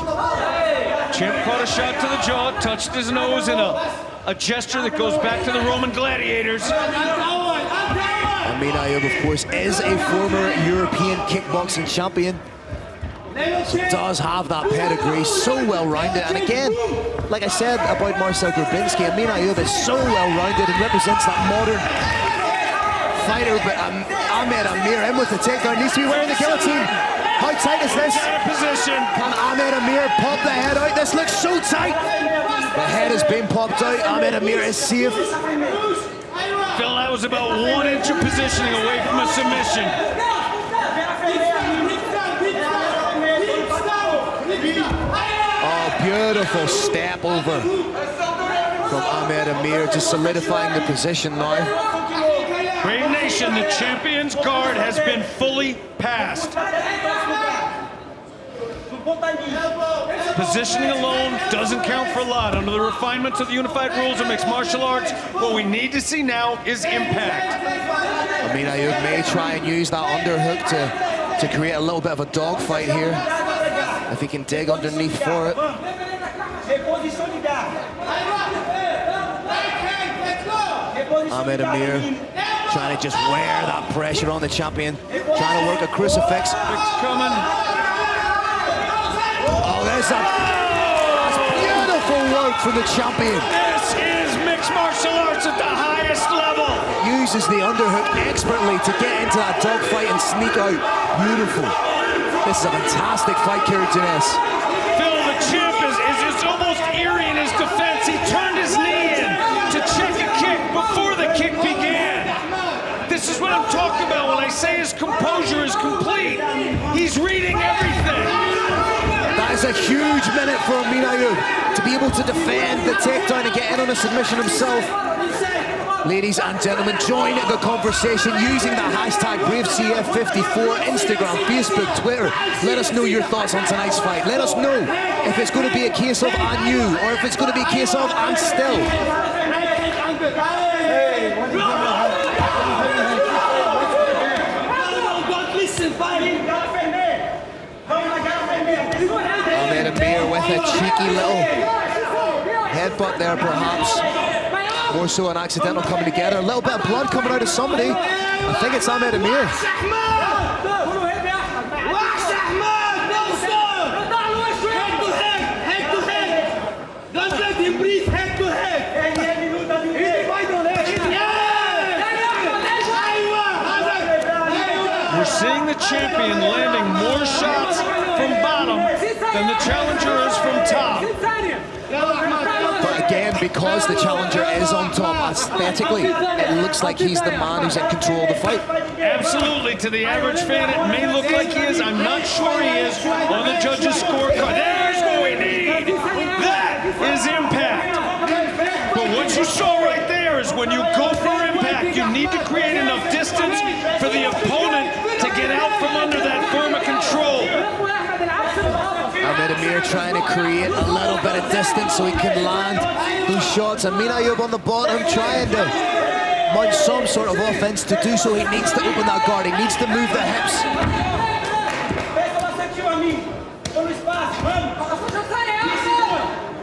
Champ caught a shot to the jaw, touched his nose in a gesture that goes back to the Roman gladiators. Amin Ayub, of course, is a former European kickboxing champion. So does have that pedigree, so well-rounded. And again, like I said about Marcel Grabinski, Amin Ayub is so well-rounded and represents that modern fighter. But Ahmed Amir in with the takedown, needs to be wearing the guillotine. How tight is this? Position. Can Ahmed Amir pop the head out? This looks so tight. The head has been popped out. Ahmed Amir is safe. Phil, that was about 1 inch of positioning away from a submission. Oh, beautiful step over from Ahmed Amir, just solidifying the position now. Brave Nation, the champion's guard has been fully passed. Positioning alone doesn't count for a lot. Under the refinements of the unified rules of mixed martial arts, what we need to see now is impact. Amin Ayub may try and use that underhook to create a little bit of a dogfight here, if he can dig underneath for it. Ahmed Amir trying to just wear that pressure on the champion, trying to work a crucifix. It's coming. Oh, that's beautiful work from the champion. This is mixed martial arts at the highest level. Uses the underhook expertly to get into that dogfight and sneak out. Beautiful. This is a fantastic fight, Kerry Janess. Phil, the champ is almost eerie in his defense. He turned his knee in to check a kick before the kick began. This is what I'm talking about when I say his composure is complete. He's reading everything. That is a huge minute for Amin Ayub to be able to defend the takedown and get in on a submission himself. Ladies and gentlemen, join the conversation using the hashtag BraveCF54, Instagram, Facebook, Twitter. Let us know your thoughts on tonight's fight. Let us know if it's going to be a case of and you, or if it's going to be a case of and still. Ahmed Amir with a cheeky little headbutt there, perhaps. More so an accidental coming together. A little bit of blood coming out of somebody. I think it's Ahmed Amir. We're seeing the champion landing more shots from bottom than the challenger is from top. But again, because the challenger is on top, aesthetically, it looks like he's the man who's in control of the fight. Absolutely. To the average fan, it may look like he is. I'm not sure he is on the judges' scorecard. There's what we need. That is impact. But what you saw right there is when you go for impact, you need to create enough distance for the opponent to get out from under that firm of control. Ahmed Amir trying to create a little bit of distance so he can land those shots. Amin Ayub on the bottom trying to mount some sort of offense. To do so, he needs to open that guard. He needs to move the hips.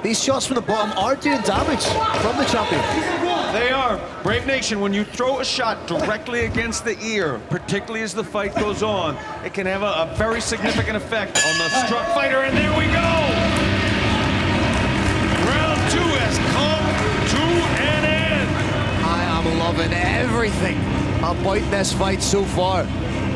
These shots from the bottom are doing damage from the champion. They are. Brave Nation, when you throw a shot directly against the ear, particularly as the fight goes on, it can have a very significant effect on the struck fighter, and there we go! Round 2 has come to an end. I am loving everything about this fight so far.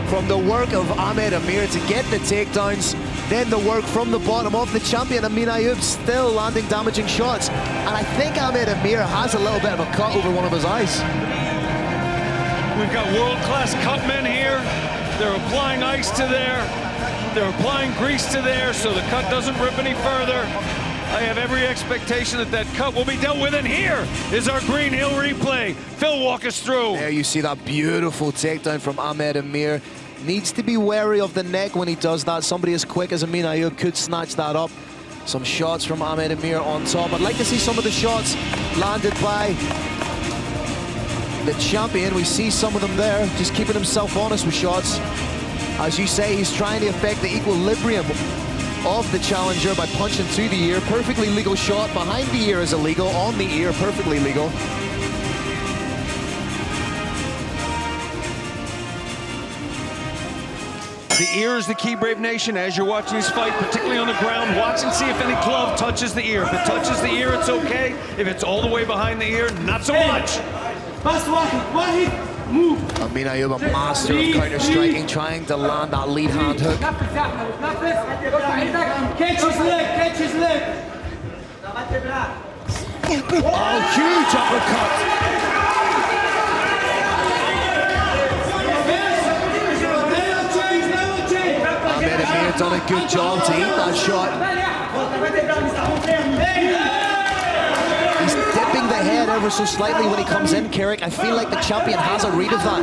From the work of Ahmed Amir to get the takedowns, then the work from the bottom of the champion, Amin Ayub, still landing damaging shots. And I think Ahmed Amir has a little bit of a cut over one of his eyes. We've got world-class cutmen here. They're applying ice to there. They're applying grease to there so the cut doesn't rip any further. I have every expectation that that cut will be dealt with, and here is our Green Hill replay. Phil, walk us through. There you see that beautiful takedown from Ahmed Amir. Needs to be wary of the neck when he does that. Somebody as quick as Amin Ayub could snatch that up. Some shots from Ahmed Amir on top. I'd like to see some of the shots landed by the champion. We see some of them there, just keeping himself honest with shots. As you say, he's trying to affect the equilibrium of the challenger by punching to the ear. Perfectly legal shot. Behind the ear is illegal. On the ear, perfectly legal. The ear is the key, Brave Nation. As you're watching this fight, particularly on the ground, watch and see if any glove touches the ear. If it touches the ear, it's okay. If it's all the way behind the ear, not so much. Amin Ayub, a master of counter-striking, trying to land that lead hand hook. Catch his leg. Oh, huge uppercut. Ahmed Amir done a good job to eat that shot. He's dipping the head ever so slightly when he comes in, Carrick. I feel like the champion has a read of that.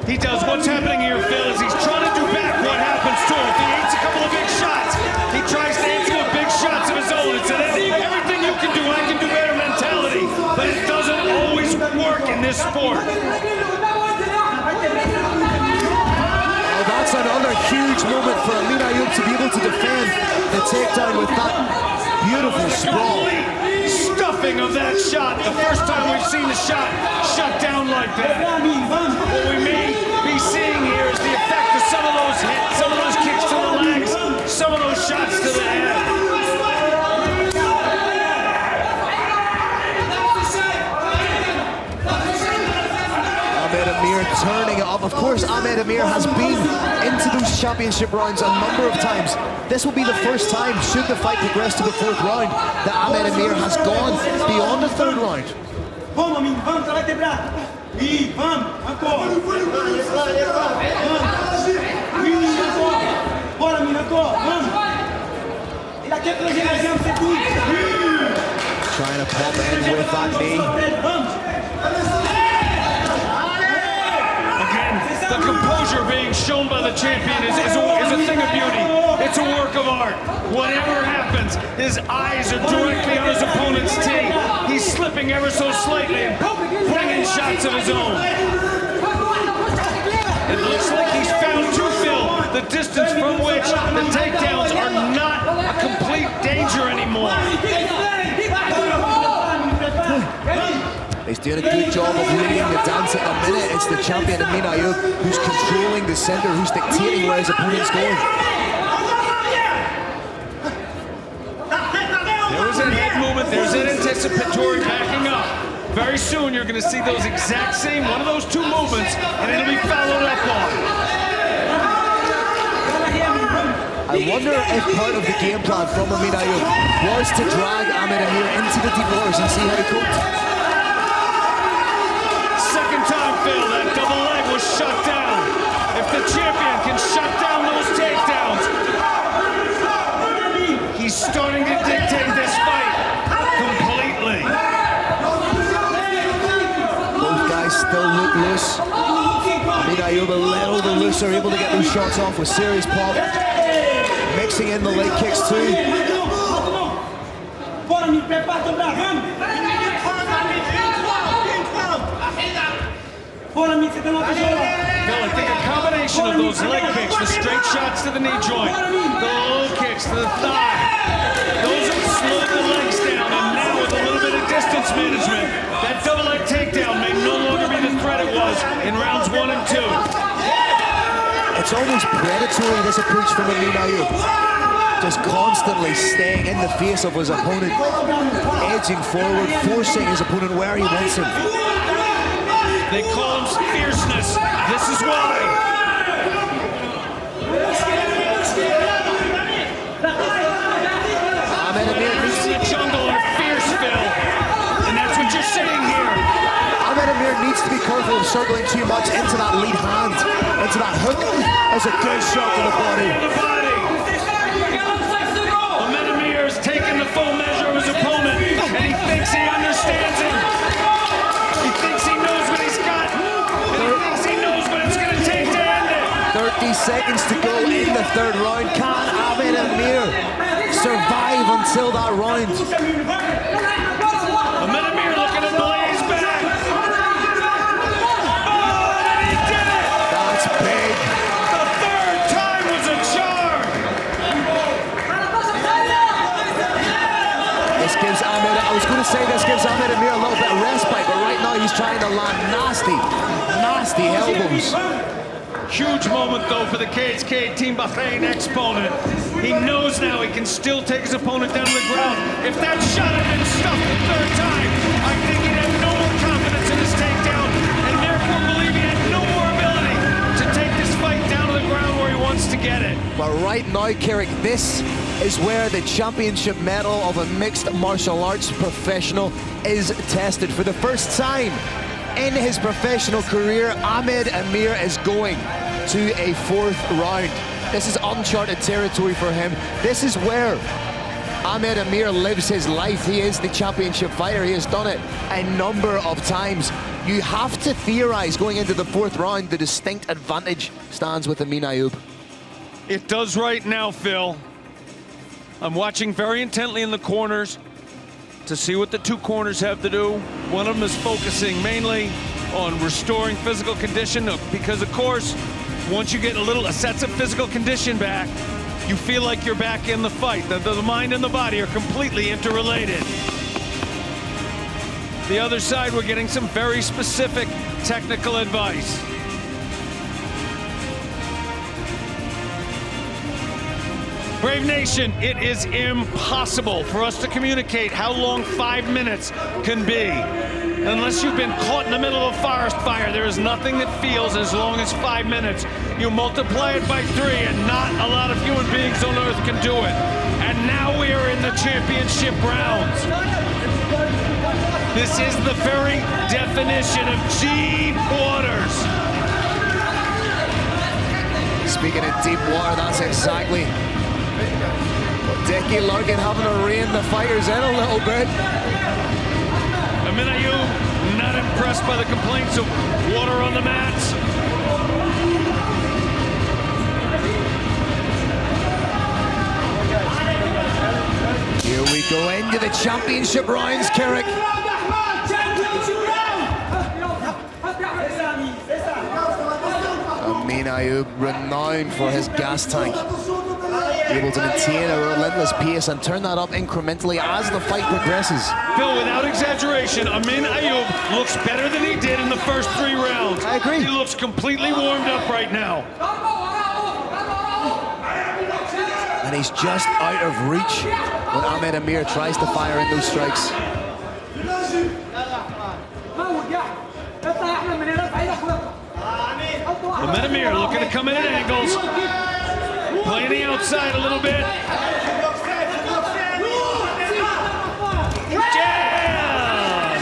He does. What's happening here, Phil, is he's trying to do back what happens to him. If he eats a couple of big shots, he tries to answer with big shots of his own. It's an everything you can do, I can do better mentality. But it doesn't always work in this sport. That's another huge moment for Amin Ayub to be able to defend the takedown with that beautiful sprawl. Stuffing of that shot. The first time we've seen the shot shut down like that. What we may be seeing here is the effect of some of those hits, some of those kicks to the legs, some of those shots to the head. Ahmed Amir turning it up. Of course, Ahmed Amir has been into those championship rounds a number of times. This will be the first time, should the fight progress to the 4th round, that Ahmed Amir has gone beyond the 3rd round. Vamos, amigo, vamos, você vai quebrar. Ih, vamos, agora. Bora, amigo, agora, vamos. Ele aqui é pra gente, você tudo. Trying to pop in with that knee. The composure being shown by the champion is a thing of beauty. It's a work of art. Whatever happens, his eyes are directly on his opponent's tee. He's slipping ever so slightly and bringing shots of his own. It looks like he's found to fill the distance from which the takedowns are not a complete danger anymore. doing a good job of leading the dance at the minute. It's the champion, Ahmed Amir, who's controlling the center, who's dictating where his opponent's going. There was that head movement, there's an anticipatory backing up. Very soon you're going to see those exact same, one of those two movements, and it'll be followed up on. I wonder if part of the game plan from Ahmed Amir was to drag Ahmed Amir into the deep waters and see how he coped. Second time, Phil, that double leg was shut down. If the champion can shut down those takedowns, he's starting to dictate this fight completely. Both guys still look loose. Ahmed Amir a little bit looser, able to get those shots off with serious pop. Mixing in the leg kicks too. Phil, I think a combination of those leg kicks, the straight shots to the knee joint, the low kicks to the thigh, those have slowed the legs down, and now with a little bit of distance management, that double leg takedown may no longer be the threat it was in rounds 1 and 2. It's almost predatory, this approach from Ahmed Amir. Just constantly staying in the face of his opponent, edging forward, forcing his opponent where he wants him. They call him fierceness. This is why. Ahmed Amir needs the jungle are fierce, Phil, and that's what you're seeing here. Ahmed Amir needs to be careful of circling too much into that lead hand, into that hook. That's a good shot to the body. Ahmed Amir has taken the full measure of his opponent, and he thinks he understands him. He thinks he knows what he's got, and he thinks he knows what it's going to take to end it. 30 seconds to go in the third round. Can Ahmed Amir survive until that round? Ahmed Amir looking to blaze back. Oh, and he did it! That's big. The third time was a charm. This gives Ahmed, I was going to say this gives Ahmed Amir a little bit of respite, but right now he's trying to land nasty elbows. Huge moment, though, for the KHK Team Bahrain exponent. He knows now he can still take his opponent down to the ground. If that shot had been stuffed the third time, I think he'd have no more confidence in his takedown, and therefore believe he had no more ability to take this fight down to the ground where he wants to get it. But right now, Carrick, this is where the championship medal of a mixed martial arts professional is tested. For the first time in his professional career, Ahmed Amir is going to a fourth round. This is uncharted territory for him. This is where Ahmed Amir lives his life. He is the championship fighter. He has done it a number of times. You have to theorize going into the fourth round, the distinct advantage stands with Ahmed Amir. It does right now, Phil. I'm watching very intently in the corners to see what the two corners have to do. One of them is focusing mainly on restoring physical condition because, of course, once you get a sense of physical condition back, you feel like you're back in the fight. The mind and the body are completely interrelated. The other side, we're getting some very specific technical advice. Brave Nation, it is impossible for us to communicate how long 5 minutes can be. Unless you've been caught in the middle of a forest fire, there is nothing that feels as long as 5 minutes. You multiply it by 3, and not a lot of human beings on earth can do it. And now we are in the championship rounds. This is the very definition of deep waters. Speaking of deep water, that's exactly what Dickie Larkin having to rein the fighters in a little bit. Ahmed Amir not impressed by the complaints of water on the mats. Here we go into the championship rounds, Carrick. Ahmed Amir, renowned for his gas tank. Able to maintain a relentless pace and turn that up incrementally as the fight progresses. Phil, without exaggeration, Ahmed Amir looks better than he did in the first 3 rounds. I agree. He looks completely warmed up right now. And he's just out of reach when Ahmed Amir tries to fire in those strikes. Ahmed Amir looking to come in at angles. Playing the outside a little bit. Jam!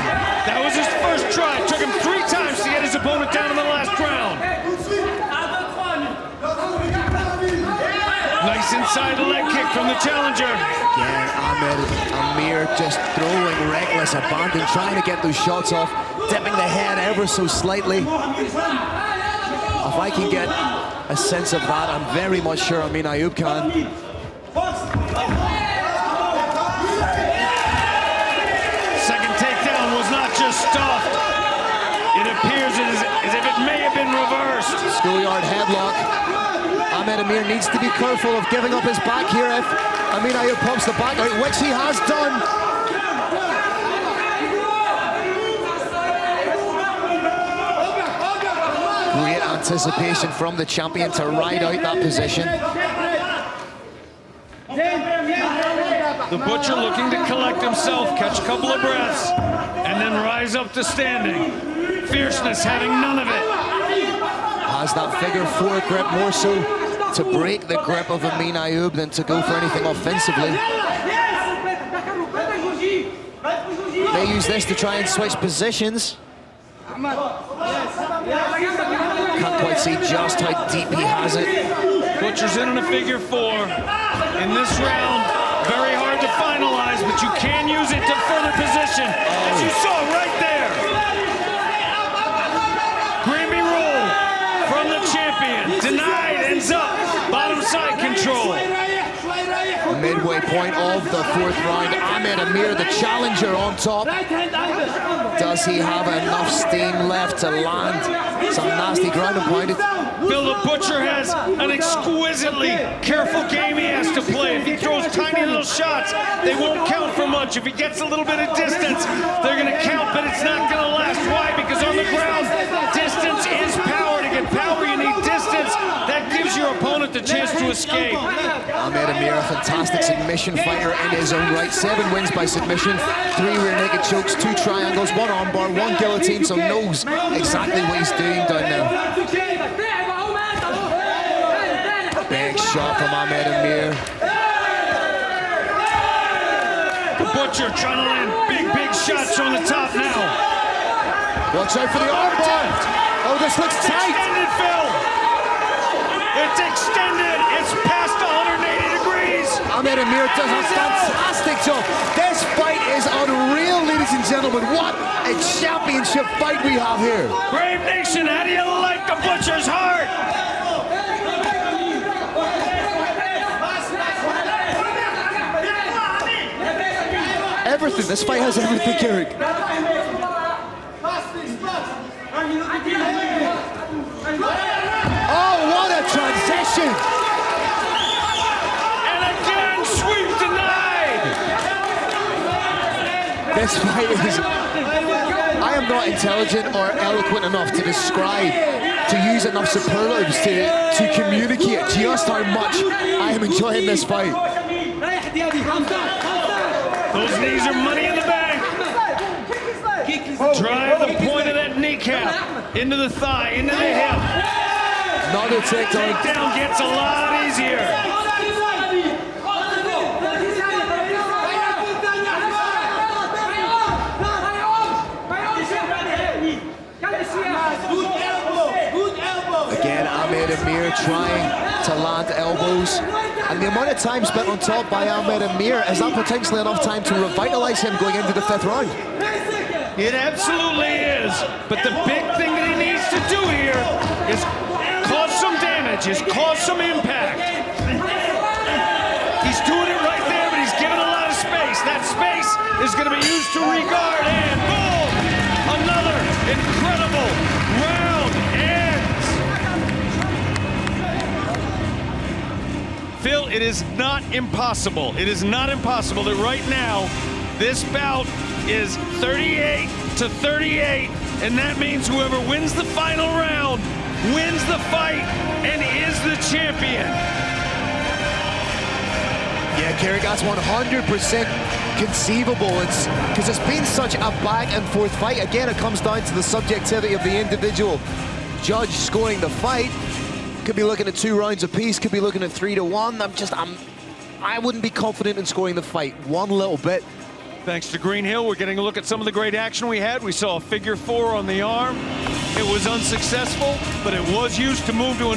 That was his first try. It took him 3 times to get his opponent down in the last round. Nice inside leg kick from the challenger. Again, Ahmed Amir just throwing reckless abandon, trying to get those shots off, dipping the head ever so slightly. If I can get a sense of that, I'm very much sure Ahmed Amir can. Second takedown was not just stuffed. It appears as if it may have been reversed. Schoolyard headlock. Ahmed Amir needs to be careful of giving up his back here if Ahmed Amir pumps the back out, which he has done. Great anticipation from the champion to ride out that position. The Butcher looking to collect himself, catch a couple of breaths, and then rise up to standing. Fierceness having none of it. Has that figure 4 grip, more so to break the grip of Ahmed Amir than to go for anything offensively. They use this to try and switch positions. Can't quite see just how deep he has it. Butcher's in on a figure 4. In this round, very hard to finalize, but you can use it to further position, as you saw right there. Grammy roll from the champion. Denied, ends up. Bottom side control. Midway point of the 4th round. Ahmed Amir, the challenger, on top. Does he have enough steam left to land some nasty ground and pound? Bill the Butcher has an exquisitely careful game he has to play. If he throws tiny little shots, they won't count for much. If he gets a little bit of distance, they're going to count, but it's not going to last. Why? Because on the ground, distance is power. To get power, you need distance. That gives your opponent the chance to escape. Ahmed Amir, a fantastic submission fighter in his own right. 7 wins by submission, 3 rear naked chokes, 2 triangles, 1 armbar, 1 guillotine, so knows exactly what he's doing down there. Big shot from Ahmed Amir. The Butcher trying to land big shots from the top now. Watch out for the armbar. Oh, this looks tight. Extended, Phil. It's extended. It's past 180 degrees. Ahmed Amir does a fantastic job. This fight is unreal, ladies and gentlemen. What a championship fight we have here. Brave Nation, how do you like the Butcher's heart? Everything. This fight has everything, Eric. Oh, what a transition! And again, sweep denied! This fight is... I am not intelligent or eloquent enough to describe, to use enough superlatives to communicate just how much I am enjoying this fight. Those knees are money in the bank. Drive the point of that kneecap into the thigh, into the hip. Another takedown. Takedown gets a lot easier. Again, Ahmed Amir trying to land elbows. And the amount of time spent on top by Ahmed Amir, is that potentially enough time to revitalize him going into the 5th round? It absolutely is. But the big thing that he needs to do here is cause some damage, is cause some impact. He's doing it right there, but he's given a lot of space. That space is going to be used to regard, and boom! Another incredible round ends. Phil, it is not impossible. It is not impossible that right now, this bout is 38-38, and that means whoever wins the final round wins the fight and is the champion. Yeah, Kerry, that's 100% conceivable. It's because it's been such a back and forth fight. Again, it comes down to the subjectivity of the individual judge scoring the fight. Could be looking at 2 rounds apiece, could be looking at 3-1. I wouldn't be confident in scoring the fight one little bit. Thanks to Green Hill, we're getting a look at some of the great action we had. We saw a figure 4 on the arm. It was unsuccessful, but it was used to move to a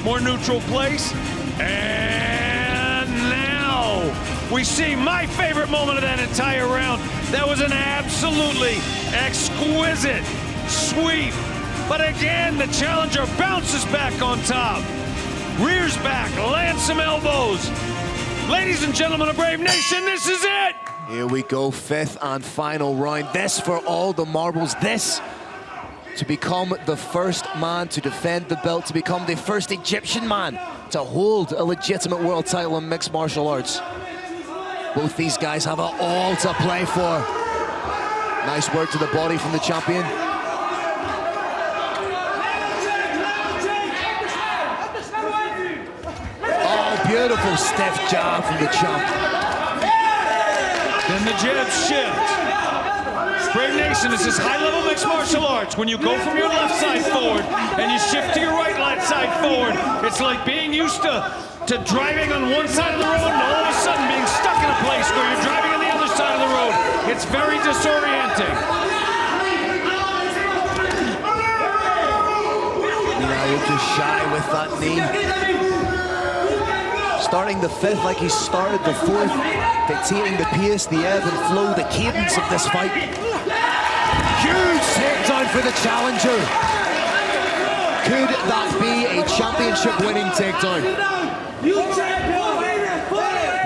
more neutral place. And now we see my favorite moment of that entire round. That was an absolutely exquisite sweep. But again, the challenger bounces back on top. Rears back, lands some elbows. Ladies and gentlemen of Brave Nation, this is it! Here we go, 5th and final round. This for all the marbles. This to become the first man to defend the belt, to become the first Egyptian man to hold a legitimate world title in mixed martial arts. Both these guys have it all to play for. Nice work to the body from the champion. Oh, beautiful stiff jab from the champ. Then the jab shift. Brave Nation, this is high-level mixed martial arts. When you go from your left side forward and you shift to your right side forward, it's like being used to driving on one side of the road and all of a sudden being stuck in a place where you're driving on the other side of the road. It's very disorienting. Now just shy with that knee. Starting the 5th like he started the 4th, dictating the pace, the ebb and flow, the cadence of this fight. Huge takedown for the challenger. Could that be a championship-winning takedown?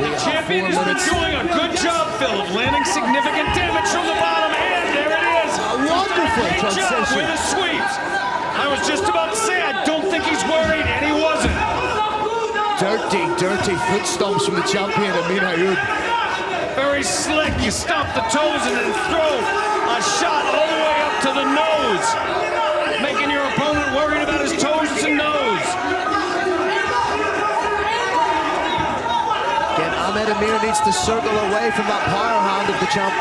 The champion has been doing a good job, Phil, of landing significant damage from the bottom, and there it is. A wonderful transition. Job with the sweeps. I was just about to say, I don't think he's worried, and he wasn't. Dirty foot stomps from the champion, Ahmed Amir. Very slick. You stomp the toes and then throw a shot all the way up to the nose, making your opponent worried about his toes and nose. Again, Ahmed Amir needs to circle away from that power hand of the champ.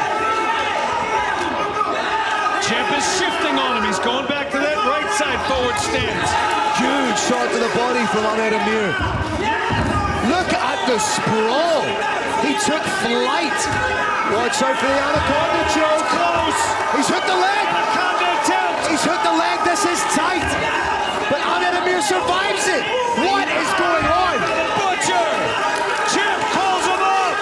Champ is shifting on him. He's going back to that right side forward stance. Huge shot to the body from Ahmed Amir. Look at the sprawl. He took flight. Watch out for the anaconda choke. Close. He's hit the leg. Anaconda attempt. He's hit the leg. This is tight. But Ahmed Amir survives it. What is going on? Butcher. Champ calls him up.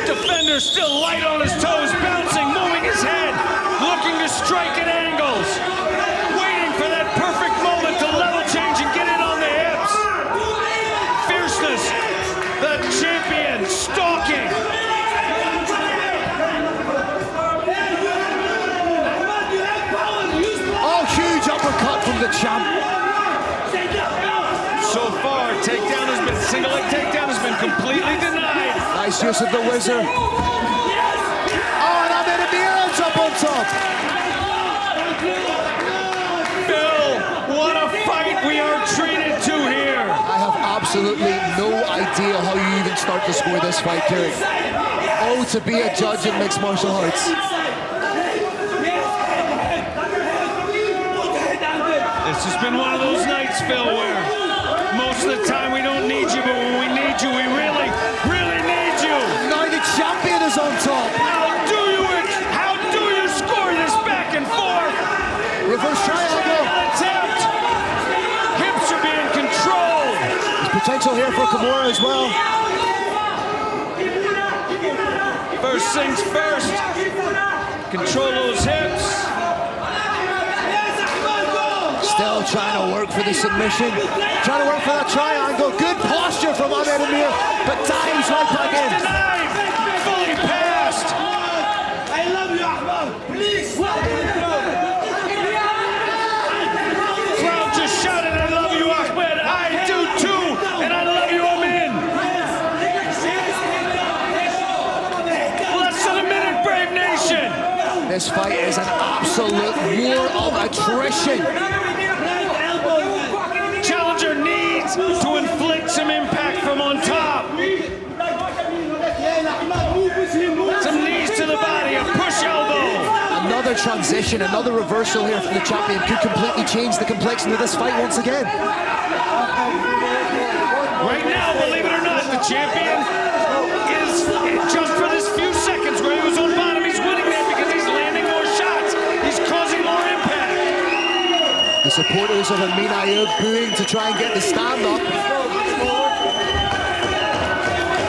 Defender still light on his toes, bouncing, moving his head, looking to strike at angles, waiting for that perfect moment to level change and get in on the hips. Fierceness, the champion stalking. Oh, huge uppercut from the champ. So far, takedown has been, single leg takedown has been completely denied. Nice use of the whizzer. Oh, and Ahmed Amir ends up on top. Bill, what a fight we are treated to here. I have absolutely no idea how you even start to score this fight, Kerry. Oh, to be a judge in mixed martial arts. This has been one of those nights, Phil, where most of the time we don't need you, but when we need you, we really, really need you. Now the champion is on top. How do you score this back and forth? Reverse triangle. Attempt. Hips are being controlled. There's potential here for Kimura as well. First things first. Control those hips. Still trying to work for the submission. Trying to work for that triangle. Good posture from Ahmed Amir, but dives right back in. Denied. Fully passed. I love you, Ahmed. This fight is an absolute war of attrition. Challenger needs to inflict some impact from on top. Some knees to the body, a push elbow. Another transition, another reversal here from the champion could completely change the complexion of this fight once again. Right now, believe it or not, the champion is, just for this few seconds where he was on bottom, he's winning that because he's landing more shots. He's causing more impact. The supporters of Ahmed Amir booing to try and get the stand up.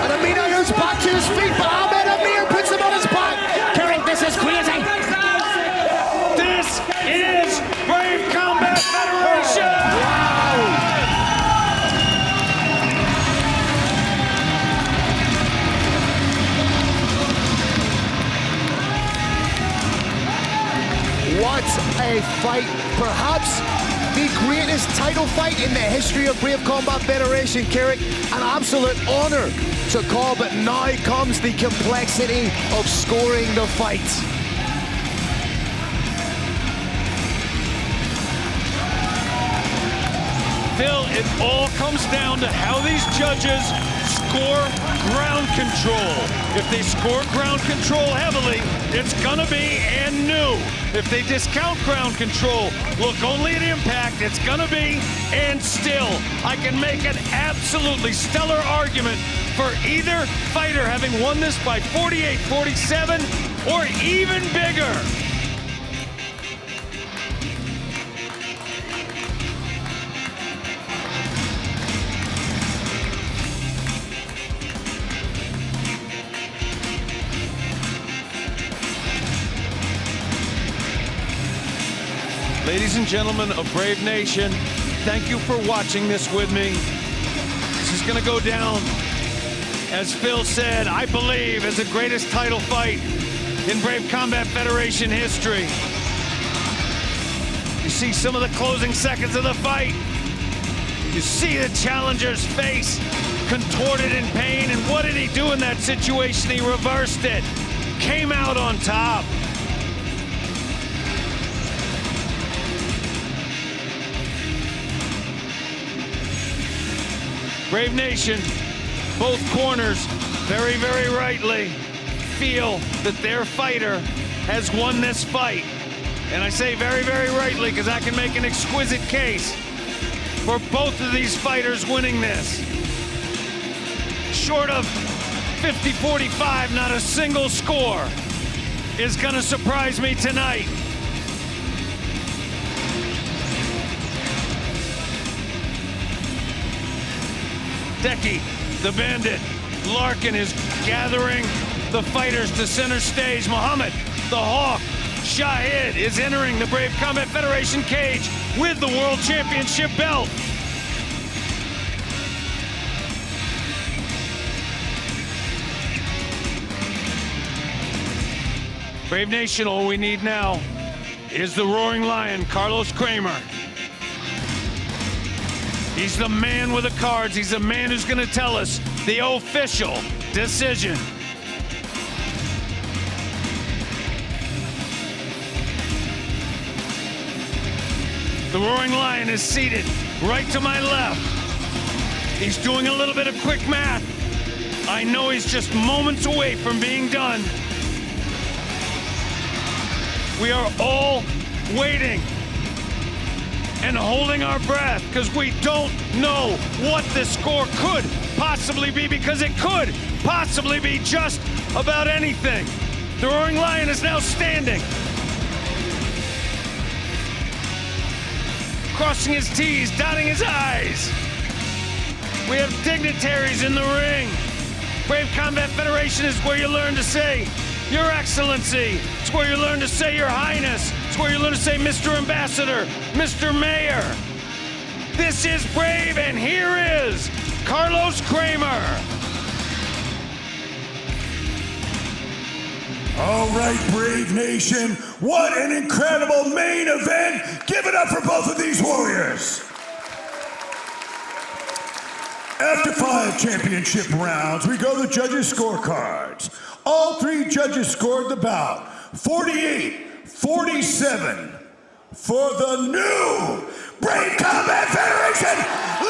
And Ahmed Amir's back to his feet, but Ahmed Amir puts him on his back. Kerrick, this is crazy. This is Brave Combat Federation. Wow. What a fight. Perhaps the greatest title fight in the history of Brave Combat Federation, Kerrick. An absolute honor to call, but now comes the complexity of scoring the fight. Phil, it all comes down to how these judges score ground control. If they score ground control heavily, it's gonna be and new. If they discount ground control, look only at impact, it's gonna be and still. I can make an absolutely stellar argument for either fighter having won this by 48-47 or even bigger. Ladies and gentlemen of Brave Nation, thank you for watching this with me. This is gonna go down, as Phil said, I believe, as the greatest title fight in Brave Combat Federation history. You see some of the closing seconds of the fight. You see the challenger's face contorted in pain, and what did he do in that situation? He reversed it, came out on top. Brave Nation, both corners, very, very rightly, feel that their fighter has won this fight. And I say very, very rightly because I can make an exquisite case for both of these fighters winning this. Short of 50-45, not a single score is gonna surprise me tonight. Decky, the Bandit, Larkin is gathering the fighters to center stage. Muhammad, the Hawk, Shahid is entering the Brave Combat Federation cage with the World Championship belt. Brave Nation, all we need now is the Roaring Lion, Carlos Kramer. He's the man with the cards. He's the man who's going to tell us the official decision. The Roaring Lion is seated right to my left. He's doing a little bit of quick math. I know he's just moments away from being done. We are all waiting and holding our breath because we don't know what the score could possibly be, because it could possibly be just about anything. The Roaring Lion is now standing, crossing his T's, dotting his I's. We have dignitaries in the ring. Brave Combat Federation is where you learn to say, Your Excellency. It's where you learn to say, Your Highness. It's where you learn to say, Mr. Ambassador, Mr. Mayor. This is Brave, and here is Carlos Kramer. All right, Brave Nation, what an incredible main event. Give it up for both of these warriors. After 5 championship rounds, we go to the judges' scorecards. All 3 judges scored the bout 48-47 for the new Brave Combat Federation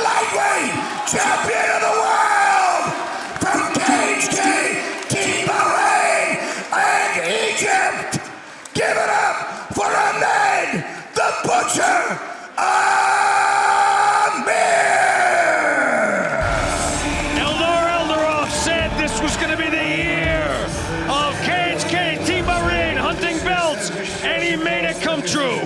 Lightweight Champion of the World from Cage K, Team Bahrain and Egypt. Give it up for Ahmed the Butcher Amir! Eldar Eldarov said this was going to be the year of Cage K, Team Bahrain hunting belts, and he made it come true.